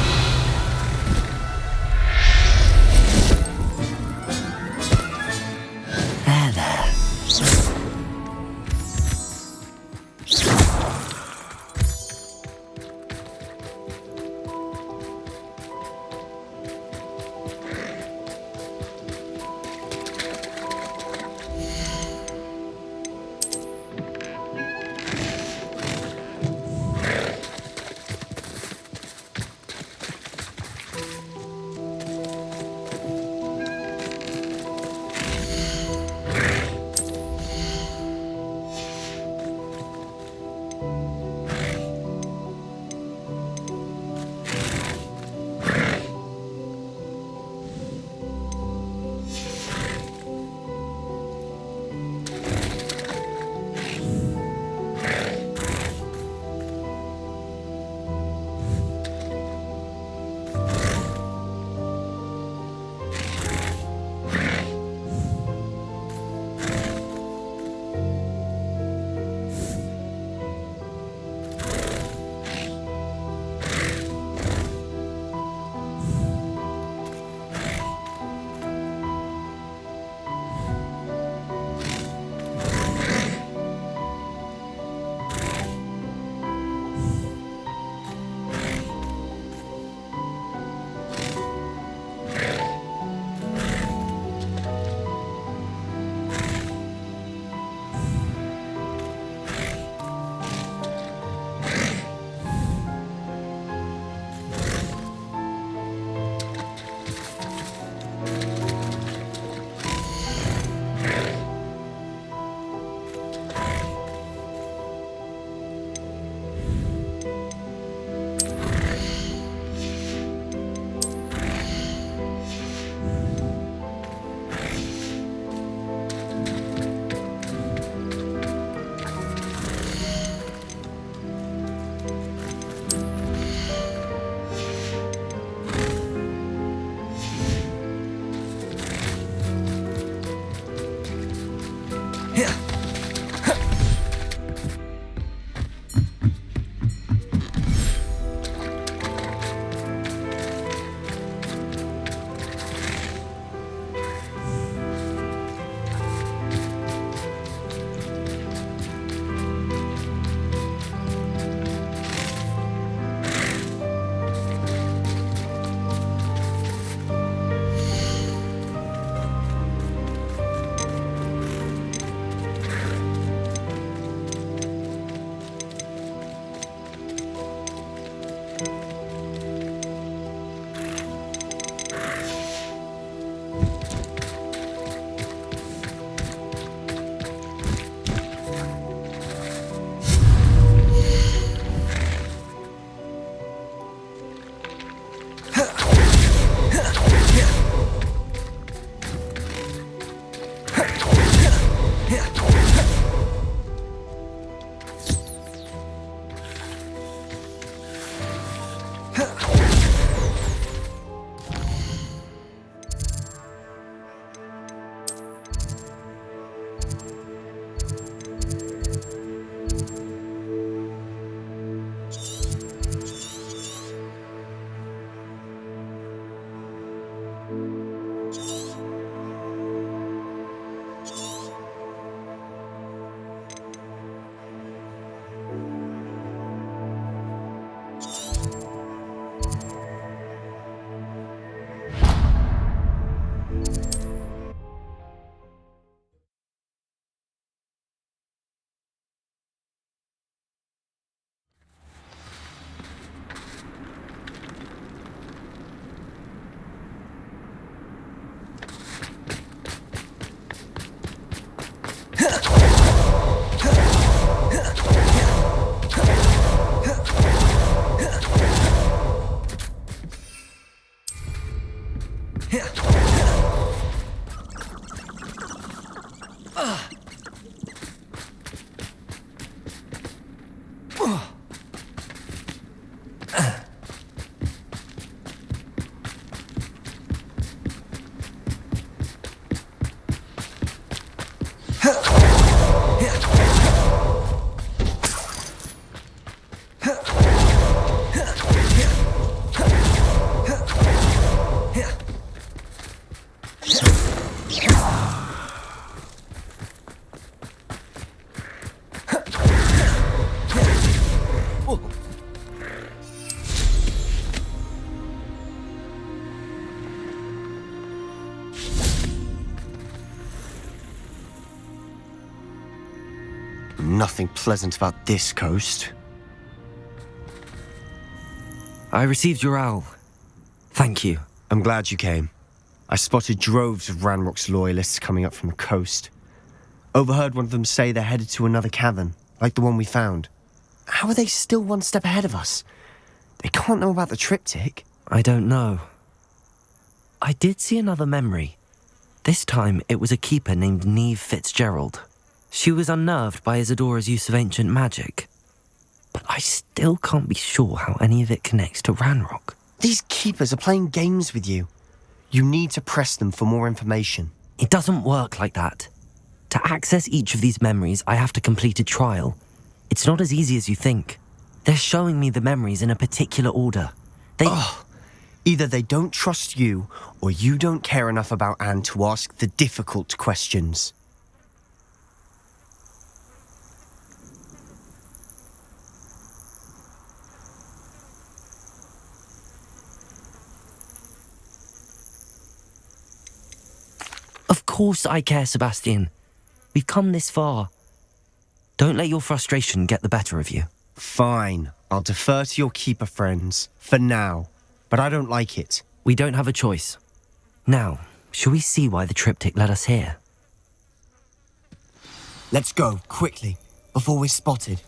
Nothing pleasant about this coast. I received your owl. Thank you. I'm glad you came. I spotted droves of Ranrock's loyalists coming up from the coast. Overheard one of them say they're headed to another cavern, like the one we found. How are they still one step ahead of us? They can't know about the triptych. I don't know. I did see another memory. This time it was a keeper named Neve Fitzgerald. She was unnerved by Isadora's use of ancient magic. But I still can't be sure how any of it connects to Ranrock. These keepers are playing games with you. You need to press them for more information. It doesn't work like that. To access each of these memories, I have to complete a trial. It's not as easy as you think. They're showing me the memories in a particular order. Either they don't trust you, or you don't care enough about Anne to ask the difficult questions. Of course I care, Sebastian. We've come this far. Don't let your frustration get the better of you. Fine, I'll defer to your keeper friends, for now. But I don't like it. We don't have a choice. Now, shall we see why the triptych led us here? Let's go, quickly, before we're spotted.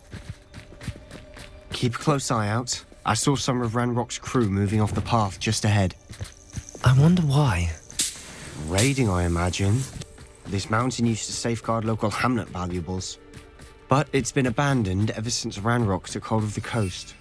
Keep a close eye out. I saw some of Ranrock's crew moving off the path just ahead. I wonder why. Raiding, I imagine. This mountain used to safeguard local hamlet valuables. But it's been abandoned ever since Ranrock took hold of the coast.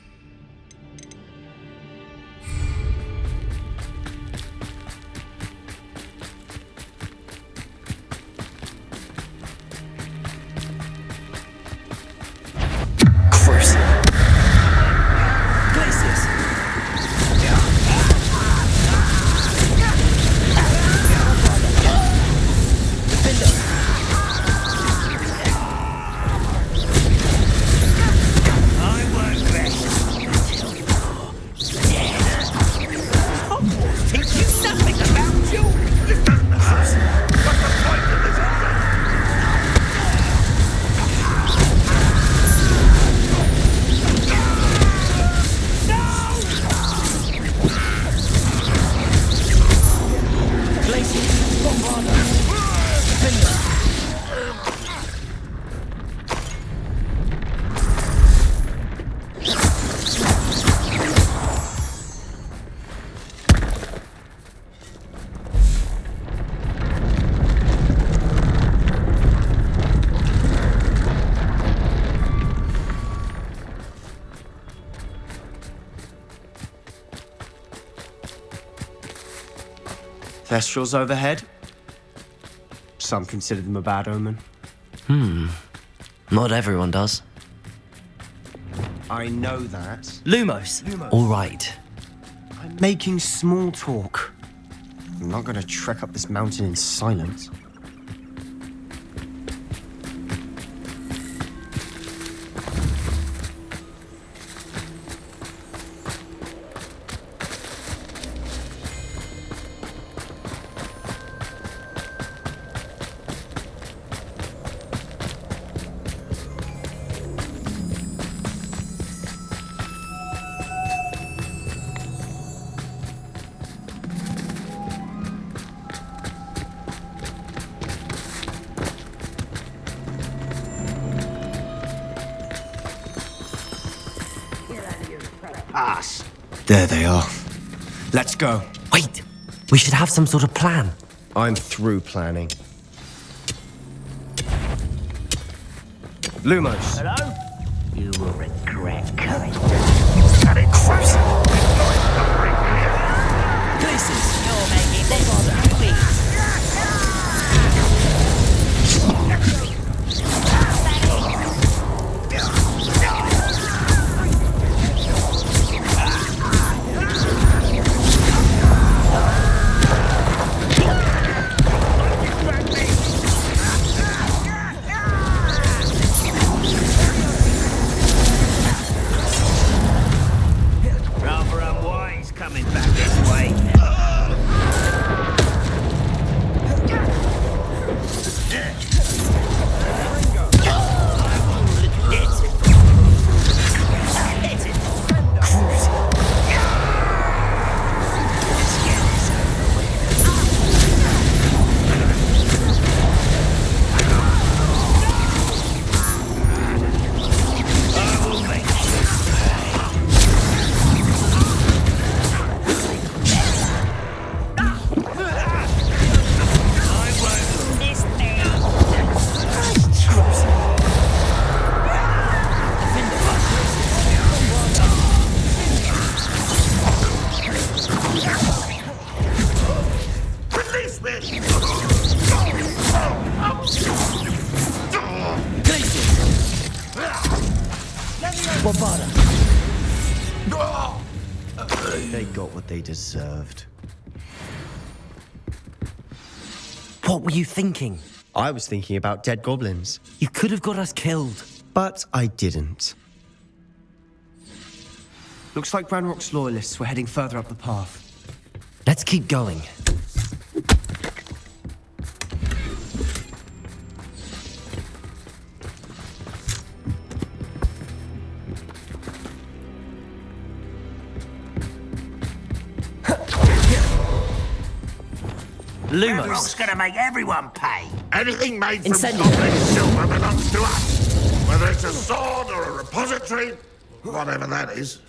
Thestrals overhead. Some consider them a bad omen. Not everyone does. I know that. Lumos! All right. I'm making small talk. I'm not going to trek up this mountain in silence. There they are. Let's go. Wait! We should have some sort of plan. I'm through planning. Lumos. Hello? You will regret coming. Places! You're making this too easy. They got what they deserved. What were you thinking? I was thinking about dead goblins. You could have got us killed. But I didn't. Looks like Ranrock's loyalists were heading further up the path. Let's keep going. Ranrock's gonna make everyone pay. Anything made from Incendio. goblin silver belongs to us. Whether it's a sword or a repository, whatever that is.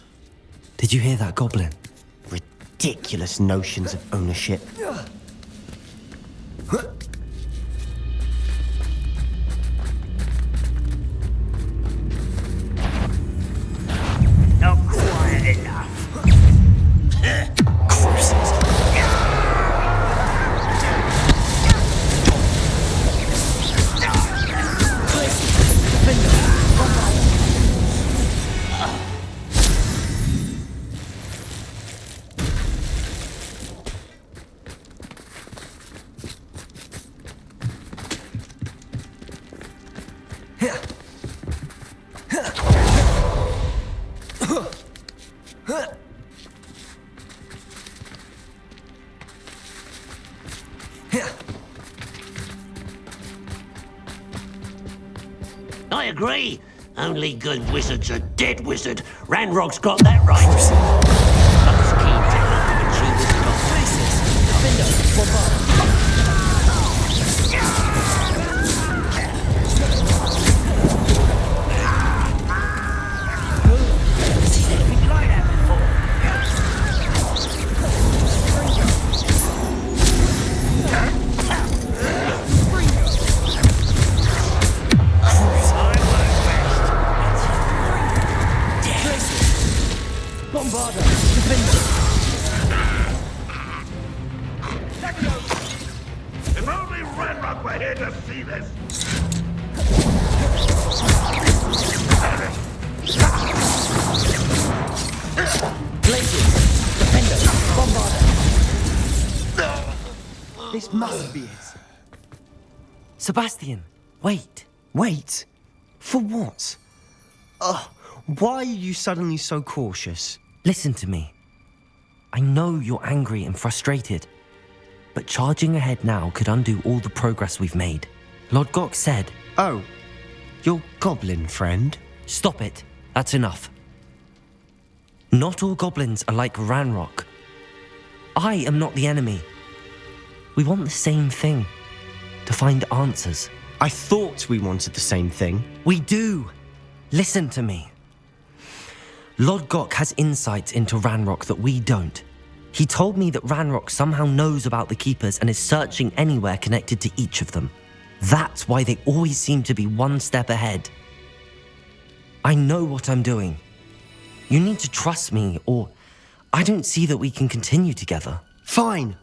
Did you hear that, Goblin? Ridiculous notions of ownership. Not quiet enough. I agree. Only good wizards are dead wizard. Ranrock's got that right. I was keen to help him achieve his goal. If only Ranrock were here to see this. This must be it. Sebastian, wait. Wait? For what? Why are you suddenly so cautious? Listen to me. I know you're angry and frustrated, but charging ahead now could undo all the progress we've made. Lodgok said... Oh, your goblin friend? Stop it. That's enough. Not all goblins are like Ranrock. I am not the enemy. We want the same thing. To find answers. I thought we wanted the same thing. We do. Listen to me. Lodgok has insights into Ranrock that we don't. He told me that Ranrock somehow knows about the Keepers and is searching anywhere connected to each of them. That's why they always seem to be one step ahead. I know what I'm doing. You need to trust me, or I don't see that we can continue together. Fine.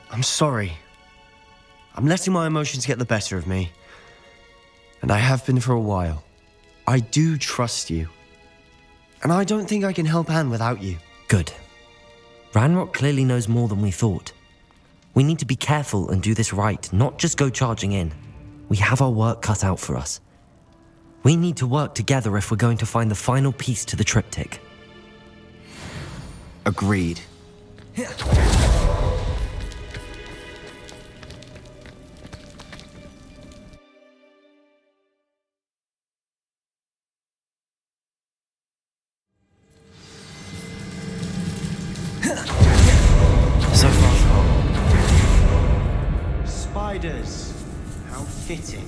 I'm sorry. I'm letting my emotions get the better of me. And I have been for a while. I do trust you. And I don't think I can help Anne without you. Good. Ranrock clearly knows more than we thought. We need to be careful and do this right, not just go charging in. We have our work cut out for us. We need to work together if we're going to find the final piece to the triptych. Agreed. So far, Spiders. How fitting.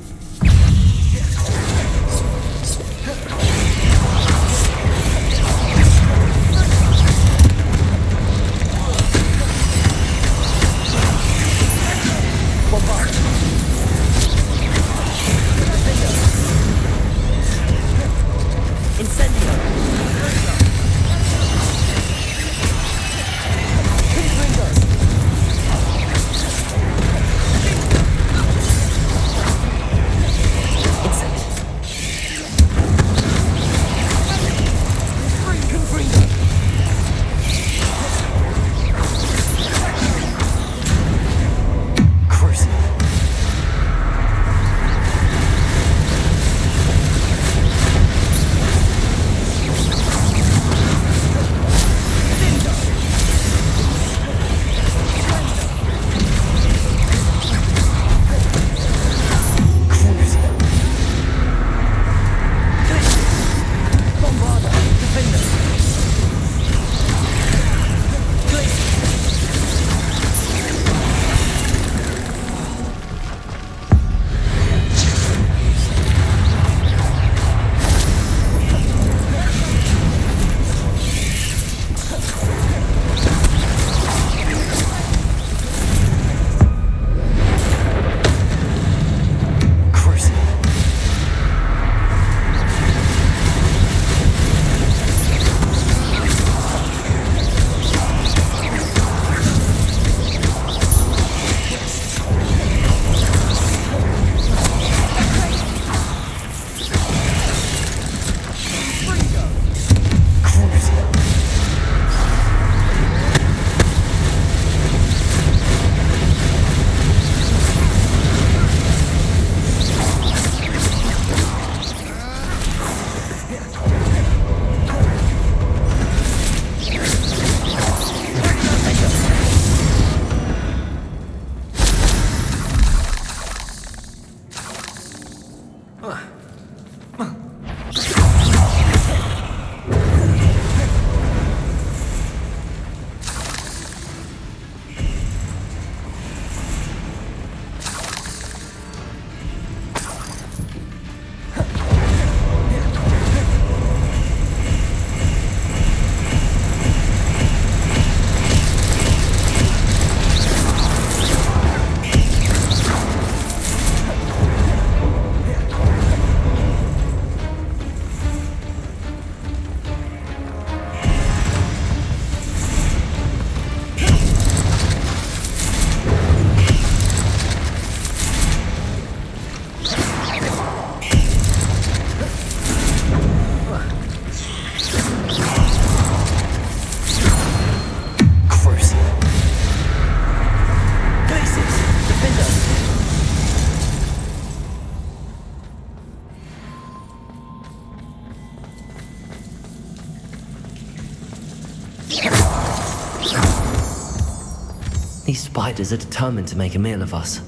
These spiders are determined to make a meal of us.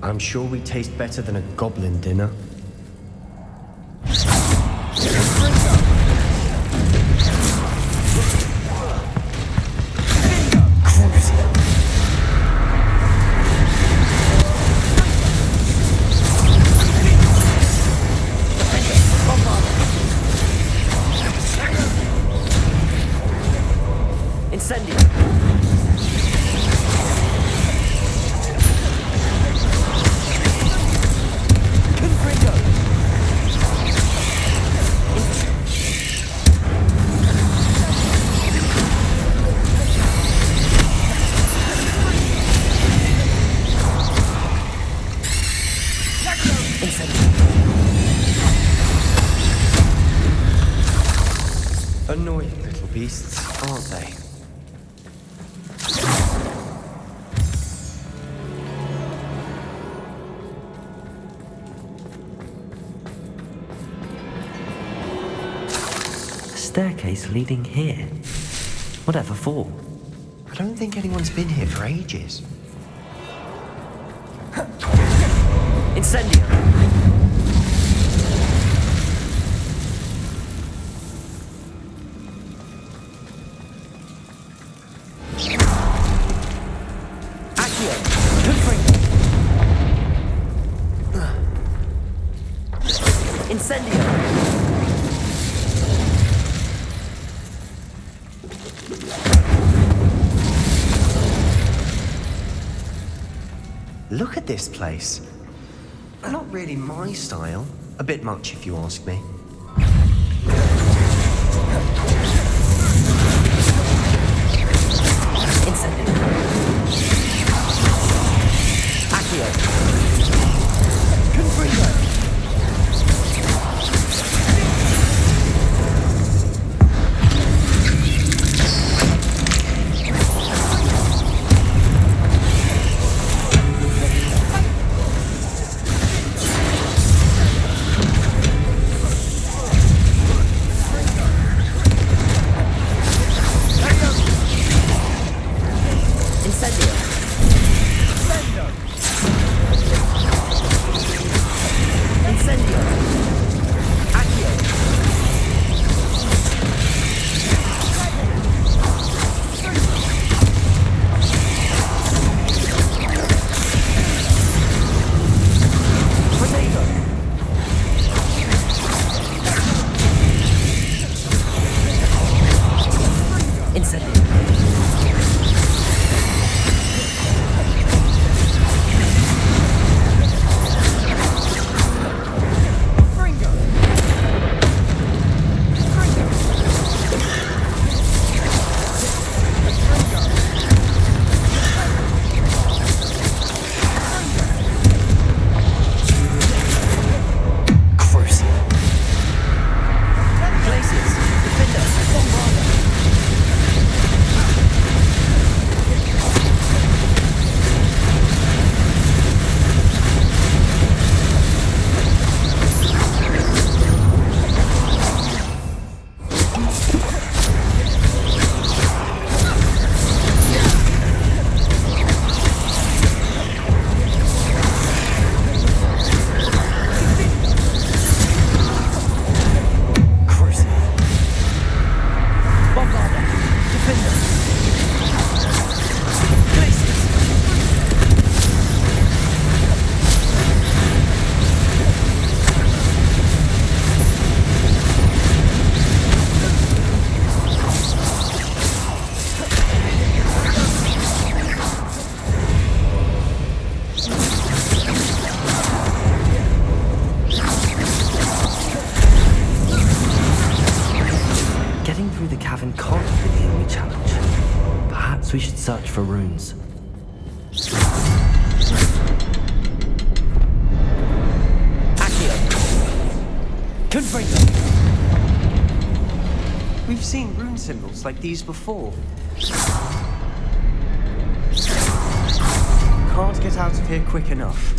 I'm sure we taste better than a goblin dinner. Annoying little beasts, aren't they? A staircase leading here. Whatever for? I don't think anyone's been here for ages. Incendio! Look at this place. Not really my style. A bit much, if you ask me. We should search for runes. We've seen rune symbols like these before. Can't get out of here quick enough.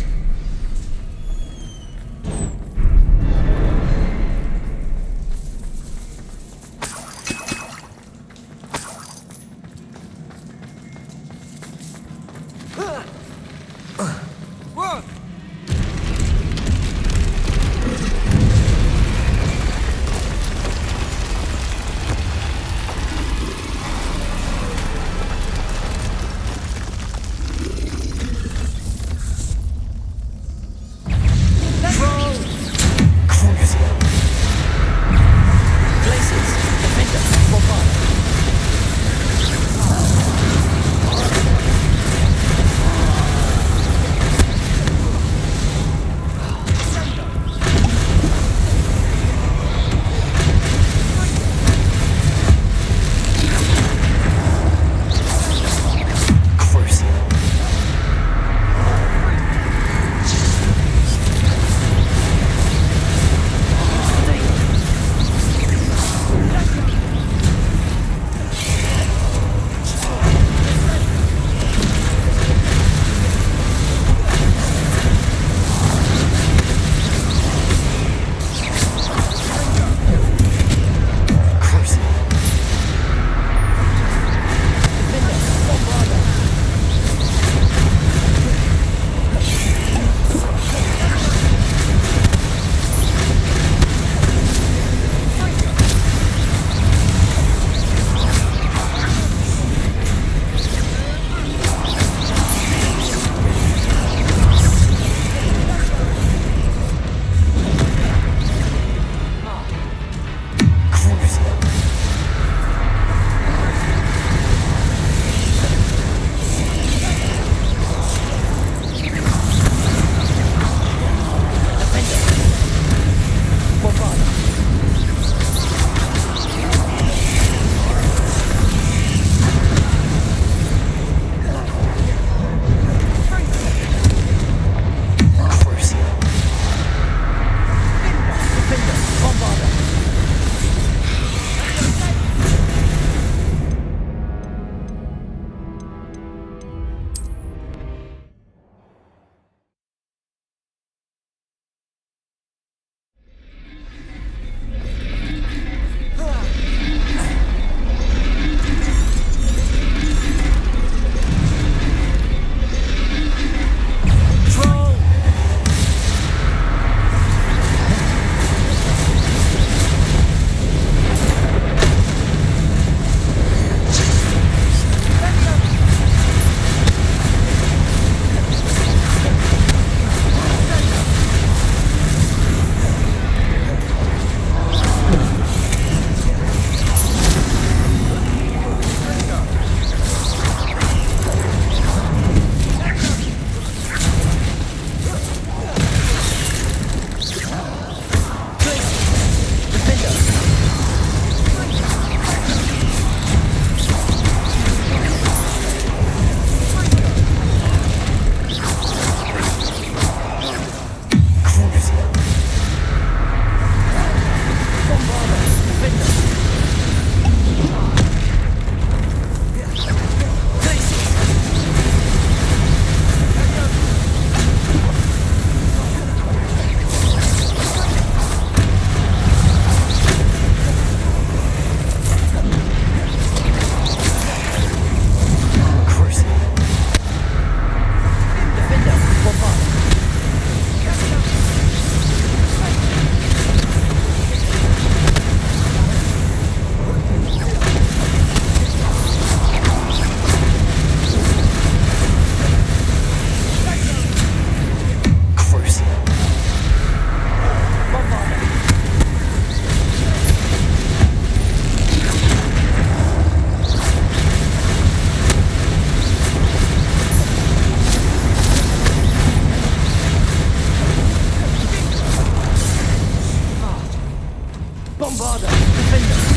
Father, defend us!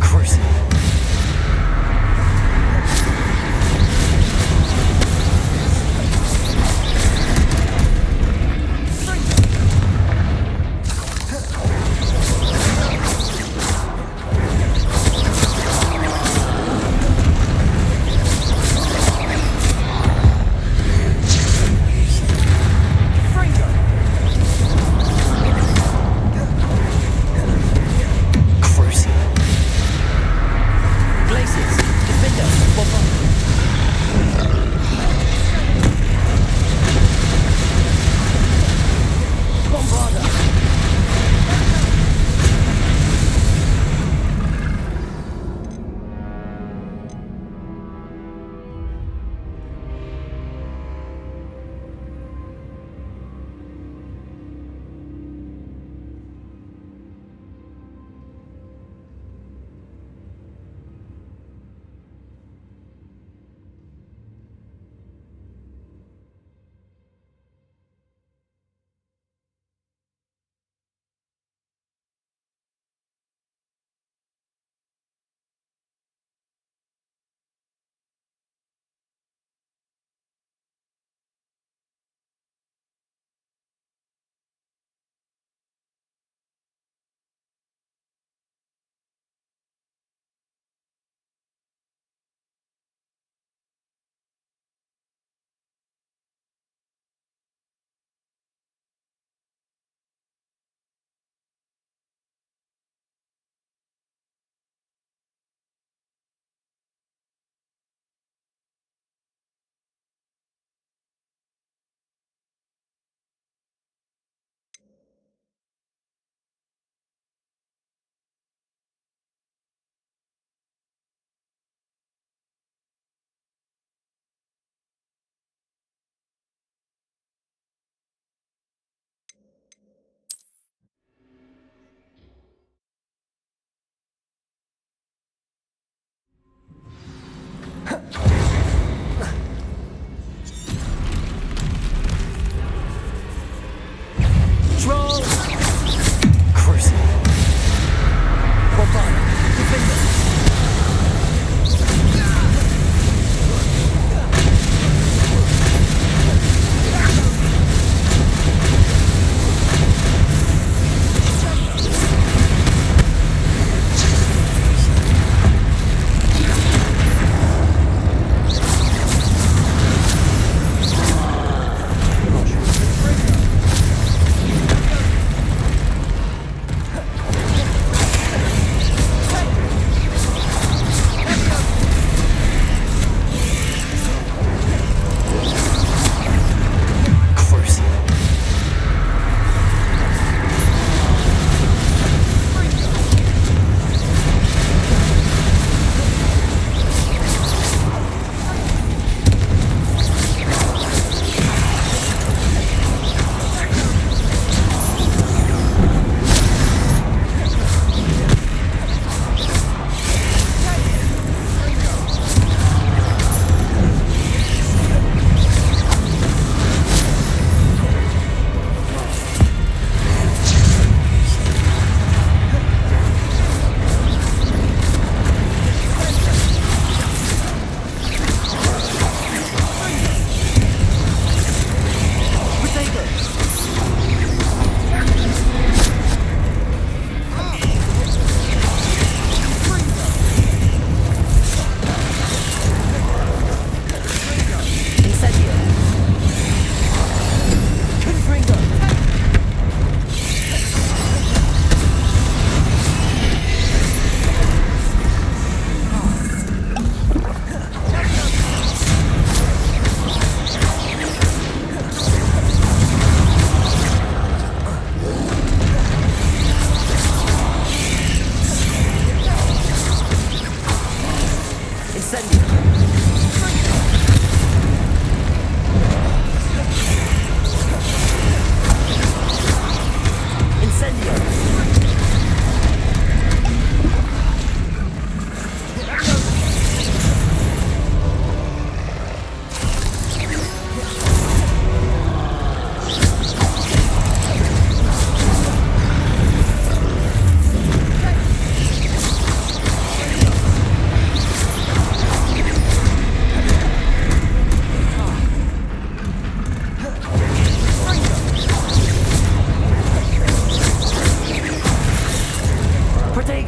Crucible.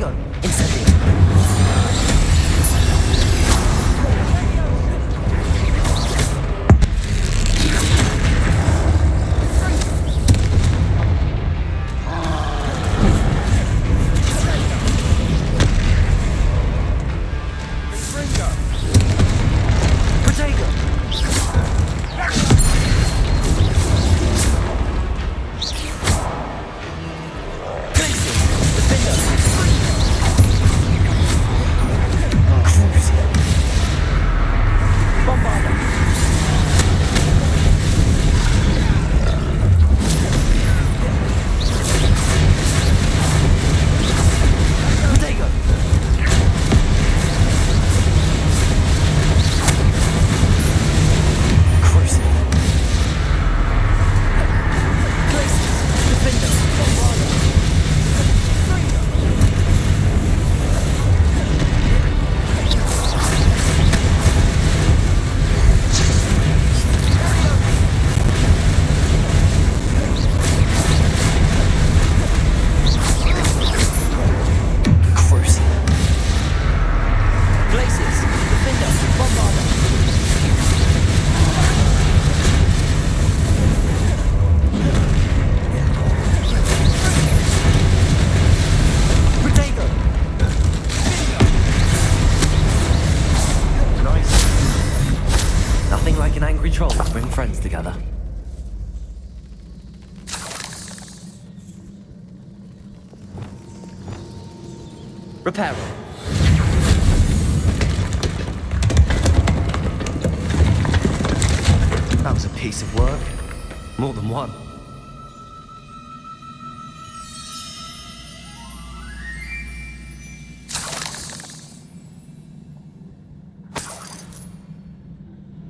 Protego! Incendio! Trolls bring friends together. Repair it. That was a piece of work. More than one.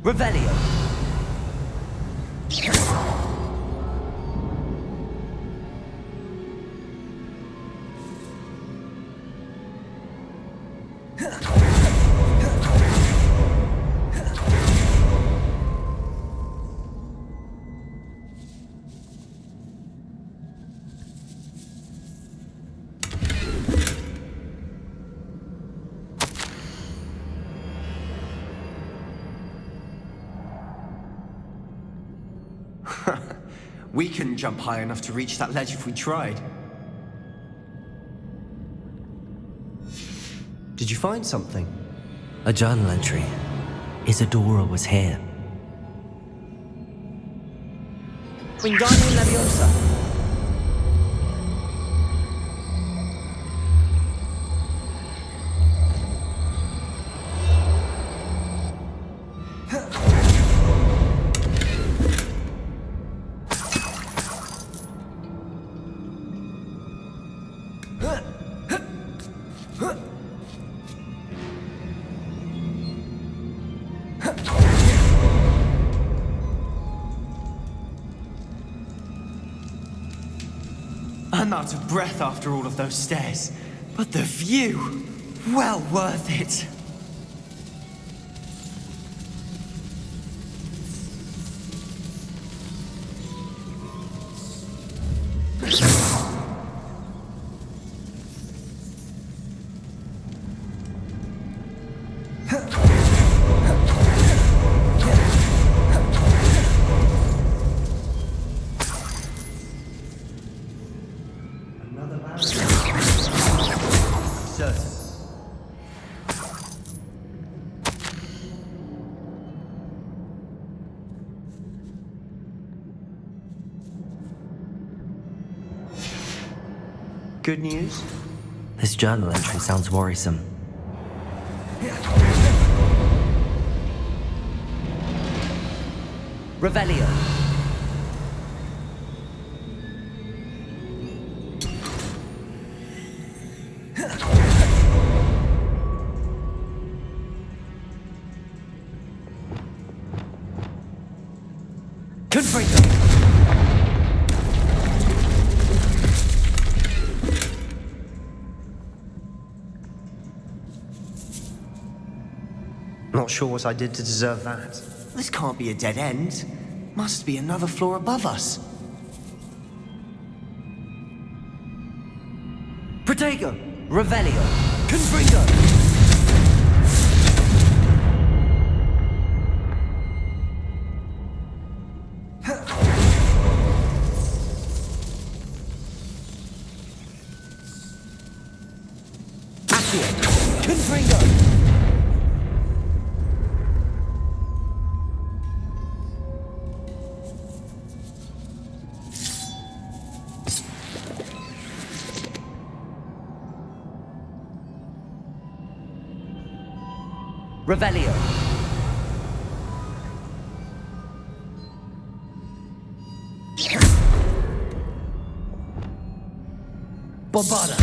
Revelio. We couldn't jump high enough to reach that ledge if we tried. Did you find something? A journal entry. Isadora was here. Wingardium Leviosa. I'm out of breath after all of those stairs, but the view, well worth it. Good news? This journal entry sounds worrisome. Revelio. Confringo. Not sure what I did to deserve that. This can't be a dead end. Must be another floor above us. Protego! Revelio. Confringo. Accio. Confringo. Revelio. Bombarda.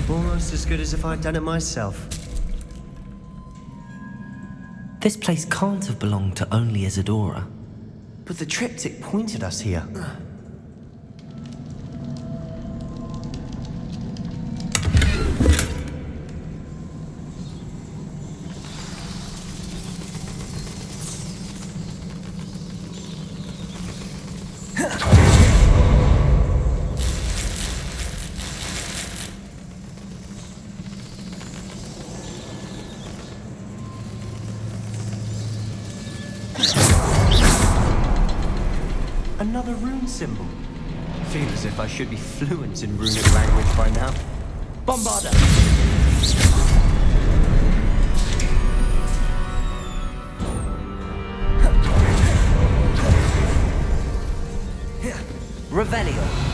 Almost as good as if I'd done it myself. This place can't have belonged to only Isadora. But the triptych pointed us here. Another rune symbol. Feel as if I should be fluent in runic language by now. Bombarda! Revelio.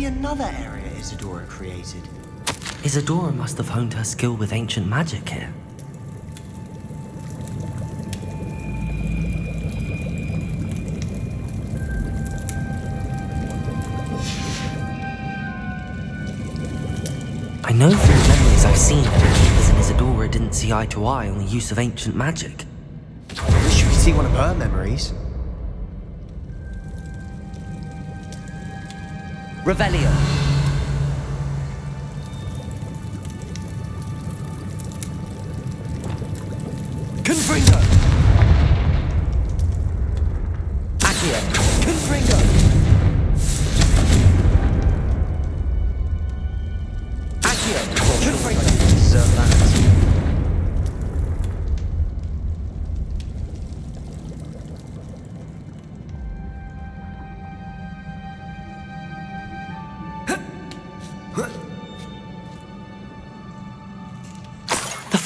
Another area Isadora created. Isadora must have honed her skill with ancient magic here. I know from the memories I've seen that the Keepers and Isadora didn't see eye to eye on the use of ancient magic. I wish you could see one of her memories. Revelio. Confringo. Accio. Confringo. Accio. Confringo. Deserve that.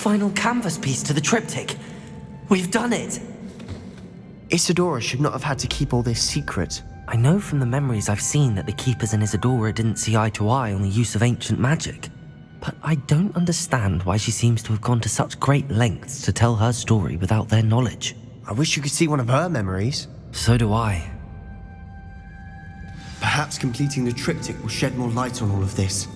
Final canvas piece to the triptych. We've done it! Isadora should not have had to keep all this secret. I know from the memories I've seen that the Keepers and Isadora didn't see eye to eye on the use of ancient magic. But I don't understand why she seems to have gone to such great lengths to tell her story without their knowledge. I wish you could see one of her memories. So do I. Perhaps completing the triptych will shed more light on all of this.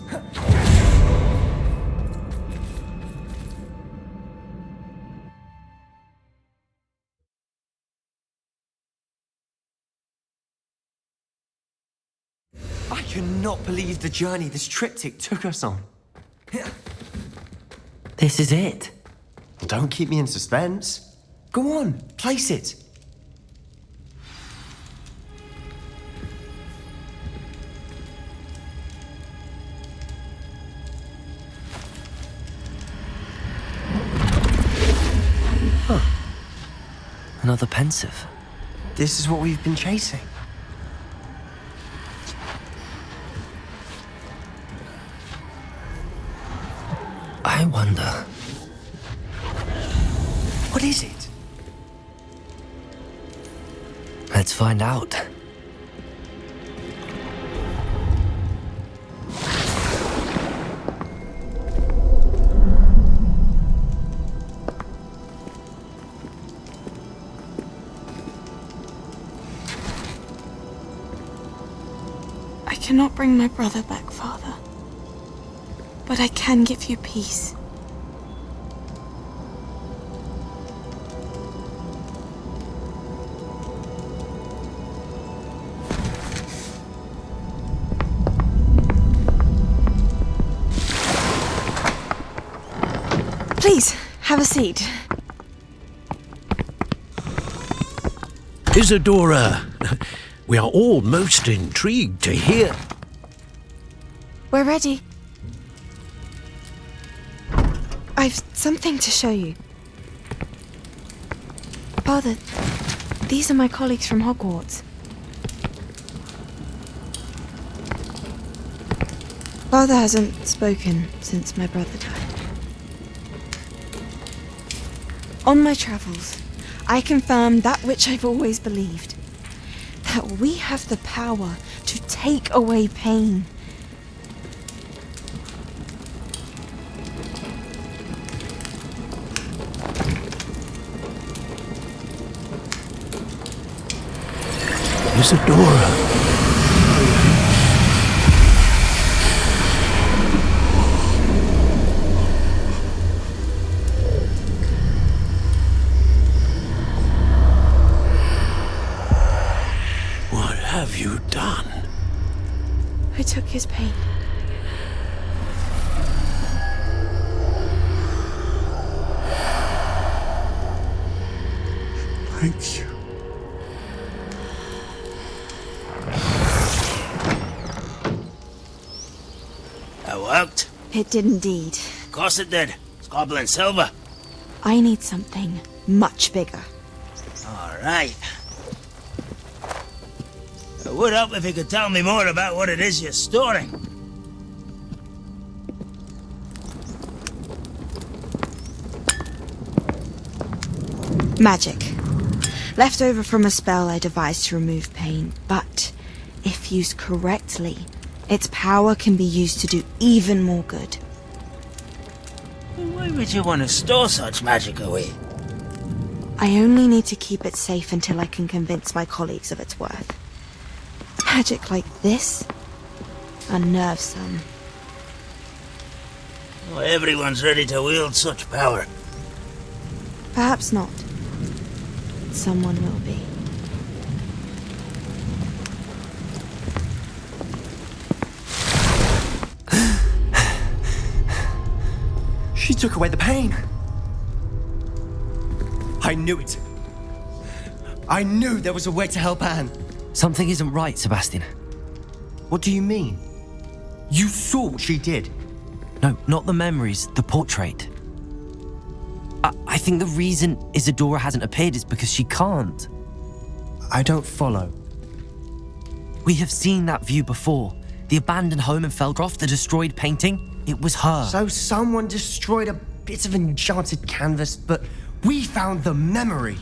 I cannot believe the journey this triptych took us on. This is it. Don't keep me in suspense. Go on, place it. Huh. Another pensive. This is what we've been chasing. I wonder... What is it? Let's find out. I cannot bring my brother back, Father. But I can give you peace. Please, have a seat. Isadora, we are all most intrigued to hear. We're ready. I've something to show you. Father, these are my colleagues from Hogwarts. Father hasn't spoken since my brother died. On my travels, I confirmed that which I've always believed. That we have the power to take away pain. Isadora. What have you done? I took his pain. Thank you. That worked? It did indeed. Of course it did. It's goblin silver. I need something much bigger. All right. It would help if you could tell me more about what it is you're storing. Magic. Left over from a spell I devised to remove pain, but if used correctly, its power can be used to do even more good. Why would you want to store such magic away? I only need to keep it safe until I can convince my colleagues of its worth. Magic like this unnerves some. Not everyone's ready to wield such power. Perhaps not. Someone will be. She took away the pain. I knew it. I knew there was a way to help Anne. Something isn't right, Sebastian. What do you mean? You saw what she did. No, not the memories, the portrait. I think the reason Isadora hasn't appeared is because she can't. I don't follow. We have seen that view before. The abandoned home in Felgroth, the destroyed painting. It was her. So someone destroyed a bit of enchanted canvas, but we found the memory.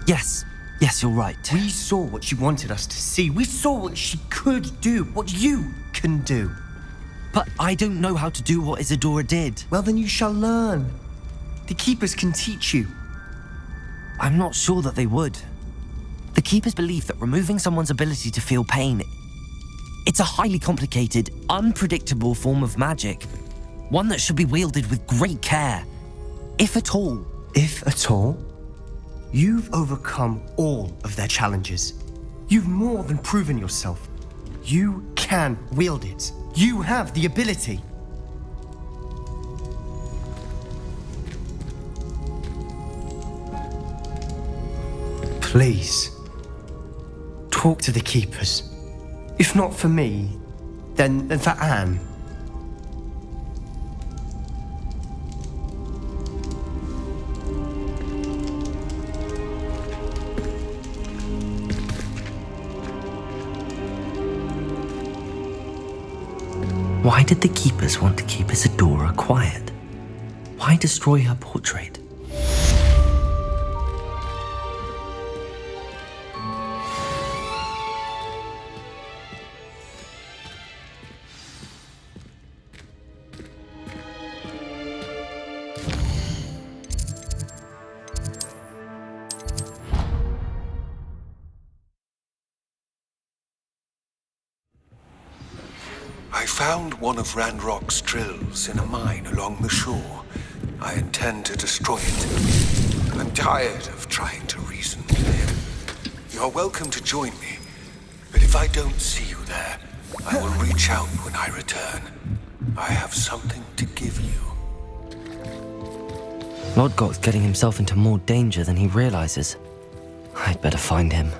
Yes, you're right. We saw what she wanted us to see. We saw what she could do, what you can do. But I don't know how to do what Isadora did. Well, then you shall learn. The Keepers can teach you. I'm not sure that they would. The Keepers believe that removing someone's ability to feel pain, it's a highly complicated, unpredictable form of magic. One that should be wielded with great care. If at all. If at all? You've overcome all of their challenges. You've more than proven yourself. You can wield it. You have the ability. Please, talk to the Keepers. If not for me, then for Anne. Why did the Keepers want to keep Isadora quiet? Why destroy her portrait? I found one of Ranrock's drills in a mine along the shore. I intend to destroy it. I'm tired of trying to reason with him. You're welcome to join me, but if I don't see you there, I will reach out when I return. I have something to give you. Lodgok's getting himself into more danger than he realizes. I'd better find him.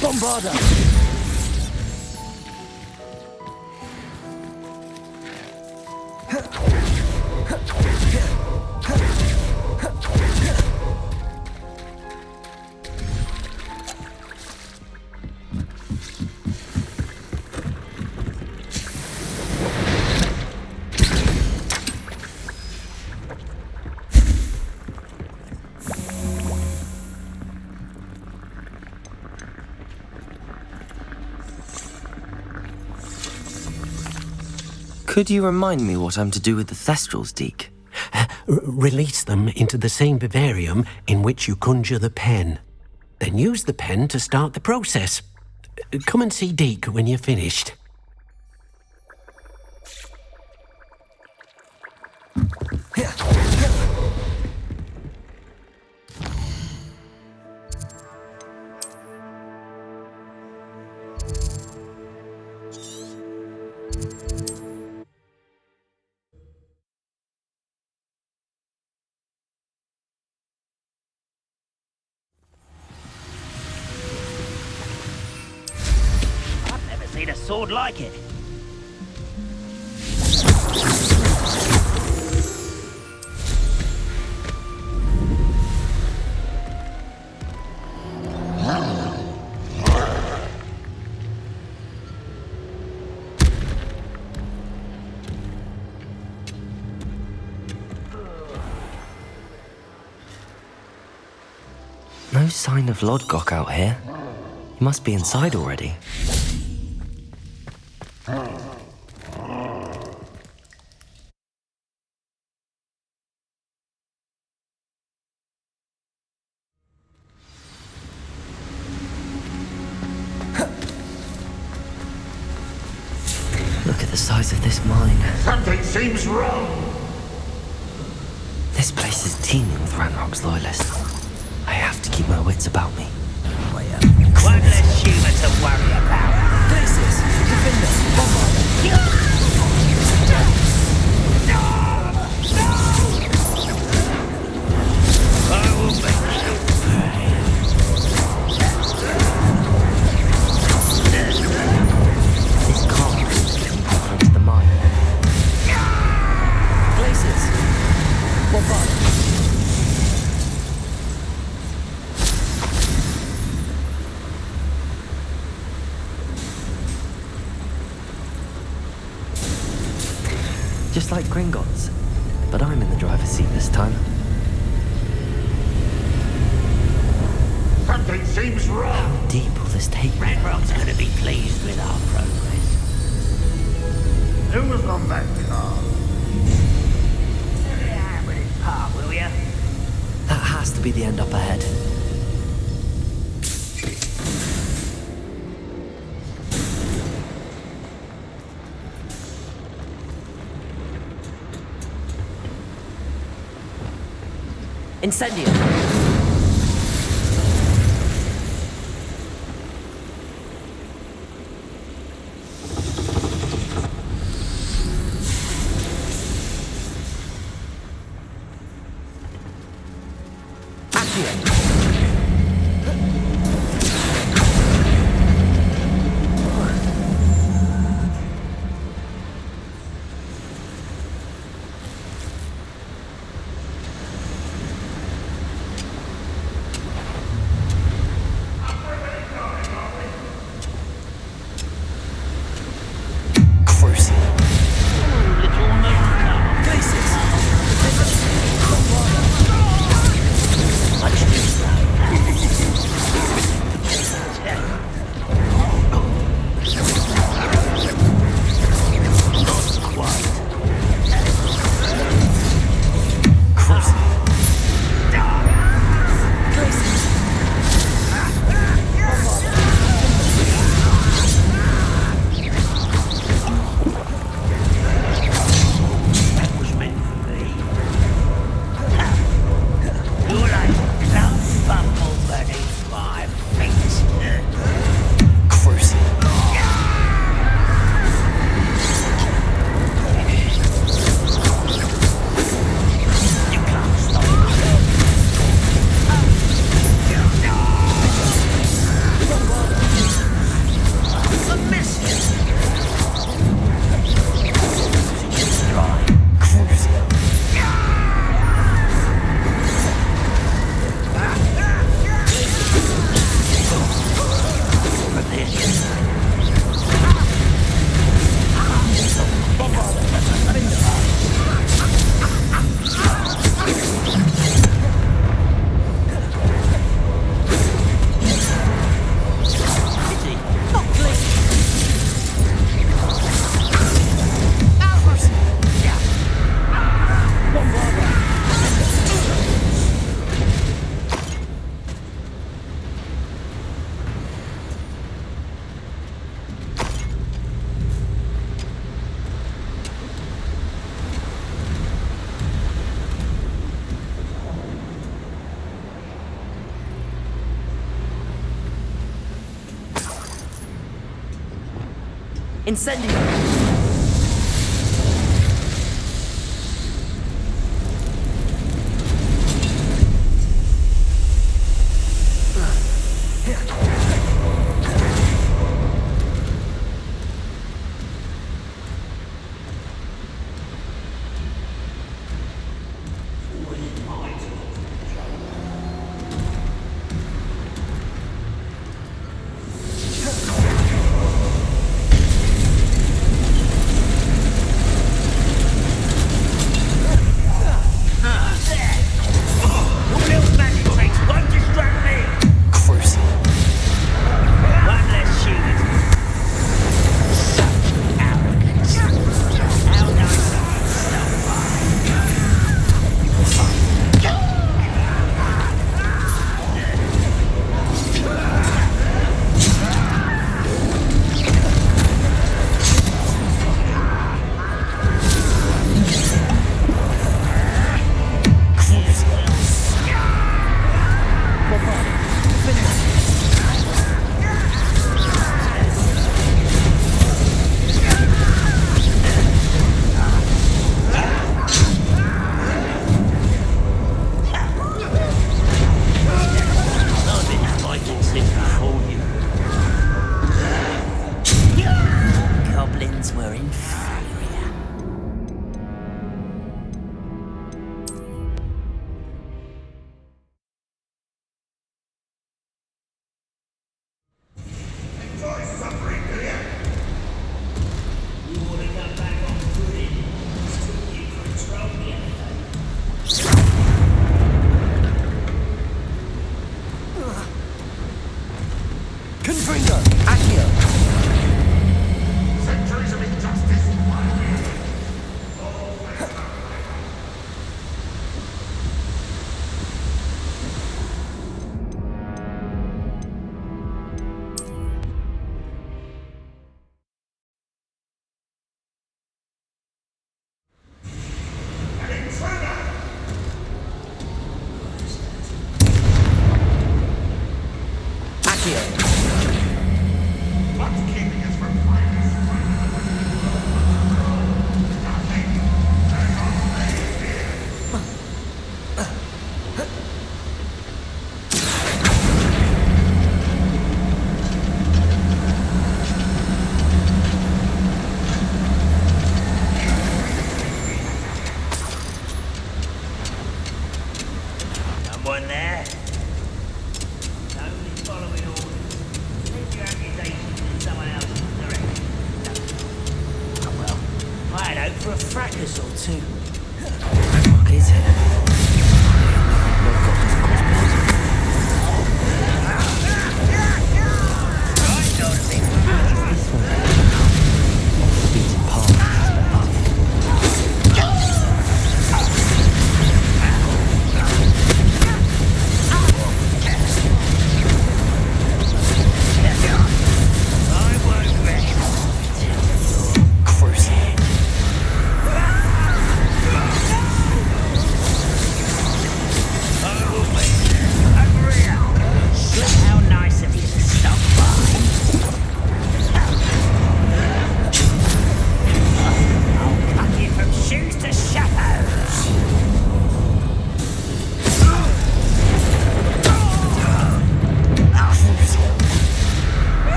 Bombarda! Could you remind me what I'm to do with the Thestrals, Deke? Release them into the same vivarium in which you conjure the pen. Then use the pen to start the process. Come and see Deke when you're finished. I've never seen a sword like it. No sign of Lodgok out here. He must be inside already. Look at the size of this mine. Something seems wrong. This place is teeming with Ranrock's loyalists. I have to keep my wits about me. One less human to worry about. Places! Defender! Bombarda! I will make you pay. This car into the mine. Places! Bombarda! Just like Gringotts. But I'm in the driver's seat this time. Something seems wrong. How deep will this take me? Ranrock's gonna be pleased with our progress. Who was on that car? Yeah, with his part, will ya? That has to be the end up ahead. Incendio! Incendio!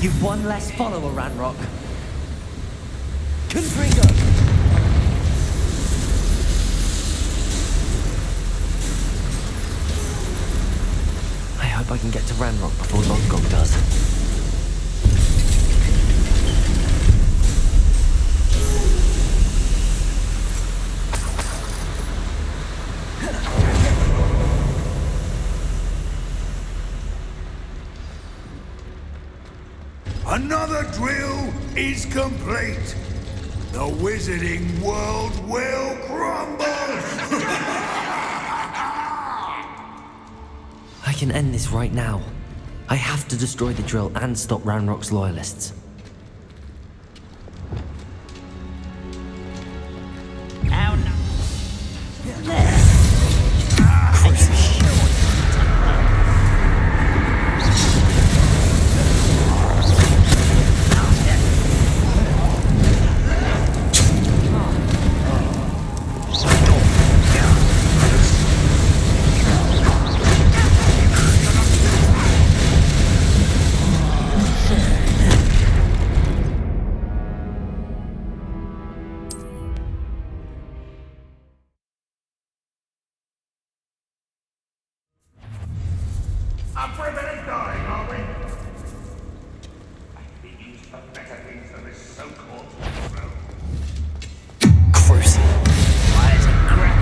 You've one less follower, Ranrock. Confringo! I hope I can get to Ranrock before Lodgok does. Another drill is complete. The wizarding world will crumble! I can end this right now. I have to destroy the drill and stop Ranrock's loyalists. Up for a bit of dying, are we? I can be used for better things than this so-called hero. Cruising. Why is it crap?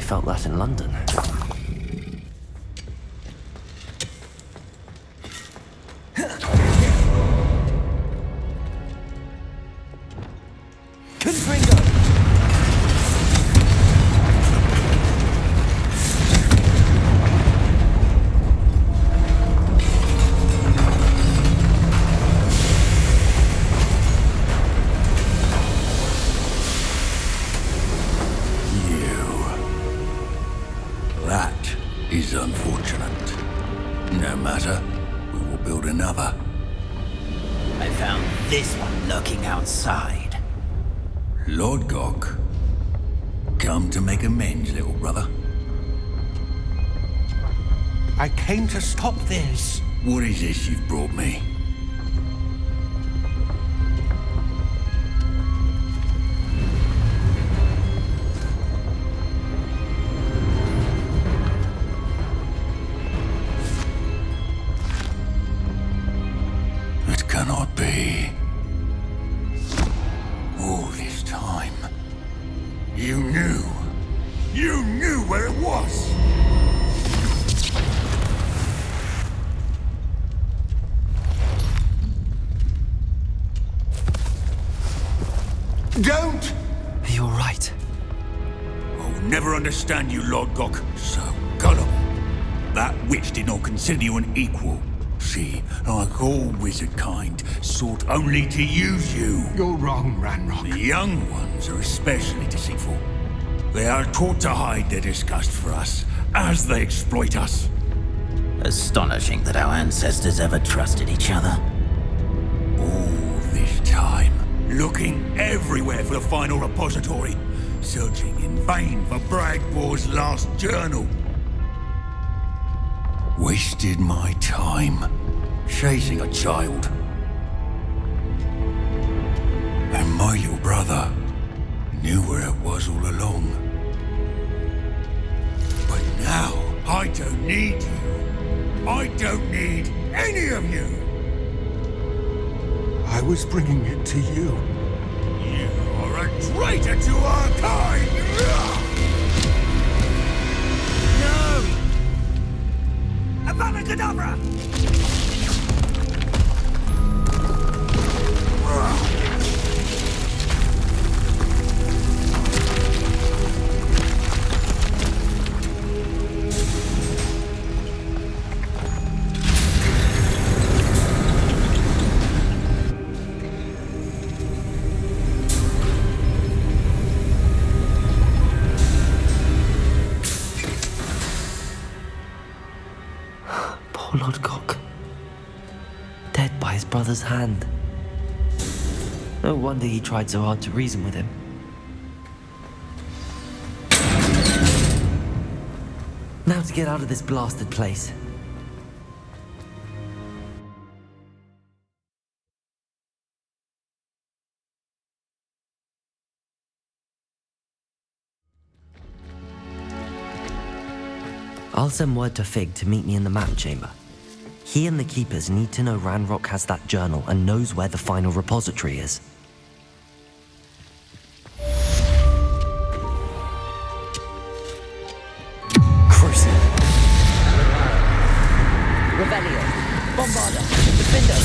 felt that in London. That is unfortunate. No matter, we will build another. I found this one lurking outside. Lord Gok, come to make amends, little brother. I came to stop this. What is this you've brought me? It cannot be. All this time, you knew. You knew where it was. Don't! You're right. I'll never understand you, Lord Gok. So gullible. That witch did not consider you an equal. She, like all wizard kind, sought only to use you. You're wrong, Ranrock. The young ones are especially deceitful. They are taught to hide their disgust for us, as they exploit us. Astonishing that our ancestors ever trusted each other. All this time, looking everywhere for the final repository, searching in vain for Bragbor's last journal. Wasted my time chasing a child. And my little brother knew where it was all along. But now, I don't need you. I don't need any of you. I was bringing it to you. You are a traitor to our kind! No! Avada Kedavra! Poor Lord Gok. Dead by his brother's hand. No wonder he tried so hard to reason with him. Now to get out of this blasted place. I'll send word to Fig to meet me in the map chamber. He and the Keepers need to know Ranrock has that journal and knows where the final repository is. Crucial. Revelio. Bombarda. Defender.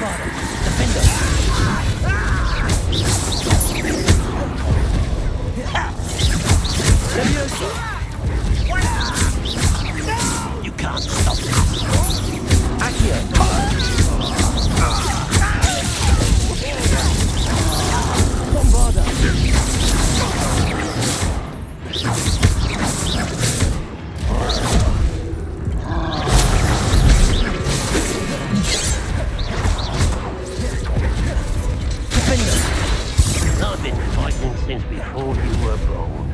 Bombarded! Defender! You can't stop me. I've been fighting since before you were born.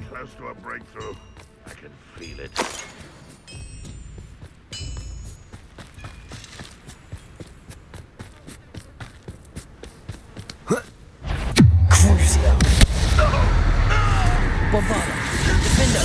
Close to a breakthrough. I can feel it. Bombarded! Defender!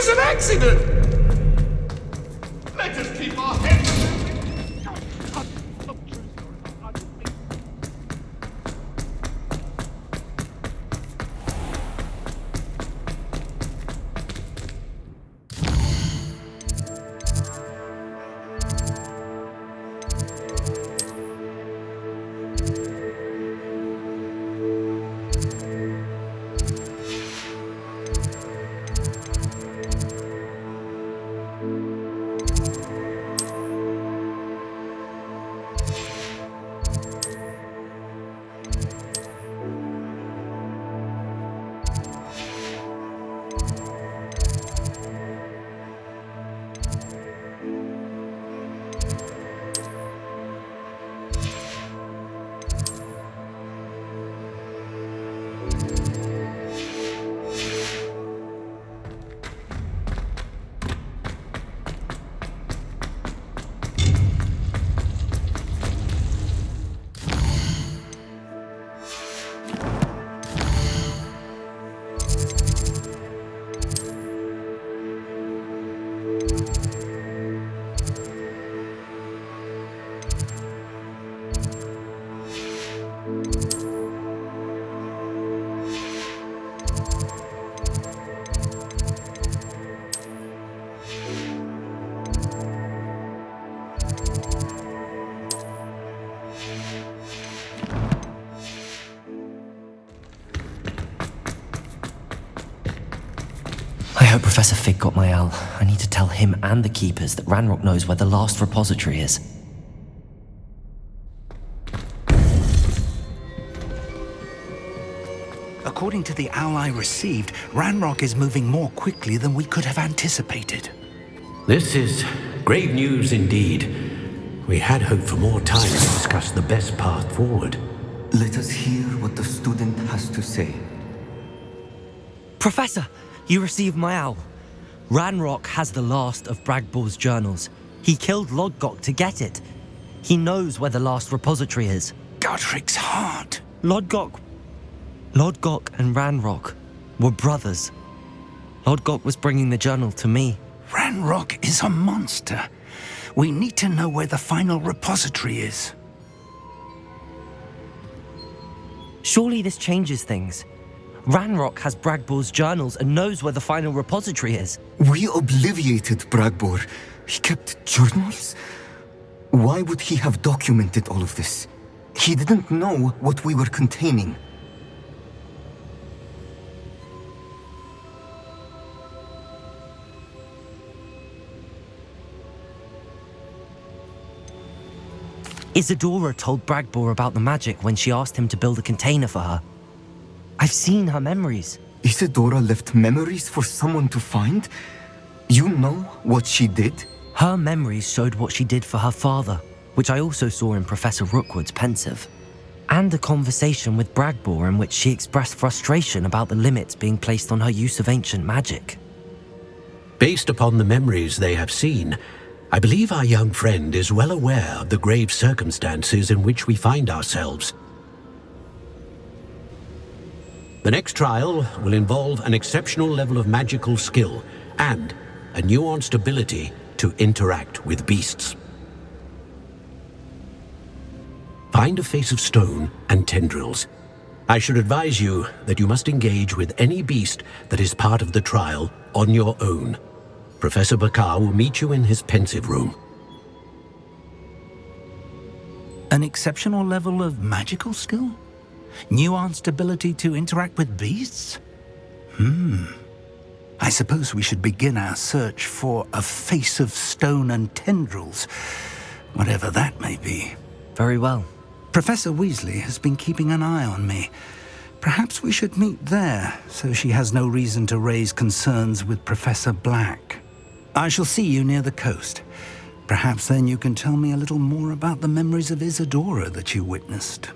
was an accident! Let us keep our heads... I hope Professor Fig got my owl. I need to tell him and the keepers that Ranrock knows where the last repository is. According to the owl I received, Ranrock is moving more quickly than we could have anticipated. This is grave news indeed. We had hoped for more time to discuss the best path forward. Let us hear what the student has to say. Professor, you received my owl. Ranrock has the last of Bragbor's journals. He killed Lodgok to get it. He knows where the last repository is. Godric's heart. Lodgok and Ranrock were brothers. Lodgok was bringing the journal to me. Ranrock is a monster. We need to know where the final repository is. Surely this changes things. Ranrock has Bragbor's journals and knows where the final repository is. We obliviated Bragbor. He kept journals? Why would he have documented all of this? He didn't know what we were containing. Isadora told Bragbor about the magic when she asked him to build a container for her. I've seen her memories. Isadora left memories for someone to find? You know what she did? Her memories showed what she did for her father, which I also saw in Professor Rookwood's pensive. And a conversation with Bragbor in which she expressed frustration about the limits being placed on her use of ancient magic. Based upon the memories they have seen, I believe our young friend is well aware of the grave circumstances in which we find ourselves. The next trial will involve an exceptional level of magical skill and a nuanced ability to interact with beasts. Find a face of stone and tendrils. I should advise you that you must engage with any beast that is part of the trial on your own. Professor Bakar will meet you in his pensive room. An exceptional level of magical skill? Nuanced ability to interact with beasts? I suppose we should begin our search for a face of stone and tendrils, whatever that may be. Very well. Professor Weasley has been keeping an eye on me. Perhaps we should meet there, so she has no reason to raise concerns with Professor Black. I shall see you near the coast. Perhaps then you can tell me a little more about the memories of Isadora that you witnessed.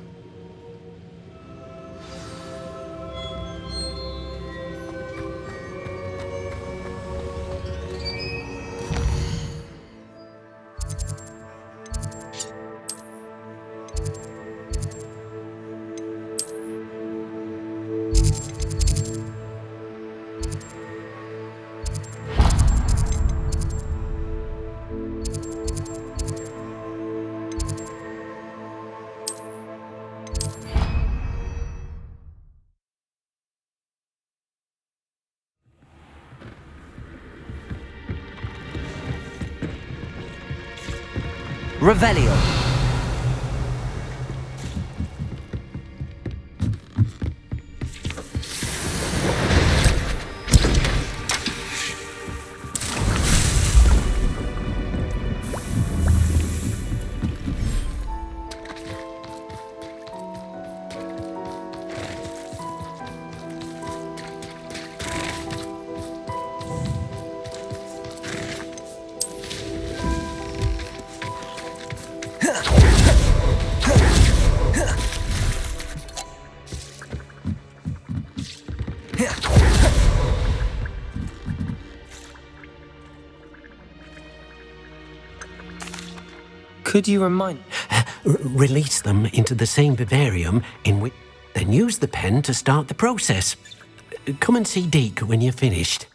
Revelio. Could you remind... Release them into the same vivarium in which... Then use the pen to start the process. Come and see Deke when you're finished.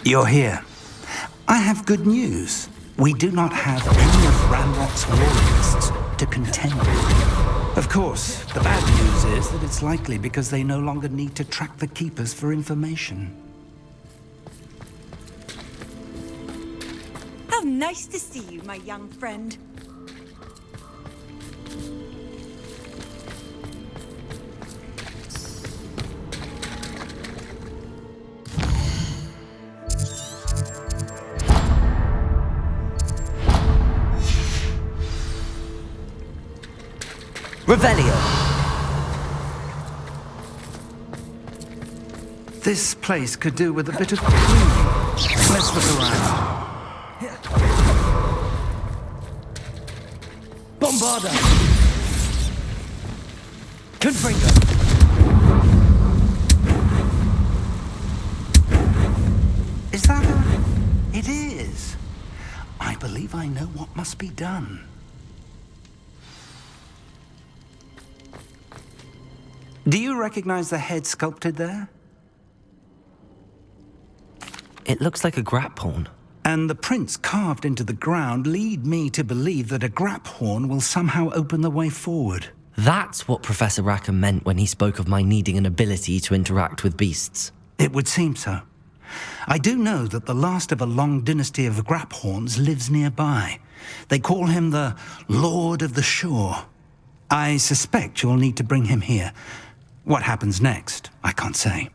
You're here. I have good news. We do not have any of Ranrock's loyalists to contend with. Of course, the bad news is that it's likely because they no longer need to track the Keepers for information. How nice to see you, my young friend. Revelio! This place could do with a bit of cleaning. Let's look around. Bombarda! Confringo! Is that a... It is. I believe I know what must be done. Do you recognize the head sculpted there? It looks like a grap horn. And the prints carved into the ground lead me to believe that a grap horn will somehow open the way forward. That's what Professor Rackham meant when he spoke of my needing an ability to interact with beasts. It would seem so. I do know that the last of a long dynasty of grap horns lives nearby. They call him the Lord of the Shore. I suspect you'll need to bring him here. What happens next, I can't say.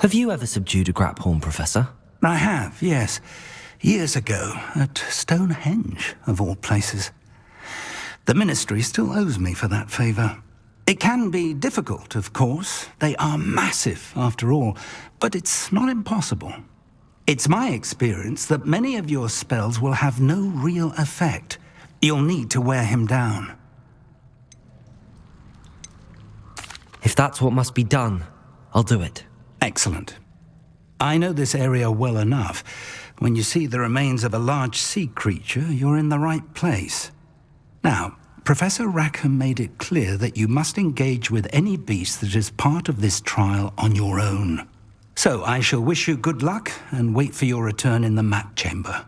Have you ever subdued a grap horn, Professor? I have, yes. Years ago, at Stonehenge, of all places. The Ministry still owes me for that favor. It can be difficult, of course. They are massive, after all, but it's not impossible. It's my experience that many of your spells will have no real effect. You'll need to wear him down. If that's what must be done, I'll do it. Excellent. I know this area well enough. When you see the remains of a large sea creature, you're in the right place. Now, Professor Rackham made it clear that you must engage with any beast that is part of this trial on your own. So I shall wish you good luck and wait for your return in the map chamber.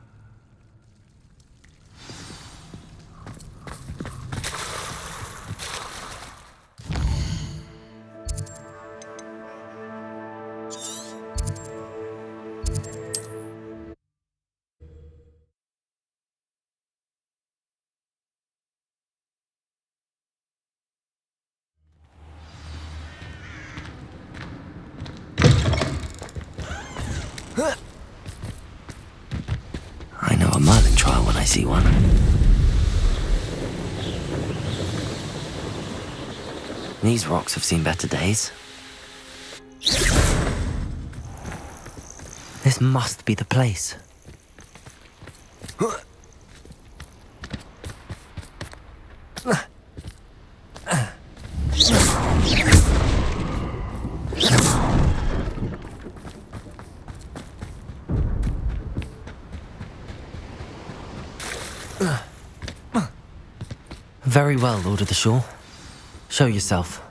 I know a Merlin trial when I see one. These rocks have seen better days. This must be the place. Very well, Lord of the Shore. Show yourself.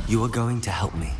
You are going to help me.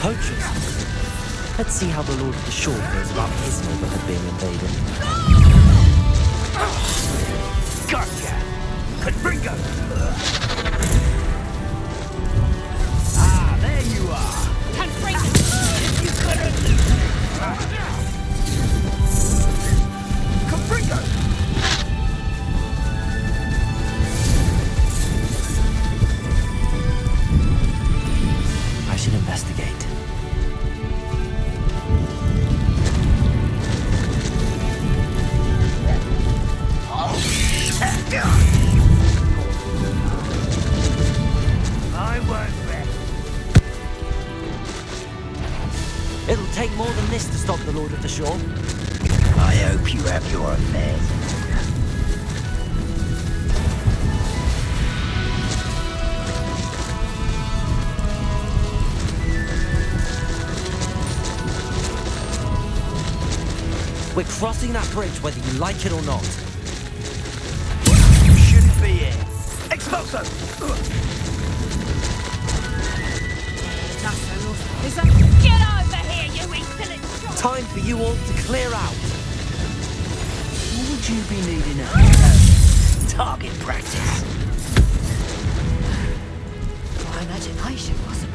Poachers. Let's see how the Lord of the Shore feels about his neighborhood being invaded. Gotcha! Confringo! Ah, there you are! Confringo! You couldn't! Confringo! I should investigate. I won't rest. It'll take more than this to stop the Lord of the Shore. I hope you have your affairs in order. We're crossing that bridge whether you like it or not. You shouldn't be here. Expulso! Get over here, you insolent! Time for you all to clear out. What would you be needing now? Target practice. An education, possible.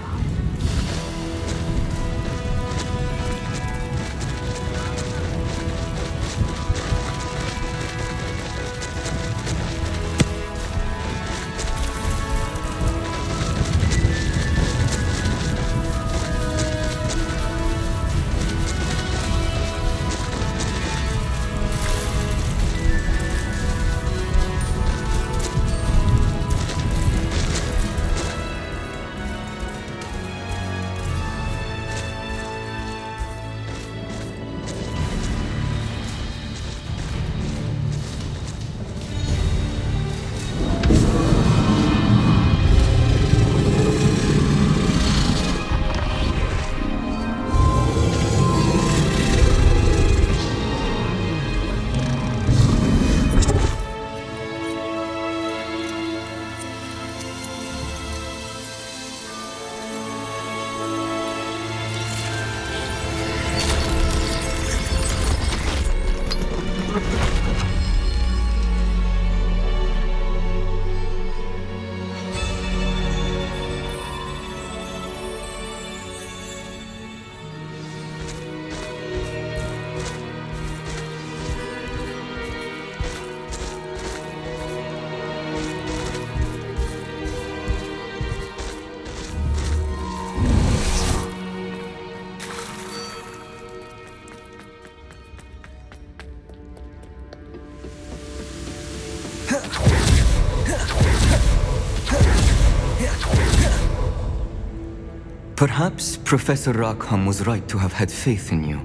Perhaps Professor Rackham was right to have had faith in you.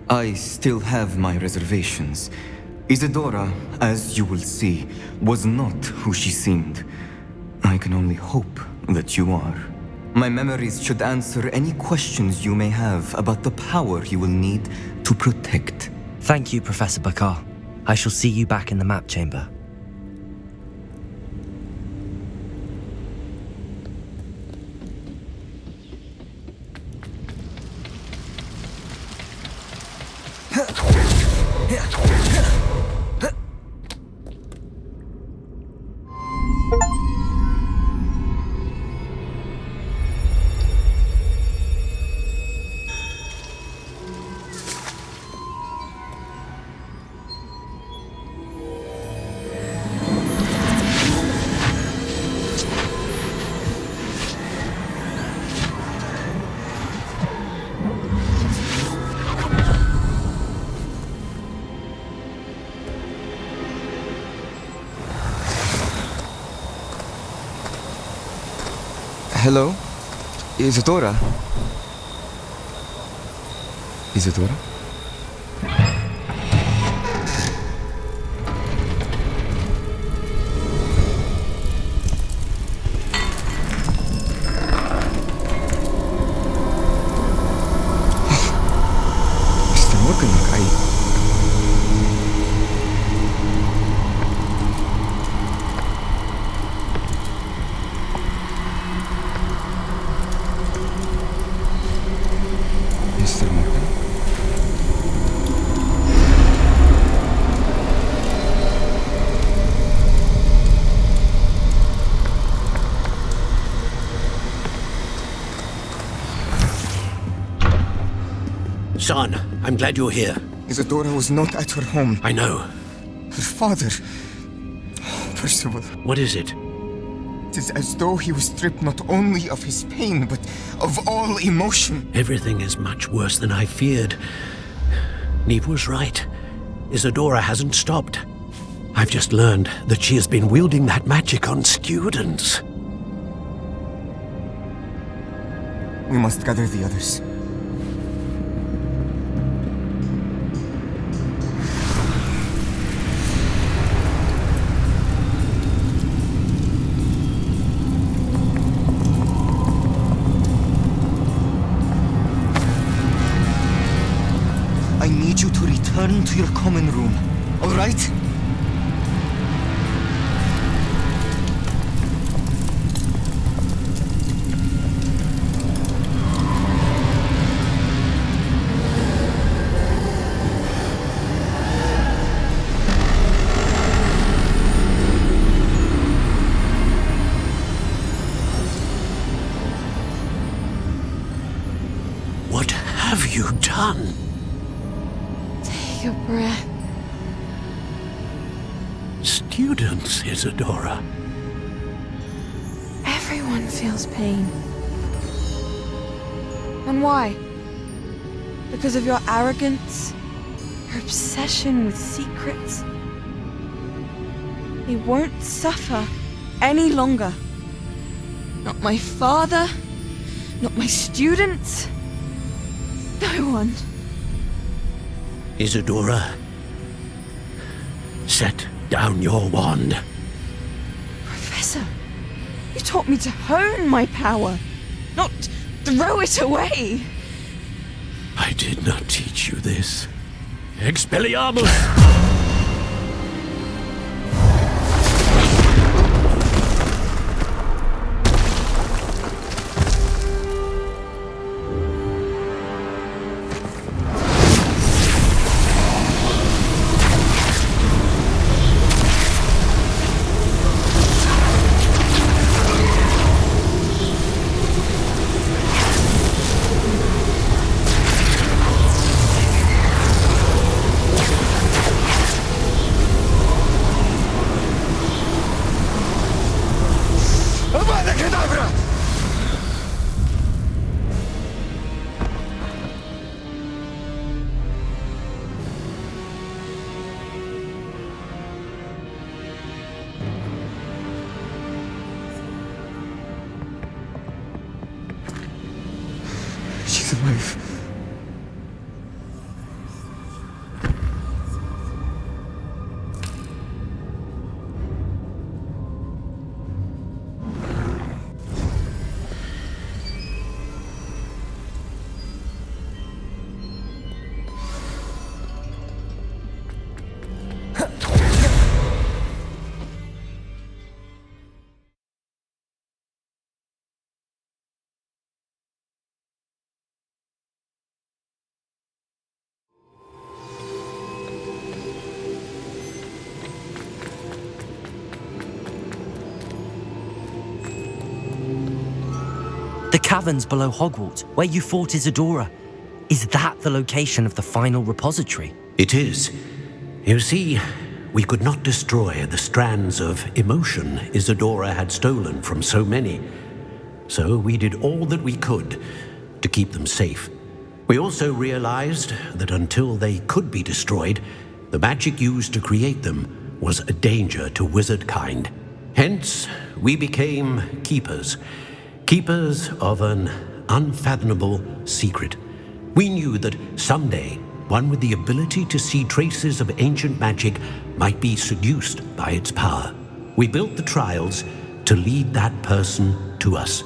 I still have my reservations. Isadora, as you will see, was not who she seemed. I can only hope that you are. My memories should answer any questions you may have about the power you will need to protect. Thank you, Professor Bakar. I shall see you back in the map chamber. Hello? Isadora? Isadora? Mr. Morganlock, Mr. Morgan? Son, I'm glad you're here. Isadora was not at her home. I know. Her father. Percival. What is it? It is as though he was stripped not only of his pain, but of all emotion. Everything is much worse than I feared. Neve was right. Isadora hasn't stopped. I've just learned that she has been wielding that magic on students. We must gather the others. I need you to return to your common room, all right? What have you done? Take a breath. Students, Isadora. Everyone feels pain. And why? Because of your arrogance? Your obsession with secrets? He won't suffer any longer. Not my father, not my students, no one. Isadora, set down your wand. Professor, you taught me to hone my power, not throw it away. I did not teach you this. Expelliarmus! She's alive. The caverns below Hogwarts, where you fought Isadora. Is that the location of the final repository? It is. You see, we could not destroy the strands of emotion Isadora had stolen from so many. So we did all that we could to keep them safe. We also realized that until they could be destroyed, the magic used to create them was a danger to wizard kind. Hence, we became keepers, Keepers of an unfathomable secret. We knew that someday, one with the ability to see traces of ancient magic might be seduced by its power. We built the trials to lead that person to us,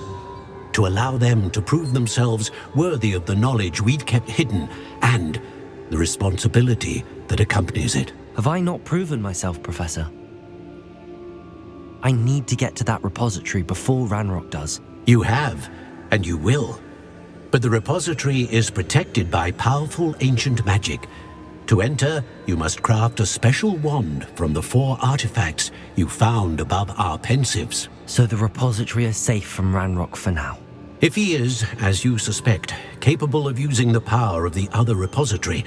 to allow them to prove themselves worthy of the knowledge we'd kept hidden and the responsibility that accompanies it. Have I not proven myself, Professor? I need to get to that repository before Ranrock does. You have, and you will. But the repository is protected by powerful ancient magic. To enter, you must craft a special wand from the 4 artifacts you found above our pensives. So the repository is safe from Ranrock for now. If he is, as you suspect, capable of using the power of the other repository,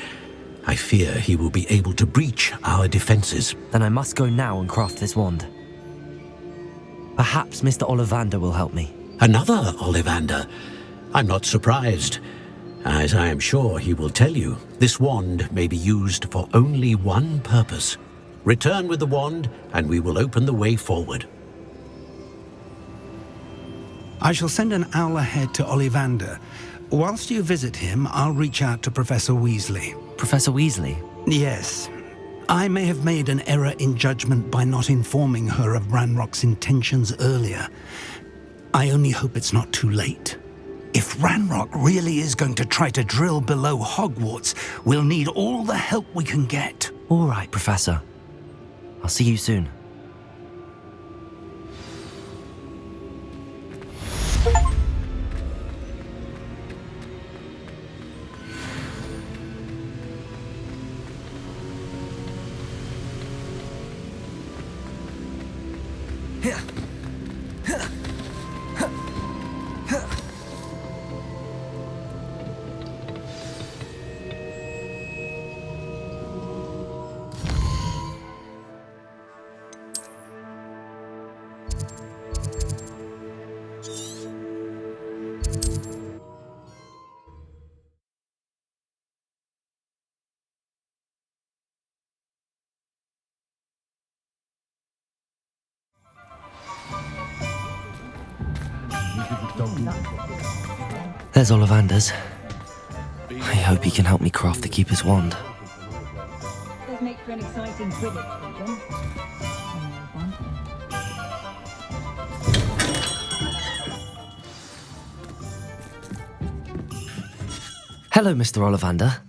I fear he will be able to breach our defenses. Then I must go now and craft this wand. Perhaps Mr. Ollivander will help me. Another Ollivander? I'm not surprised. As I am sure he will tell you, this wand may be used for only one purpose. Return with the wand, and we will open the way forward. I shall send an owl ahead to Ollivander. Whilst you visit him, I'll reach out to Professor Weasley. Professor Weasley? Yes. I may have made an error in judgment by not informing her of Ranrock's intentions earlier. I only hope it's not too late. If Ranrock really is going to try to drill below Hogwarts, we'll need all the help we can get. All right, Professor. I'll see you soon. There's Ollivander's. I hope he can help me craft the Keeper's wand. Does make for an exciting Quidditch season. Hello, Mr. Ollivander.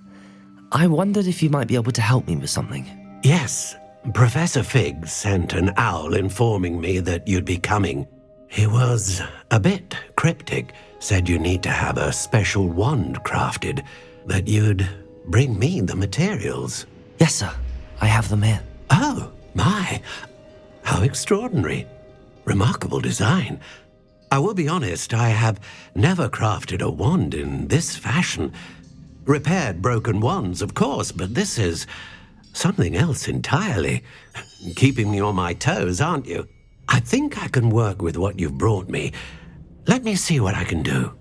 I wondered if you might be able to help me with something. Yes, Professor Fig sent an owl informing me that you'd be coming. He was a bit cryptic, said you need to have a special wand crafted, that you'd bring me the materials. Yes, sir. I have them here. Oh, my. How extraordinary. Remarkable design. I will be honest, I have never crafted a wand in this fashion. Repaired broken wands, of course, but this is something else entirely. Keeping me on my toes, aren't you? I think I can work with what you've brought me. Let me see what I can do.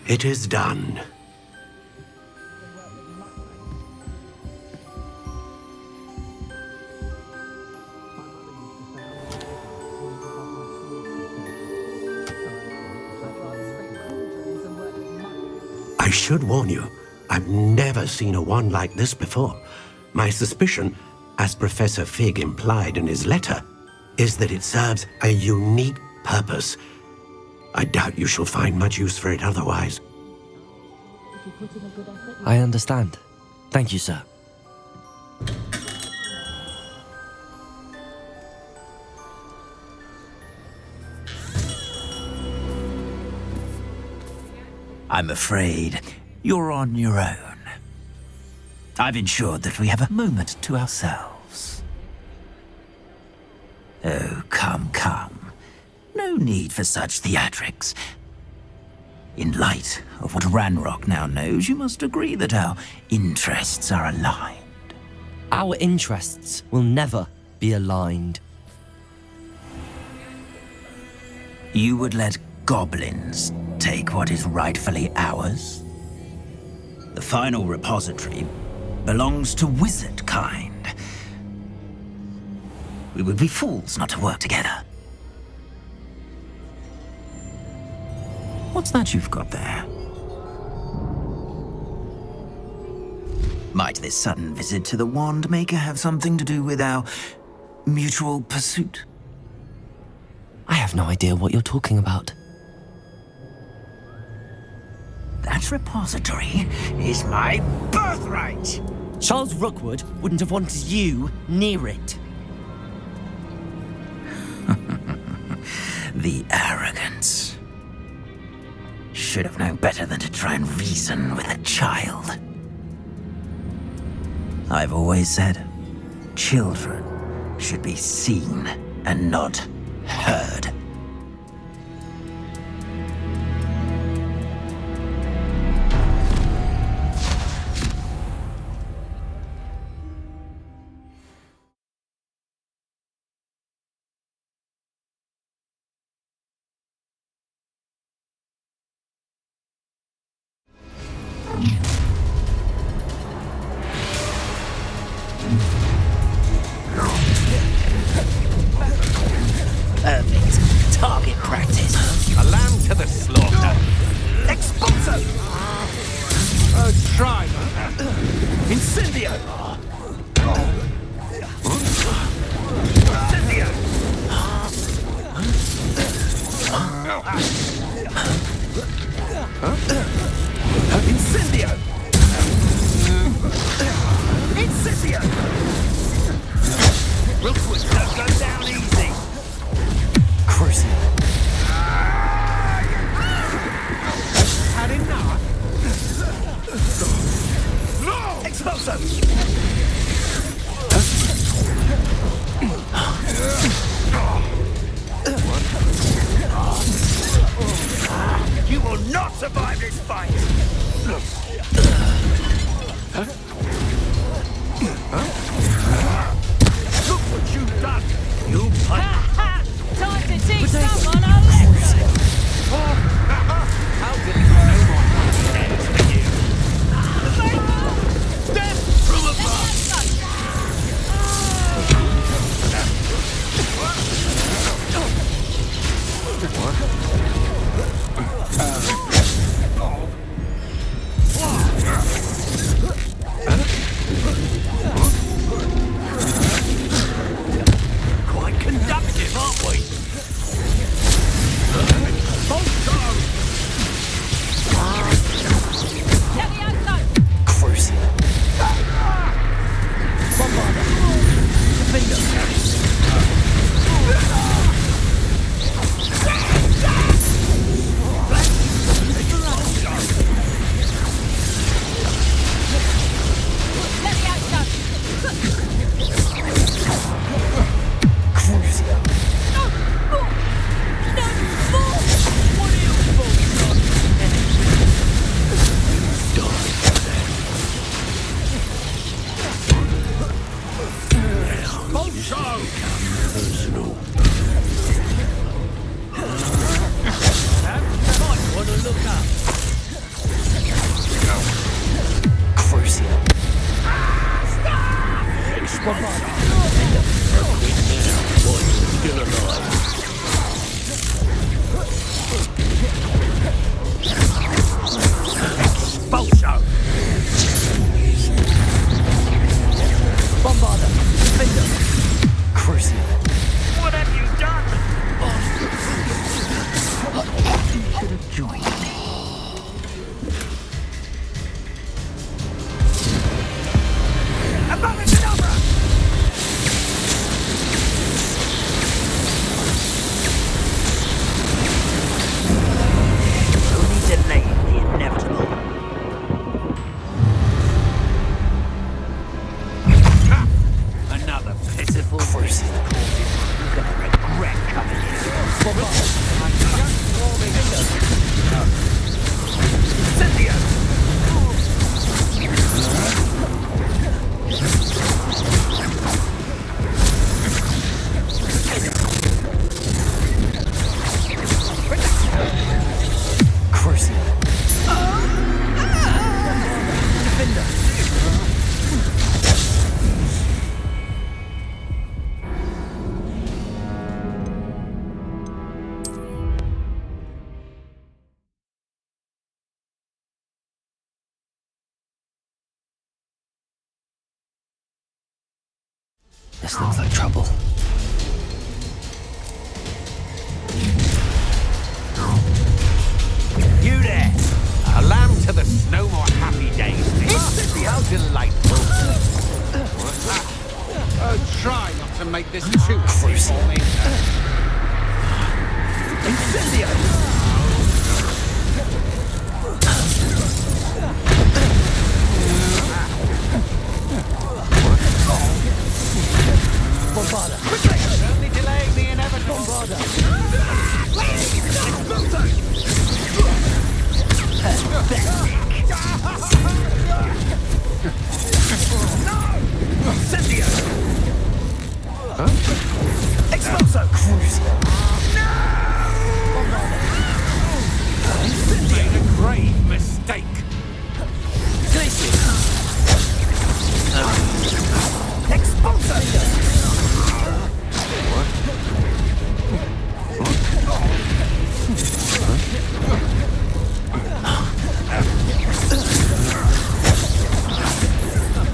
It is done. I should warn you, I've never seen a wand like this before. My suspicion, as Professor Fig implied in his letter, is that it serves a unique purpose. I doubt you shall find much use for it otherwise. I understand. Thank you, sir. I'm afraid you're on your own. I've ensured that we have a moment to ourselves. Oh, come, come. No need for such theatrics. In light of what Ranrock now knows, you must agree that our interests are aligned. Our interests will never be aligned. You would let goblins take what is rightfully ours? The final repository belongs to wizard kind. We would be fools not to work together. What's that you've got there? Might this sudden visit to the Wand Maker have something to do with our mutual pursuit? I have no idea what you're talking about. That repository is my birthright! Charles Rookwood wouldn't have wanted you near it. The arrogance. Should have known better than to try and reason with a child. I've always said, children should be seen and not heard. Perfect. Target practice. A lamb to the slaughter. Expulso! Try. Incendio! Incendio! Incendio! Incendio! Rookwood don't go down easy. Cruising. Had enough? No! Expulso! You will not survive this fight! Look what you've done! You Time to teach someone a lesson! How did you know what ends for you? Death from above! Quite conductive, aren't we? Cruising. Bombarder. Defender. Bombarder. Defender. Cruising. What have you done? You should have joined me. Crucial. You're gonna regret coming here. I'm just warming up. Incendio! Crucial. This looks like trouble. You there! A lamb to the snow more happy days. Instantly, how delightful. Try not to make this too easy for me. Incendio! Bombarda! Quickly! Only delaying the inevitable. Bombarda! Incendio! Expulso! Crucial! You made a grave mistake. Expulso!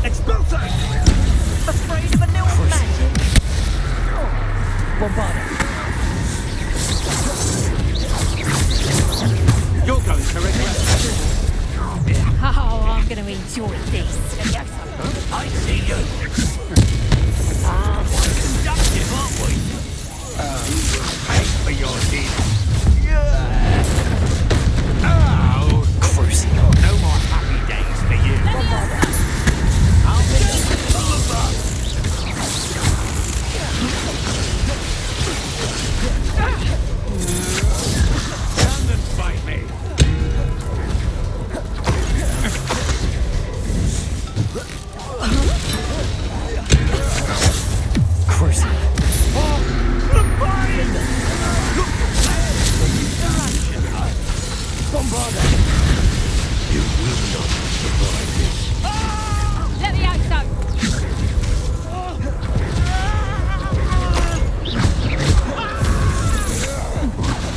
Expulso! Afraid of a new magic? Bombarda! You're going to regret it. Oh, I'm going to enjoy this. I see you. Conductive, aren't we? Pay for your deed. Oh, Crucial. no more happy days for you. I'll be Stand and fight me. Crucial. Bombarda! You will not survive this. Let me out, so.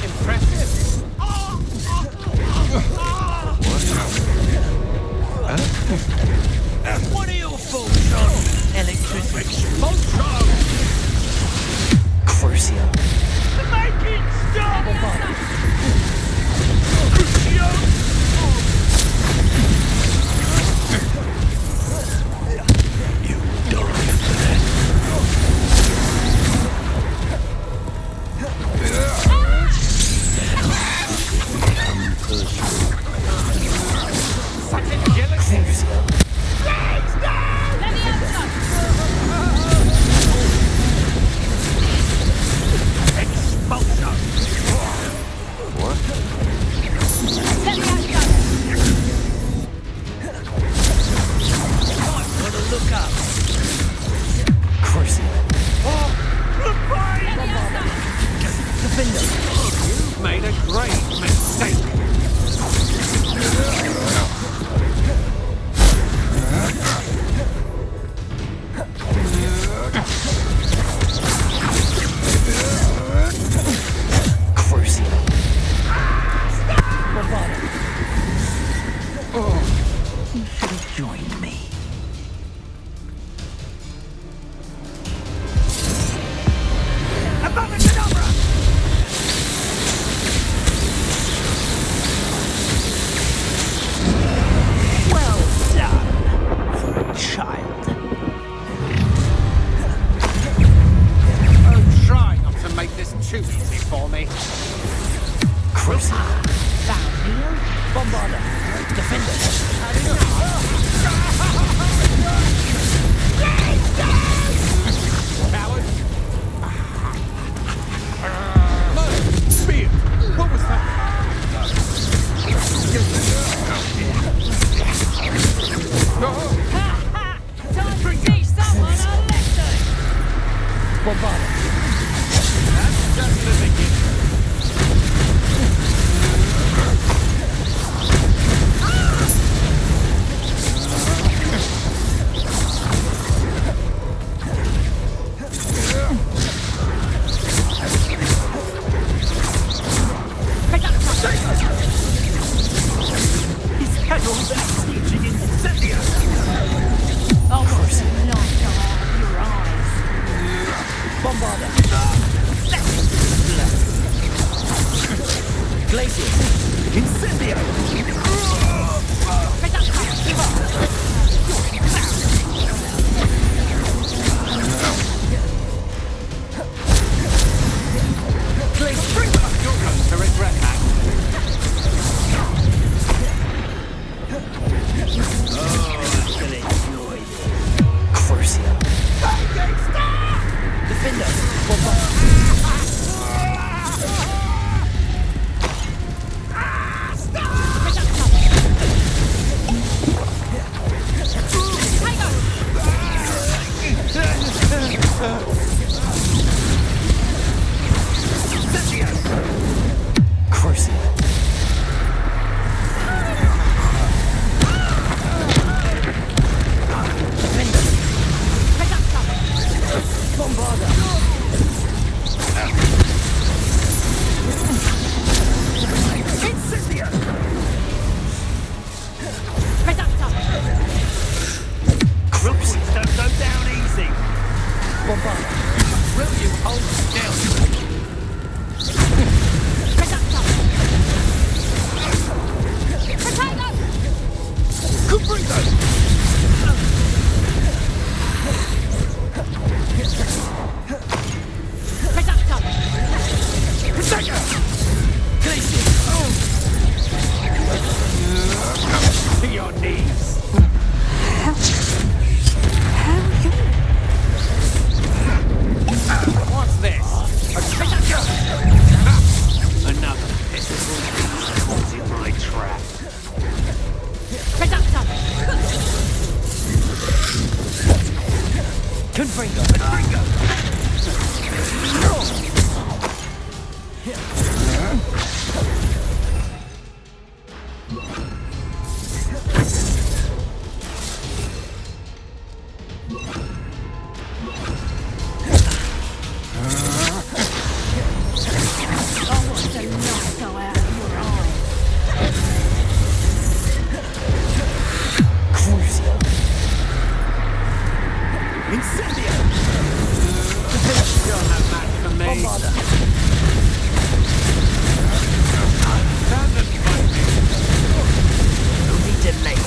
Impressive. What are your thoughts on electricity? Expulsion! Crucial. Make it stop! You die for that. Such a jealousy! Expulsion! What? Might want to look up. Crucial. You've made a great mistake. Crucial. You should have joined me. Well done for a child. Oh, try not to make this too easy for me. Crucial. Downhill. Bombarda. Defender. Coward! That's just the beginning. He's had all that teaching incendia! Oh, what a light go out of your eyes. Bombarda! Glacius! Incendio! You're going to regret that. Oh, I shall enjoy this. Crucio. Defender! Crucio. Rookwoods don't go down easy! Will you hold still? To your knees! What's this? Another pitiful caught in my trap. Oh, what a light go out of your eyes. Crucio. Incendio! You're no match for me. Stand and fight me. Only delay,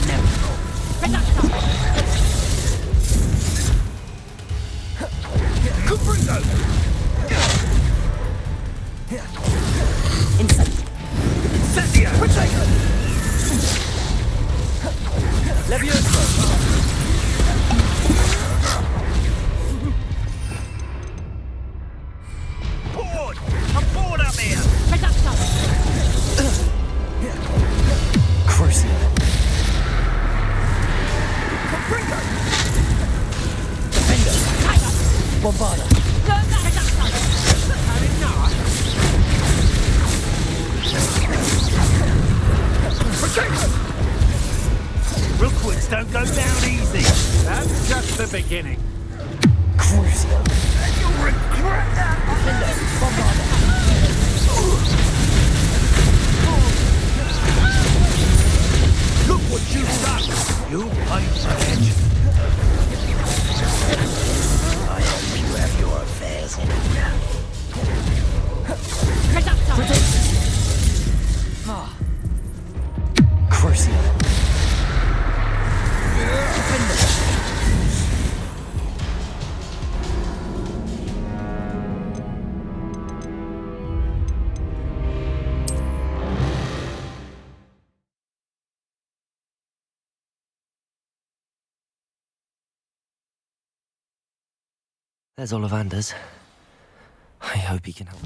never. Cubrigo! Incendio! Potato! Levioso! Bored! I'm bored up here! Crucio. Cubrigo! Bombarda. Had enough? Rookwoods don't go down easy! That's just the beginning. Crucio. You'll regret that! Look what you've done! You pay for it! I hope you have your affairs in order. Crucio. There's Ollivander's. I hope he can help.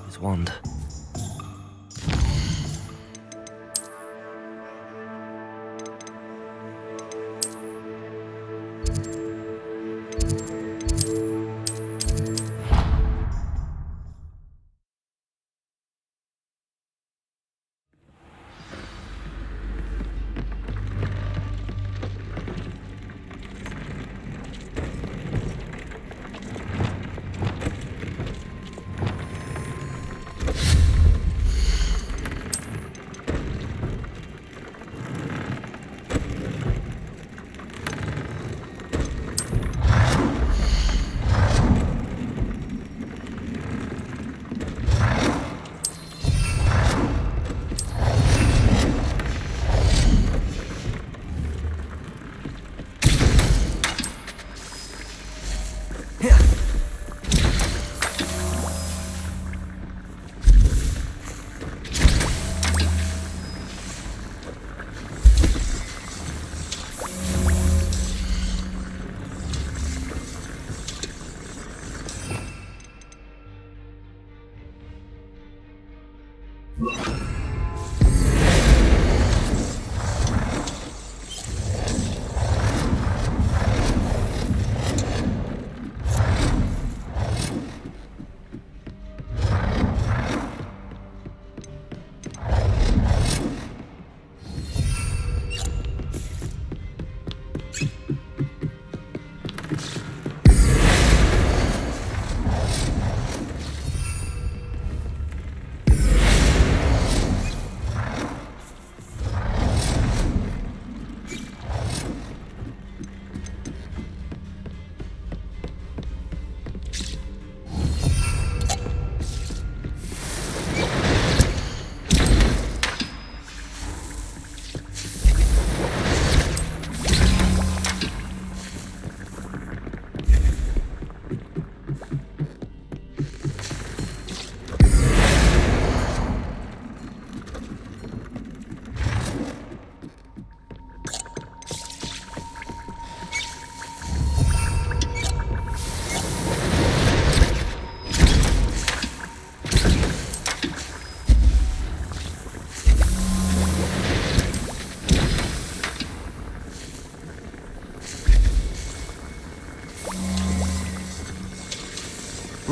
His wand.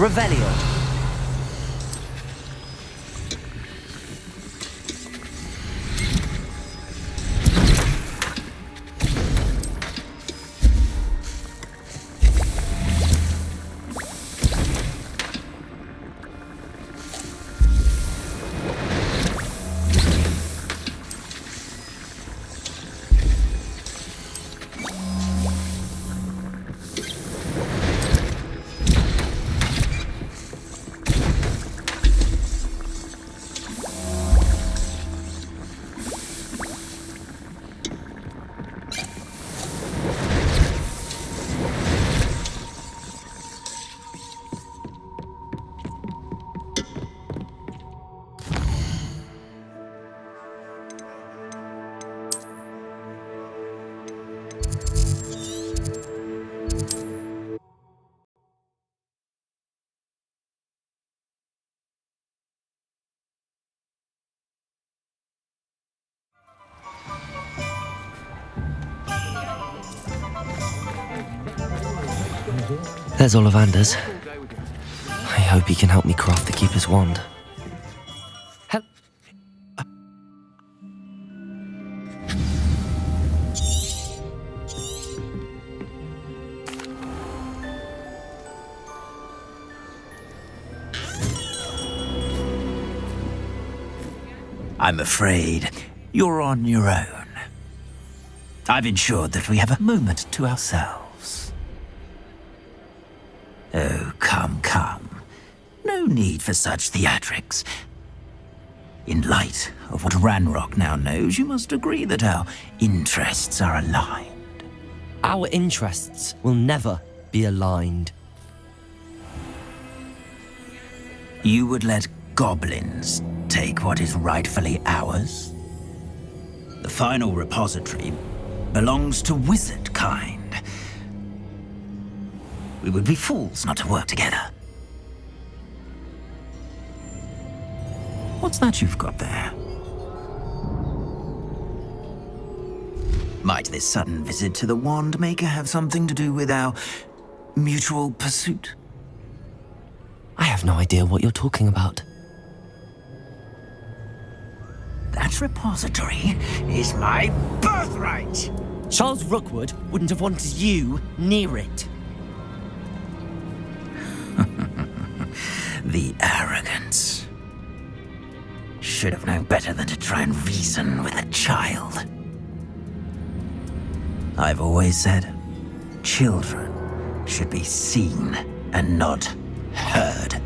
Revelio. There's Ollivander's. I hope he can help me craft the Keeper's wand. I'm afraid you're on your own. I've ensured that we have a moment to ourselves. Oh, come, come. No need for such theatrics. In light of what Ranrock now knows, you must agree that our interests are aligned. Our interests will never be aligned. You would let goblins take what is rightfully ours? The final repository belongs to wizard kind. We would be fools not to work together. What's that you've got there? Might this sudden visit to the Wand Maker have something to do with our mutual pursuit? I have no idea what you're talking about. That repository is my birthright! Charles Rookwood wouldn't have wanted you near it. The arrogance. Should have known better than to try and reason with a child. I've always said, children should be seen and not heard.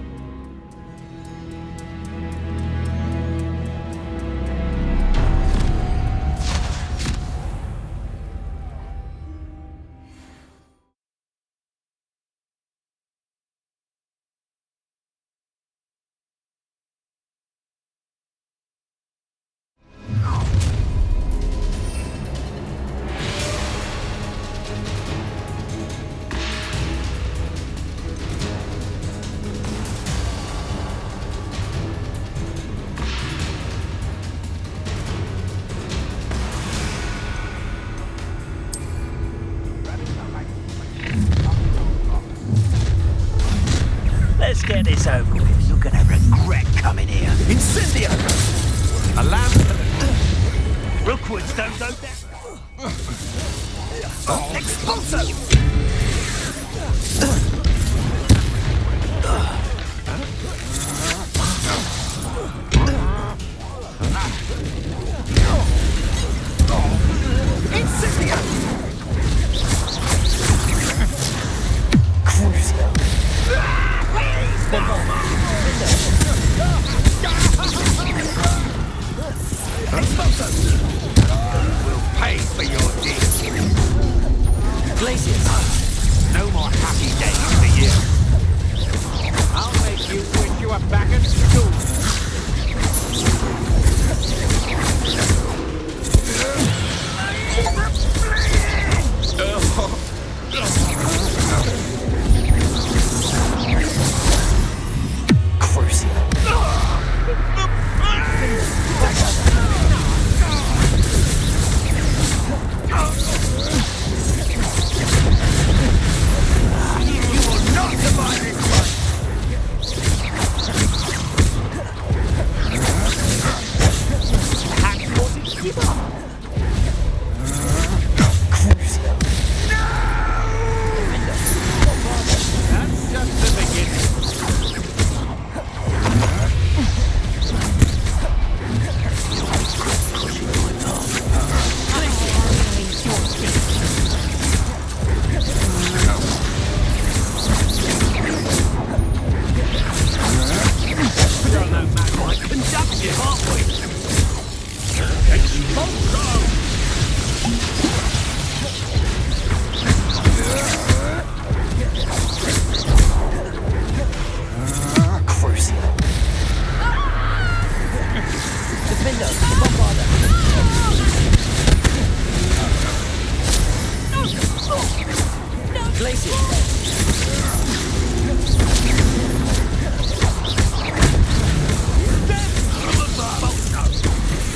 Let's get this over with. You're gonna regret coming here. Incendio! A lamb to the... Rookwoods don't go down. Expulso! We'll pay for your deeds. Glacius!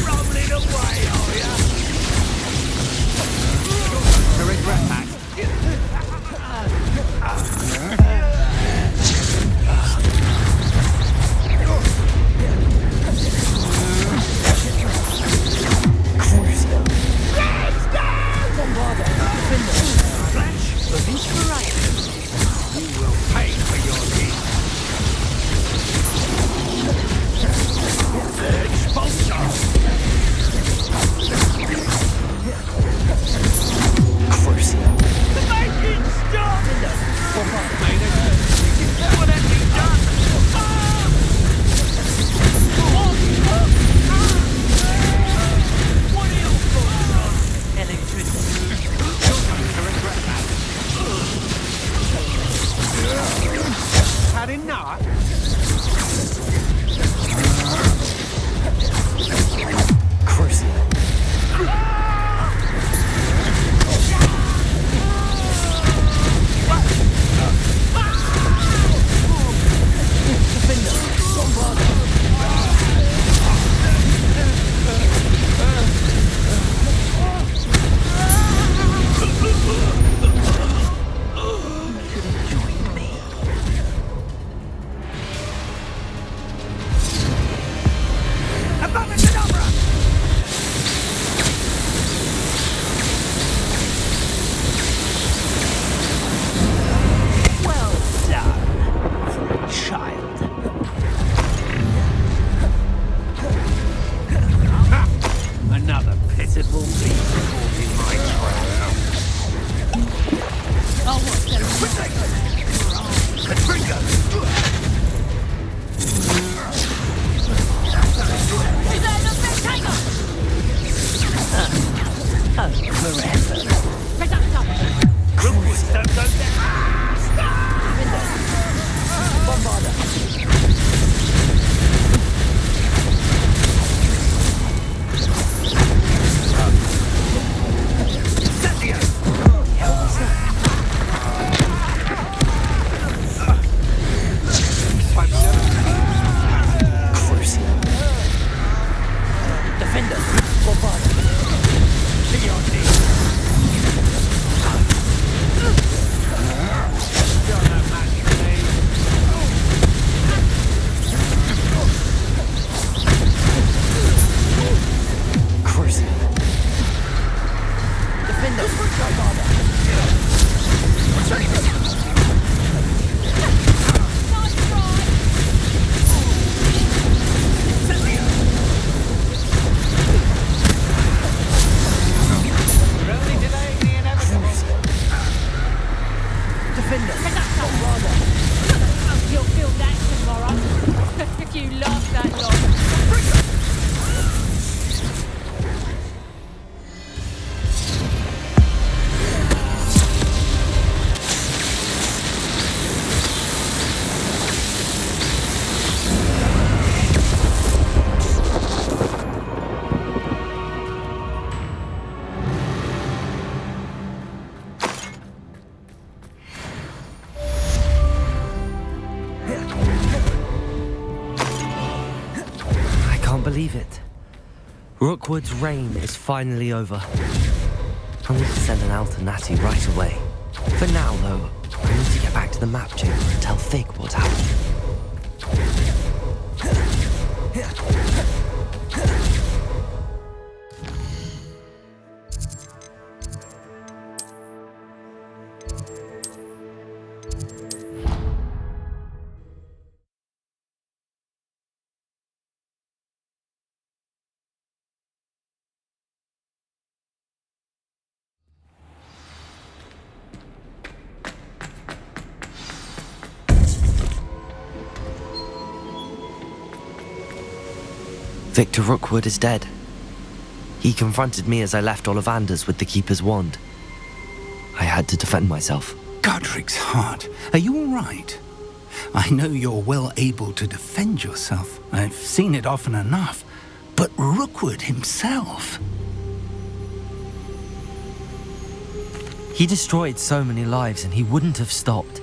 Rolling away, are ya? The regret pack. Flash of inspiration. You will pay for your deeds. Expulsor. Crucial. The making stop! What have you done? What are your thoughts on electricity? You're going to regret that. Had enough? Crucial. Well done for a child. Another pitiful beast caught in my trap. Oh, what's that? Katrina! Is that the big tiger? Forever. Pick up, stop. Rookwoods don't go down. You'll feel that tomorrow. If you laugh that long. Believe it. Rookwood's reign is finally over. I need to send an Alternati right away. For now, though, I need to get back to the map chamber and tell Fig what happened. Victor Rookwood is dead. He confronted me as I left Ollivander's with the Keeper's wand. I had to defend myself. Godric's heart, are you all right? I know you're well able to defend yourself. I've seen it often enough. But Rookwood himself... He destroyed so many lives and he wouldn't have stopped.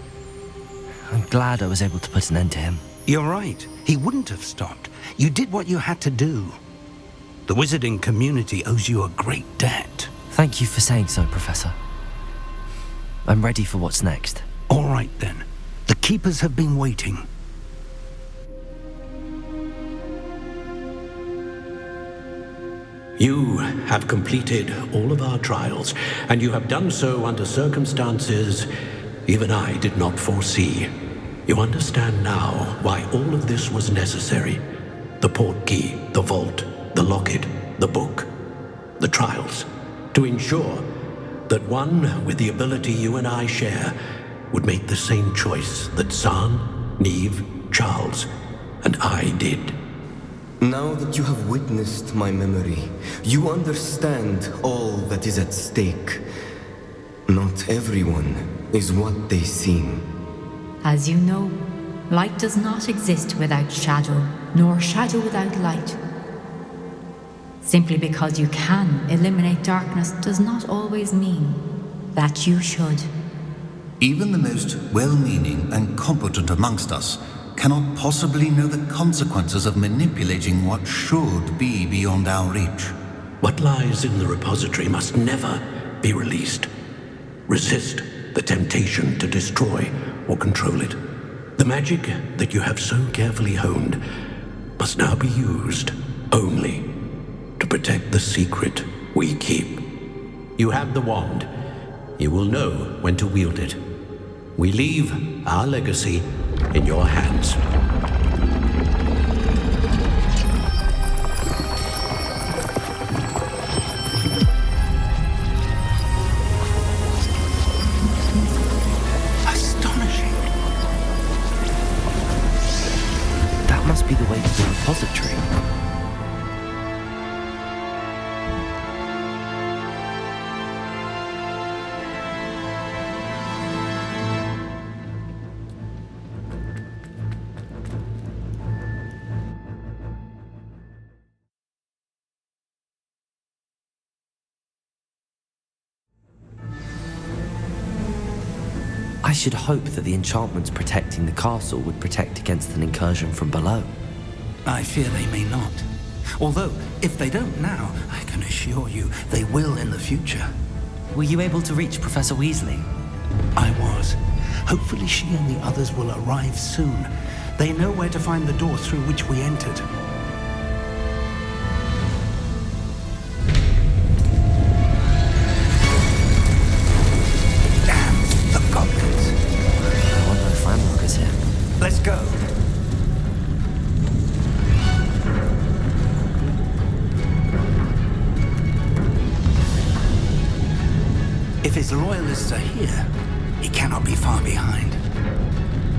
I'm glad I was able to put an end to him. You're right. He wouldn't have stopped. You did what you had to do. The wizarding community owes you a great debt. Thank you for saying so, Professor. I'm ready for what's next. All right, then. The Keepers have been waiting. You have completed all of our trials, and you have done so under circumstances even I did not foresee. You understand now why all of this was necessary. The portkey, the vault, the locket, the book, the trials. To ensure that one with the ability you and I share would make the same choice that San, Neve, Charles, and I did. Now that you have witnessed my memory, you understand all that is at stake. Not everyone is what they seem. As you know, light does not exist without shadow, nor shadow without light. Simply because you can eliminate darkness does not always mean that you should. Even the most well-meaning and competent amongst us cannot possibly know the consequences of manipulating what should be beyond our reach. What lies in the repository must never be released. Resist the temptation to destroy or control it. The magic that you have so carefully honed must now be used only to protect the secret we keep. You have the wand. You will know when to wield it. We leave our legacy in your hands. Astonishing. That must be the way to the repository. I should hope that the enchantments protecting the castle would protect against an incursion from below. I fear they may not. Although, if they don't now, I can assure you they will in the future. Were you able to reach Professor Weasley? I was. Hopefully she and the others will arrive soon. They know where to find the door through which we entered. Let's go. If his loyalists are here, he cannot be far behind.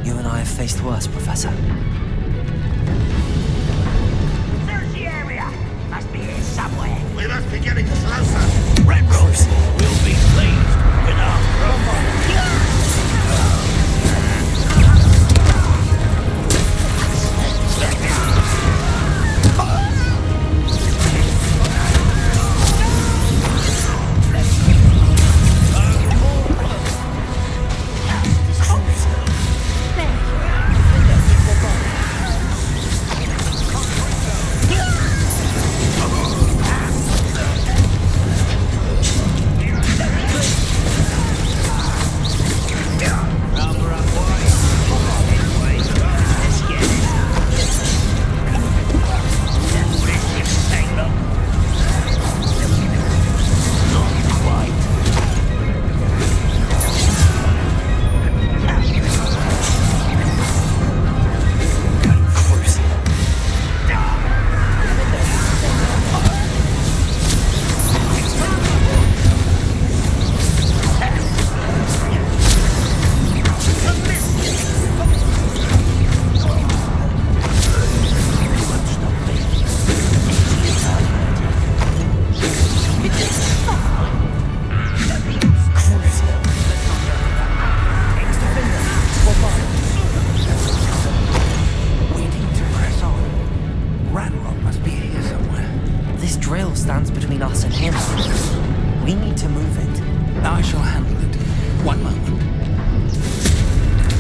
You and I have faced worse, Professor. There's the area. Must be here somewhere. We must be getting closer. Red Rose will be pleased with our progress. This drill stands between us and him. We need to move it. I shall handle it. One moment.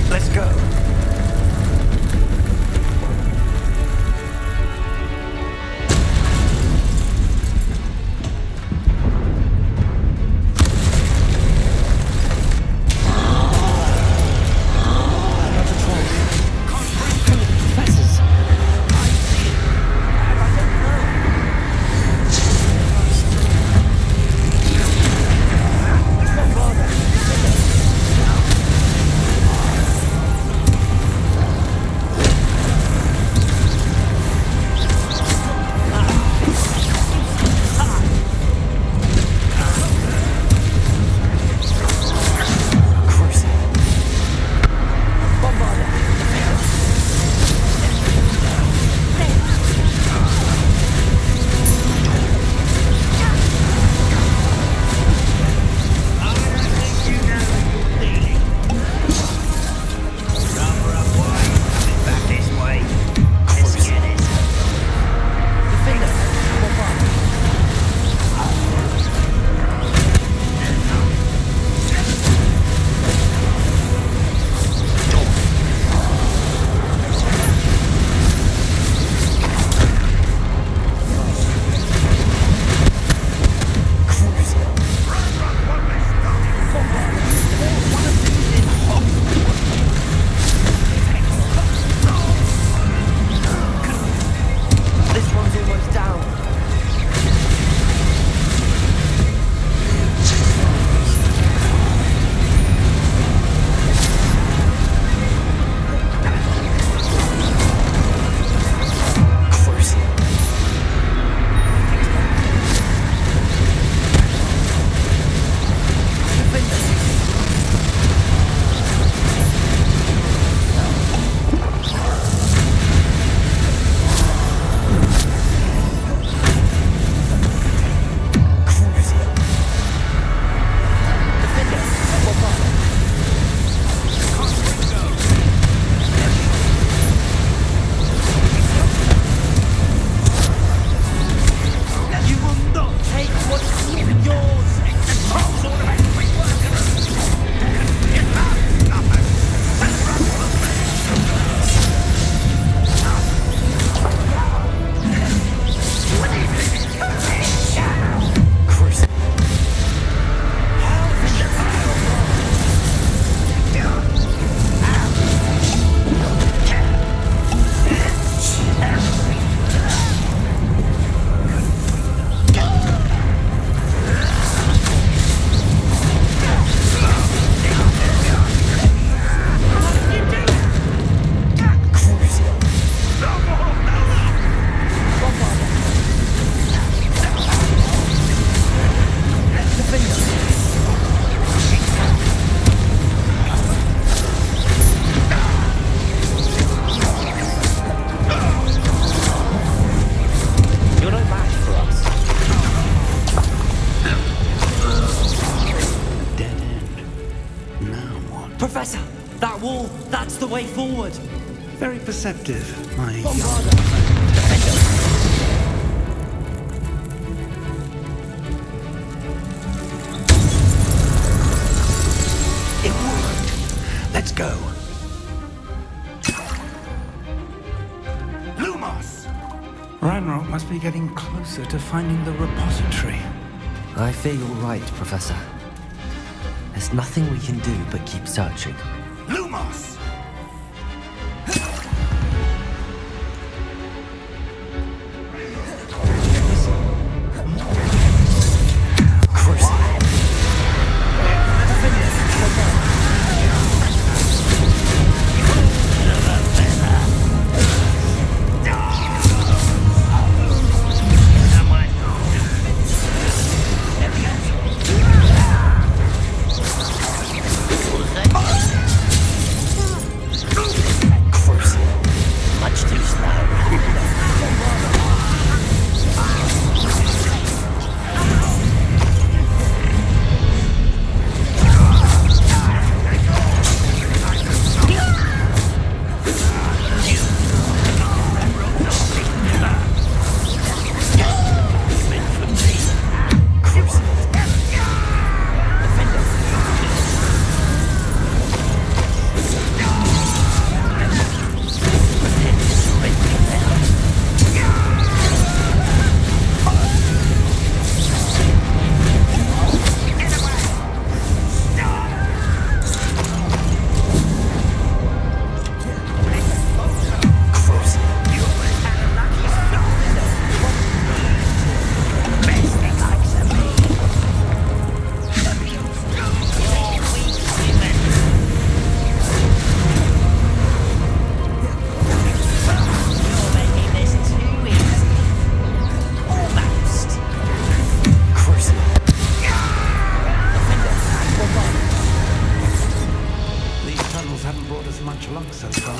Let's go. Professor, that wall, that's the way forward. Very perceptive, my young Bombarda. It worked. Let's go. Lumos! Ranrock must be getting closer to finding the repository. I fear you're right, Professor. There's nothing we can do but keep searching. Lumos! luck so far.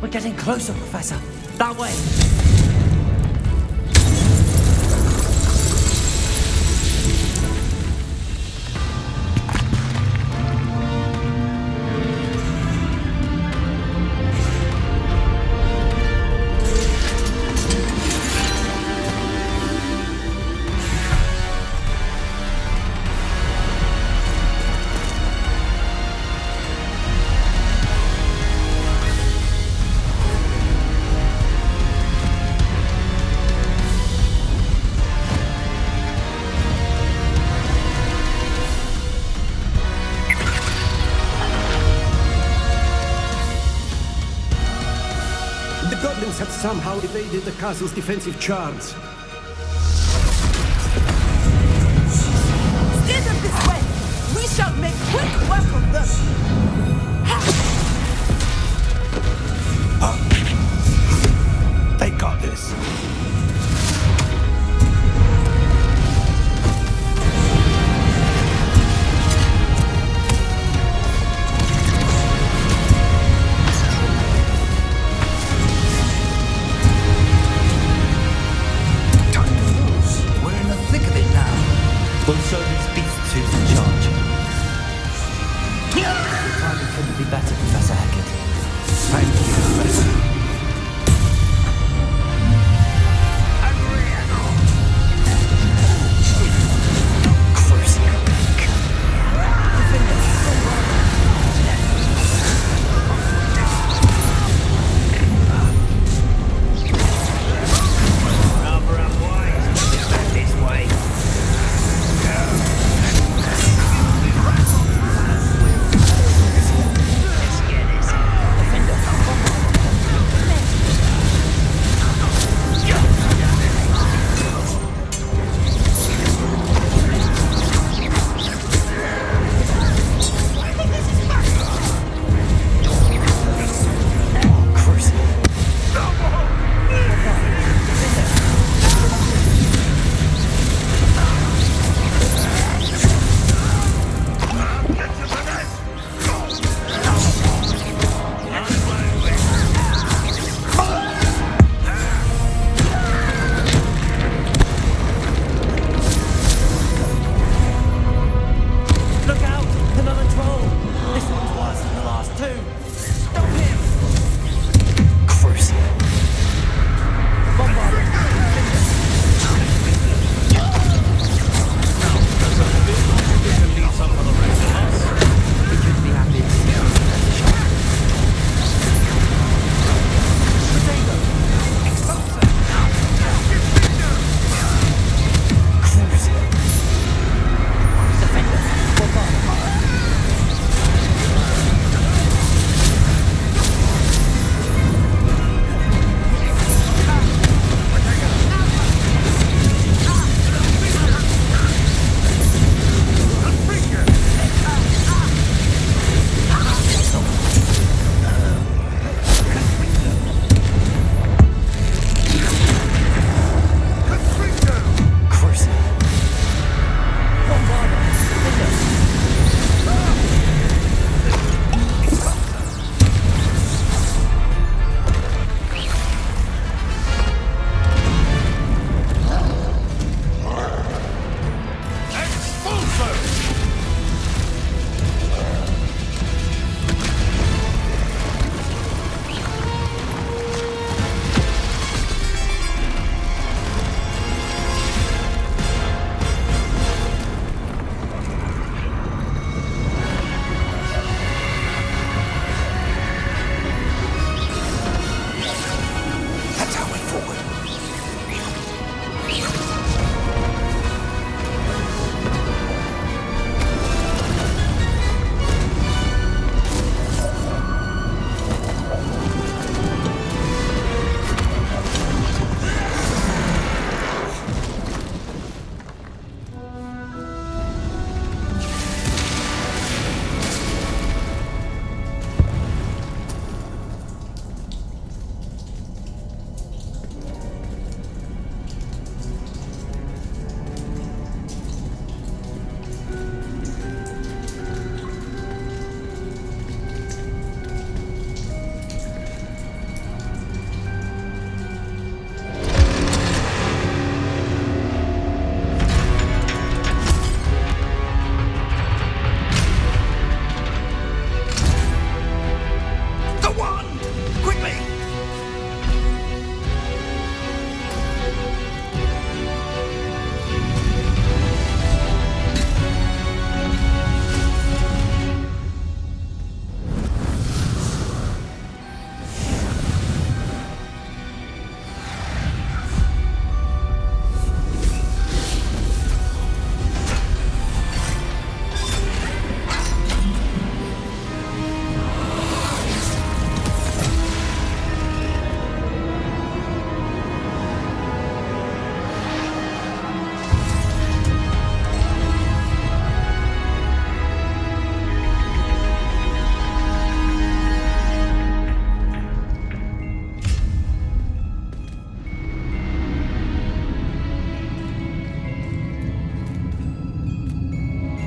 We're getting closer, Professor. That way. The goblins have somehow evaded the castle's defensive charms. Steer them this way! We shall make quick work of them! They got this. We'll show these beasts who's in charge. Your timing couldn't be better, Professor Hackett. Thank you, Professor.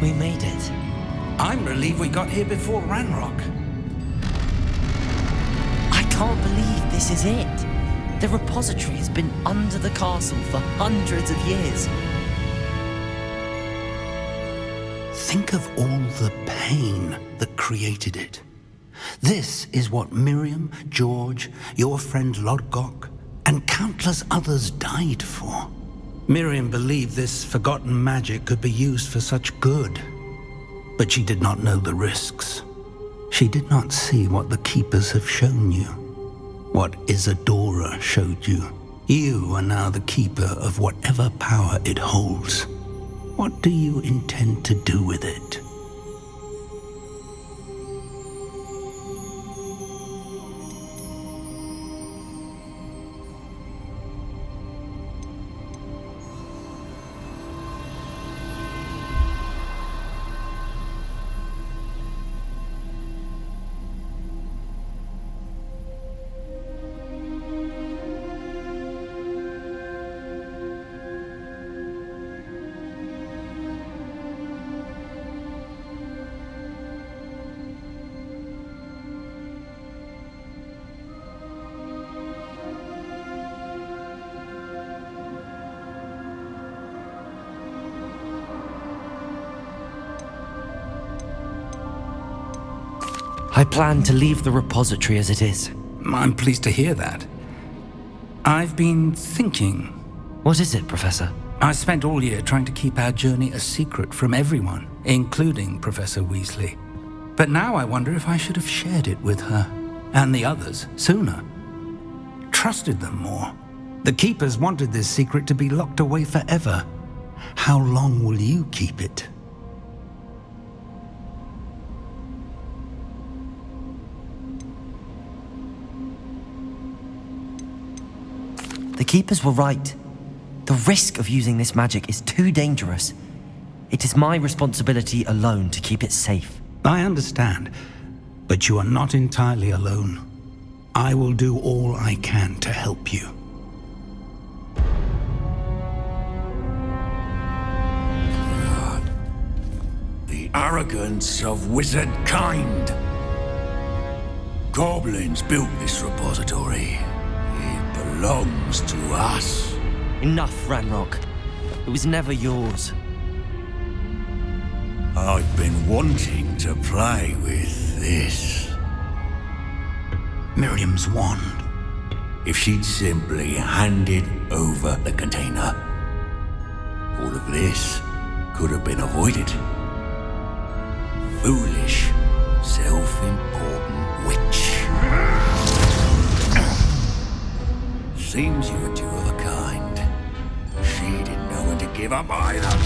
We made it. I'm relieved we got here before Ranrock. I can't believe this is it. The repository has been under the castle for hundreds of years. Think of all the pain that created it. This is what Miriam, George, your friend Lodgok, and countless others died for. Miriam believed this forgotten magic could be used for such good, but she did not know the risks. She did not see what the Keepers have shown you, what Isadora showed you. You are now the Keeper of whatever power it holds. What do you intend to do with it? I plan to leave the repository as it is. I'm pleased to hear that. I've been thinking. What is it, Professor? I spent all year trying to keep our journey a secret from everyone, including Professor Weasley. But now I wonder if I should have shared it with her and the others sooner. Trusted them more. The Keepers wanted this secret to be locked away forever. How long will you keep it? The Keepers were right. The risk of using this magic is too dangerous. It is my responsibility alone to keep it safe. I understand, but you are not entirely alone. I will do all I can to help you. God. The arrogance of wizard kind. Goblins built this repository. It belongs to us. Enough, Ranrock. It was never yours. I've been wanting to play with this. Miriam's wand. If she'd simply handed over the container, all of this could have been avoided. Foolish, self-important witch. Seems you were two of a kind. She didn't know when to give up either.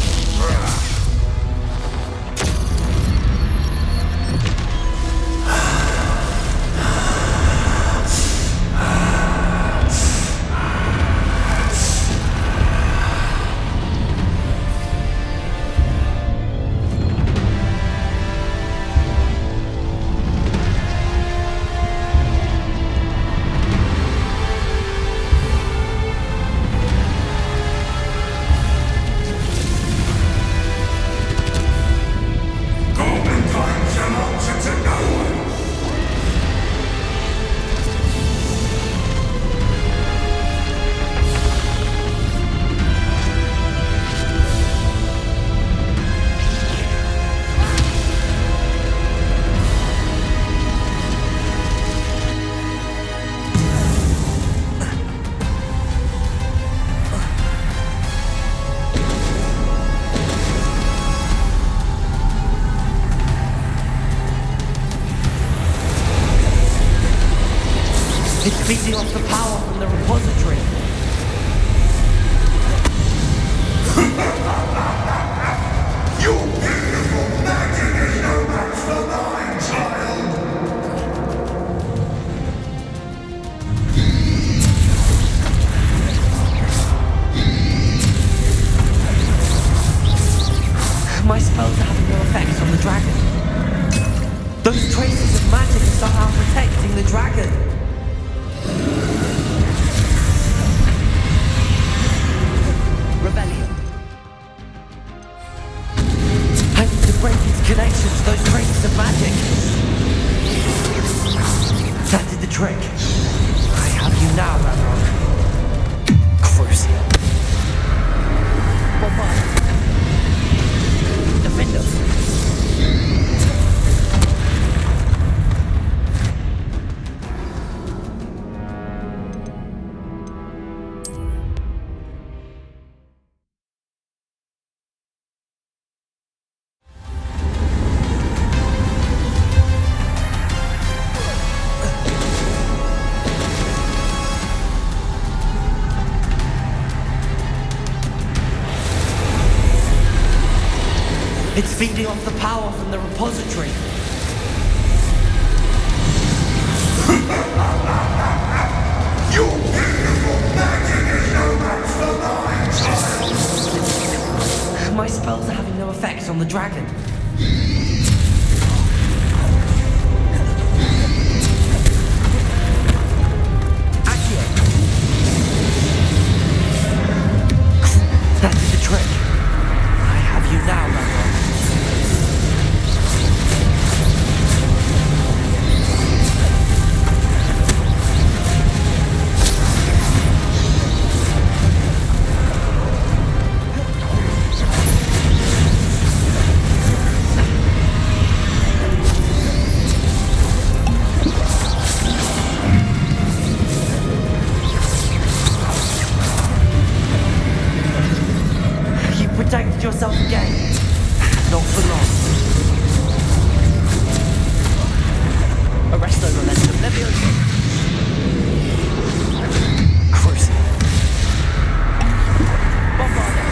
It's feeding off the power from the repository. Your beautiful magic is no match for mine, child. My spells are having no effects on the dragon. Those traces of magic are somehow protecting the dragon. Rebellion. And the breaking connection to those traces of magic. That did the trick. I have you now, Ranrock. Crucial. Bombard. Defender. It's feeding off the power from the repository. Your beautiful magic is no match for mine. My spells are having no effect on the dragon. Accio. That did the trick. I have you now, Ranrock. Protected yourself again. Not for long. Arresto momentum. Leviosa. Crucial. Bombardo.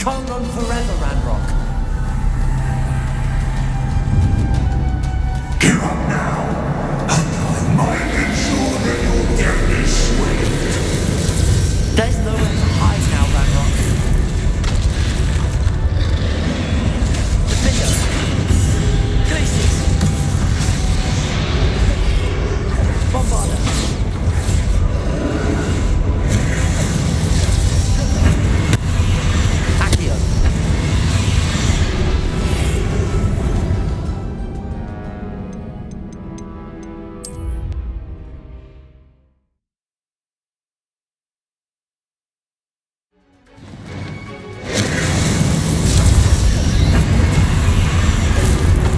can't run forever, Ranrock. Give up now, and I might ensure that your death is swift. There's nowhere to hide now, Ranrock. Defender! Glacis! Bombarder! Accio!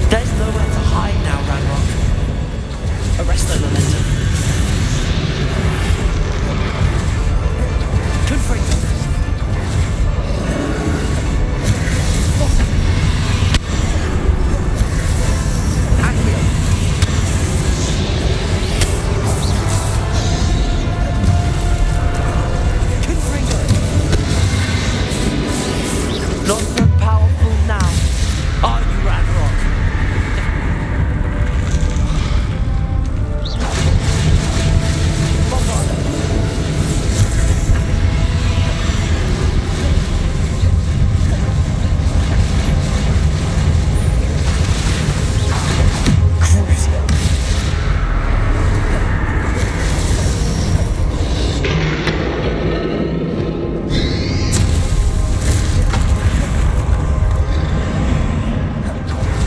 There's nowhere to hide now, Ranrock. Arrest the momentum. Confringo. Accio. Confringo. Not so powerful now. Are you, Ranrock? Bombarder. Crucio.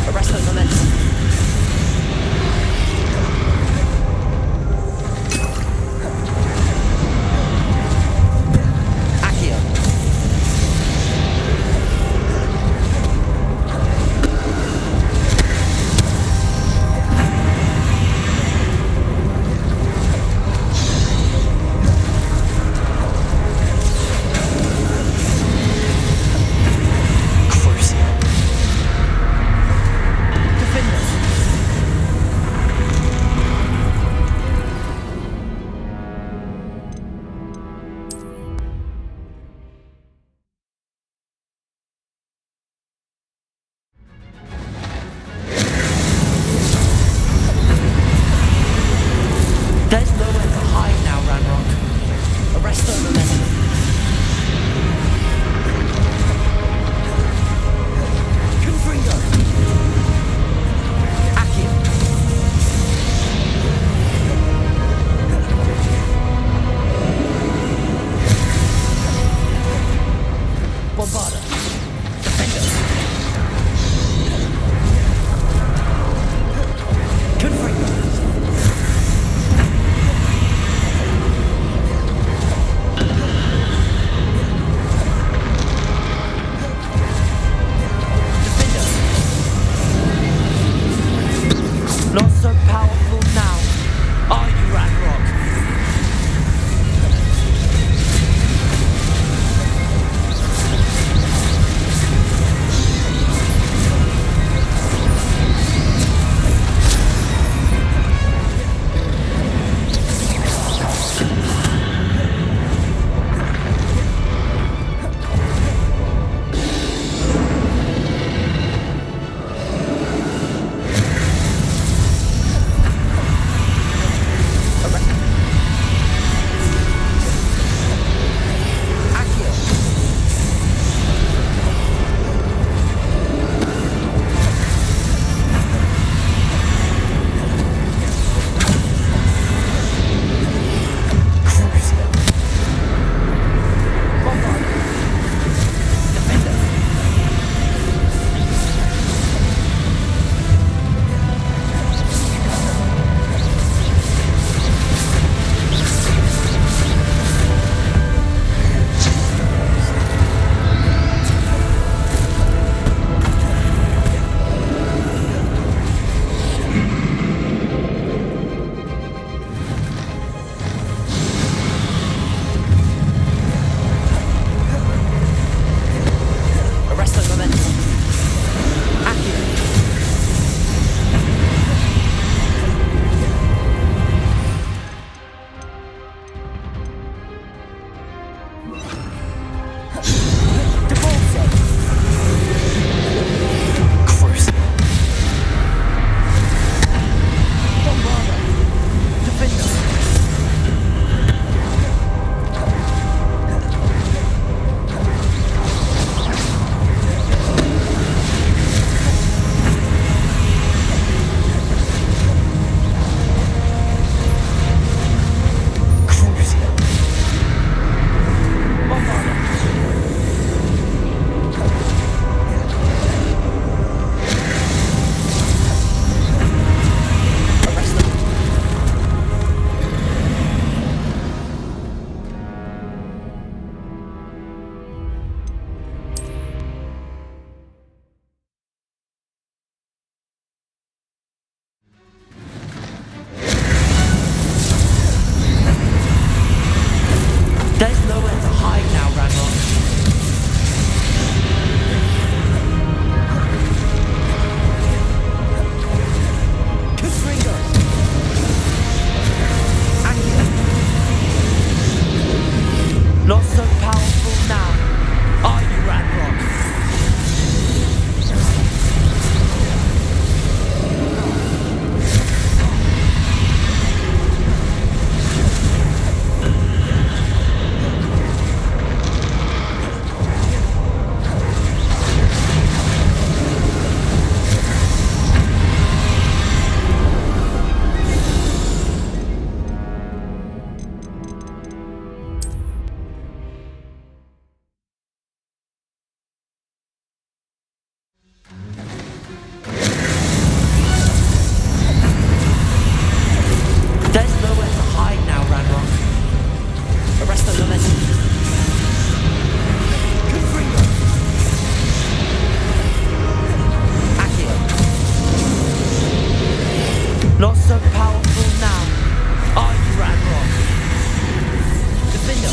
Arrest the momentum. Accio. Crucio. Defender. There's nowhere to hide now, Ranrock. Arrest the momentum. Confringo. Accio. Bombarder. Defender. Confringo. Not so powerful now. Are you, Ranrock? Not so powerful now. Are you, Ranrock? Defender.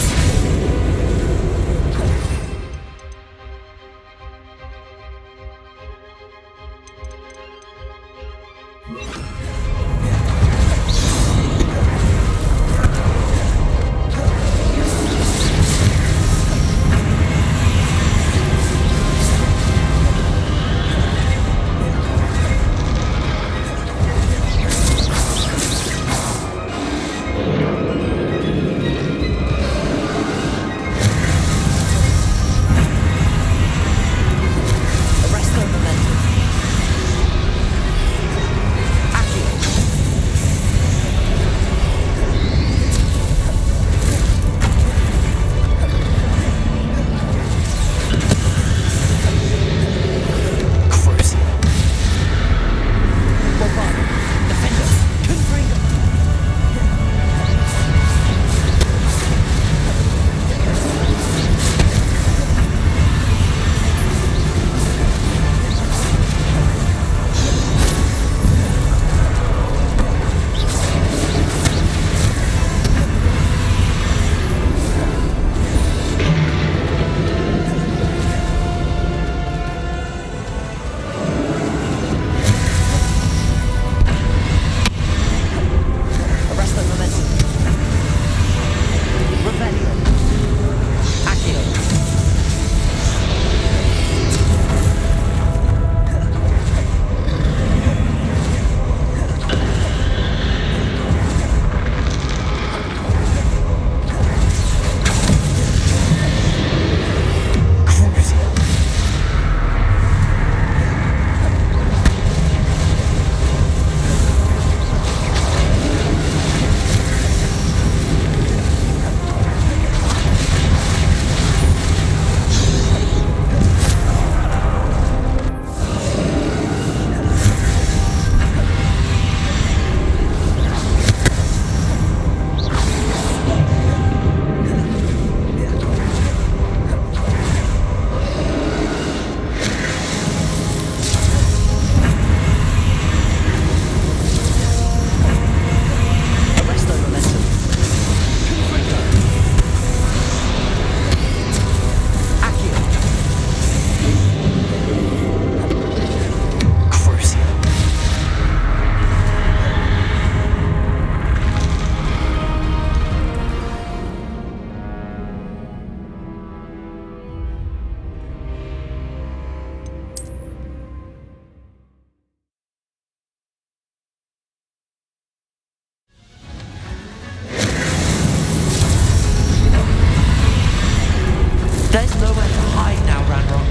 There's nowhere to hide now, Ranrock.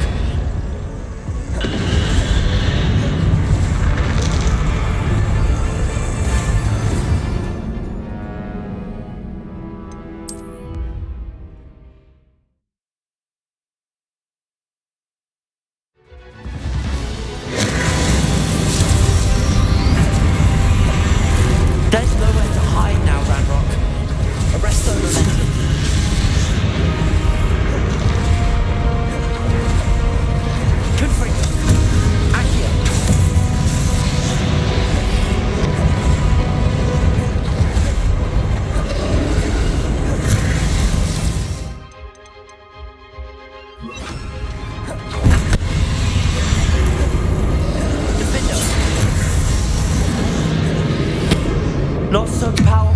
There's nowhere to hide now, Ranrock. Arrest the momentum. Not so powerful.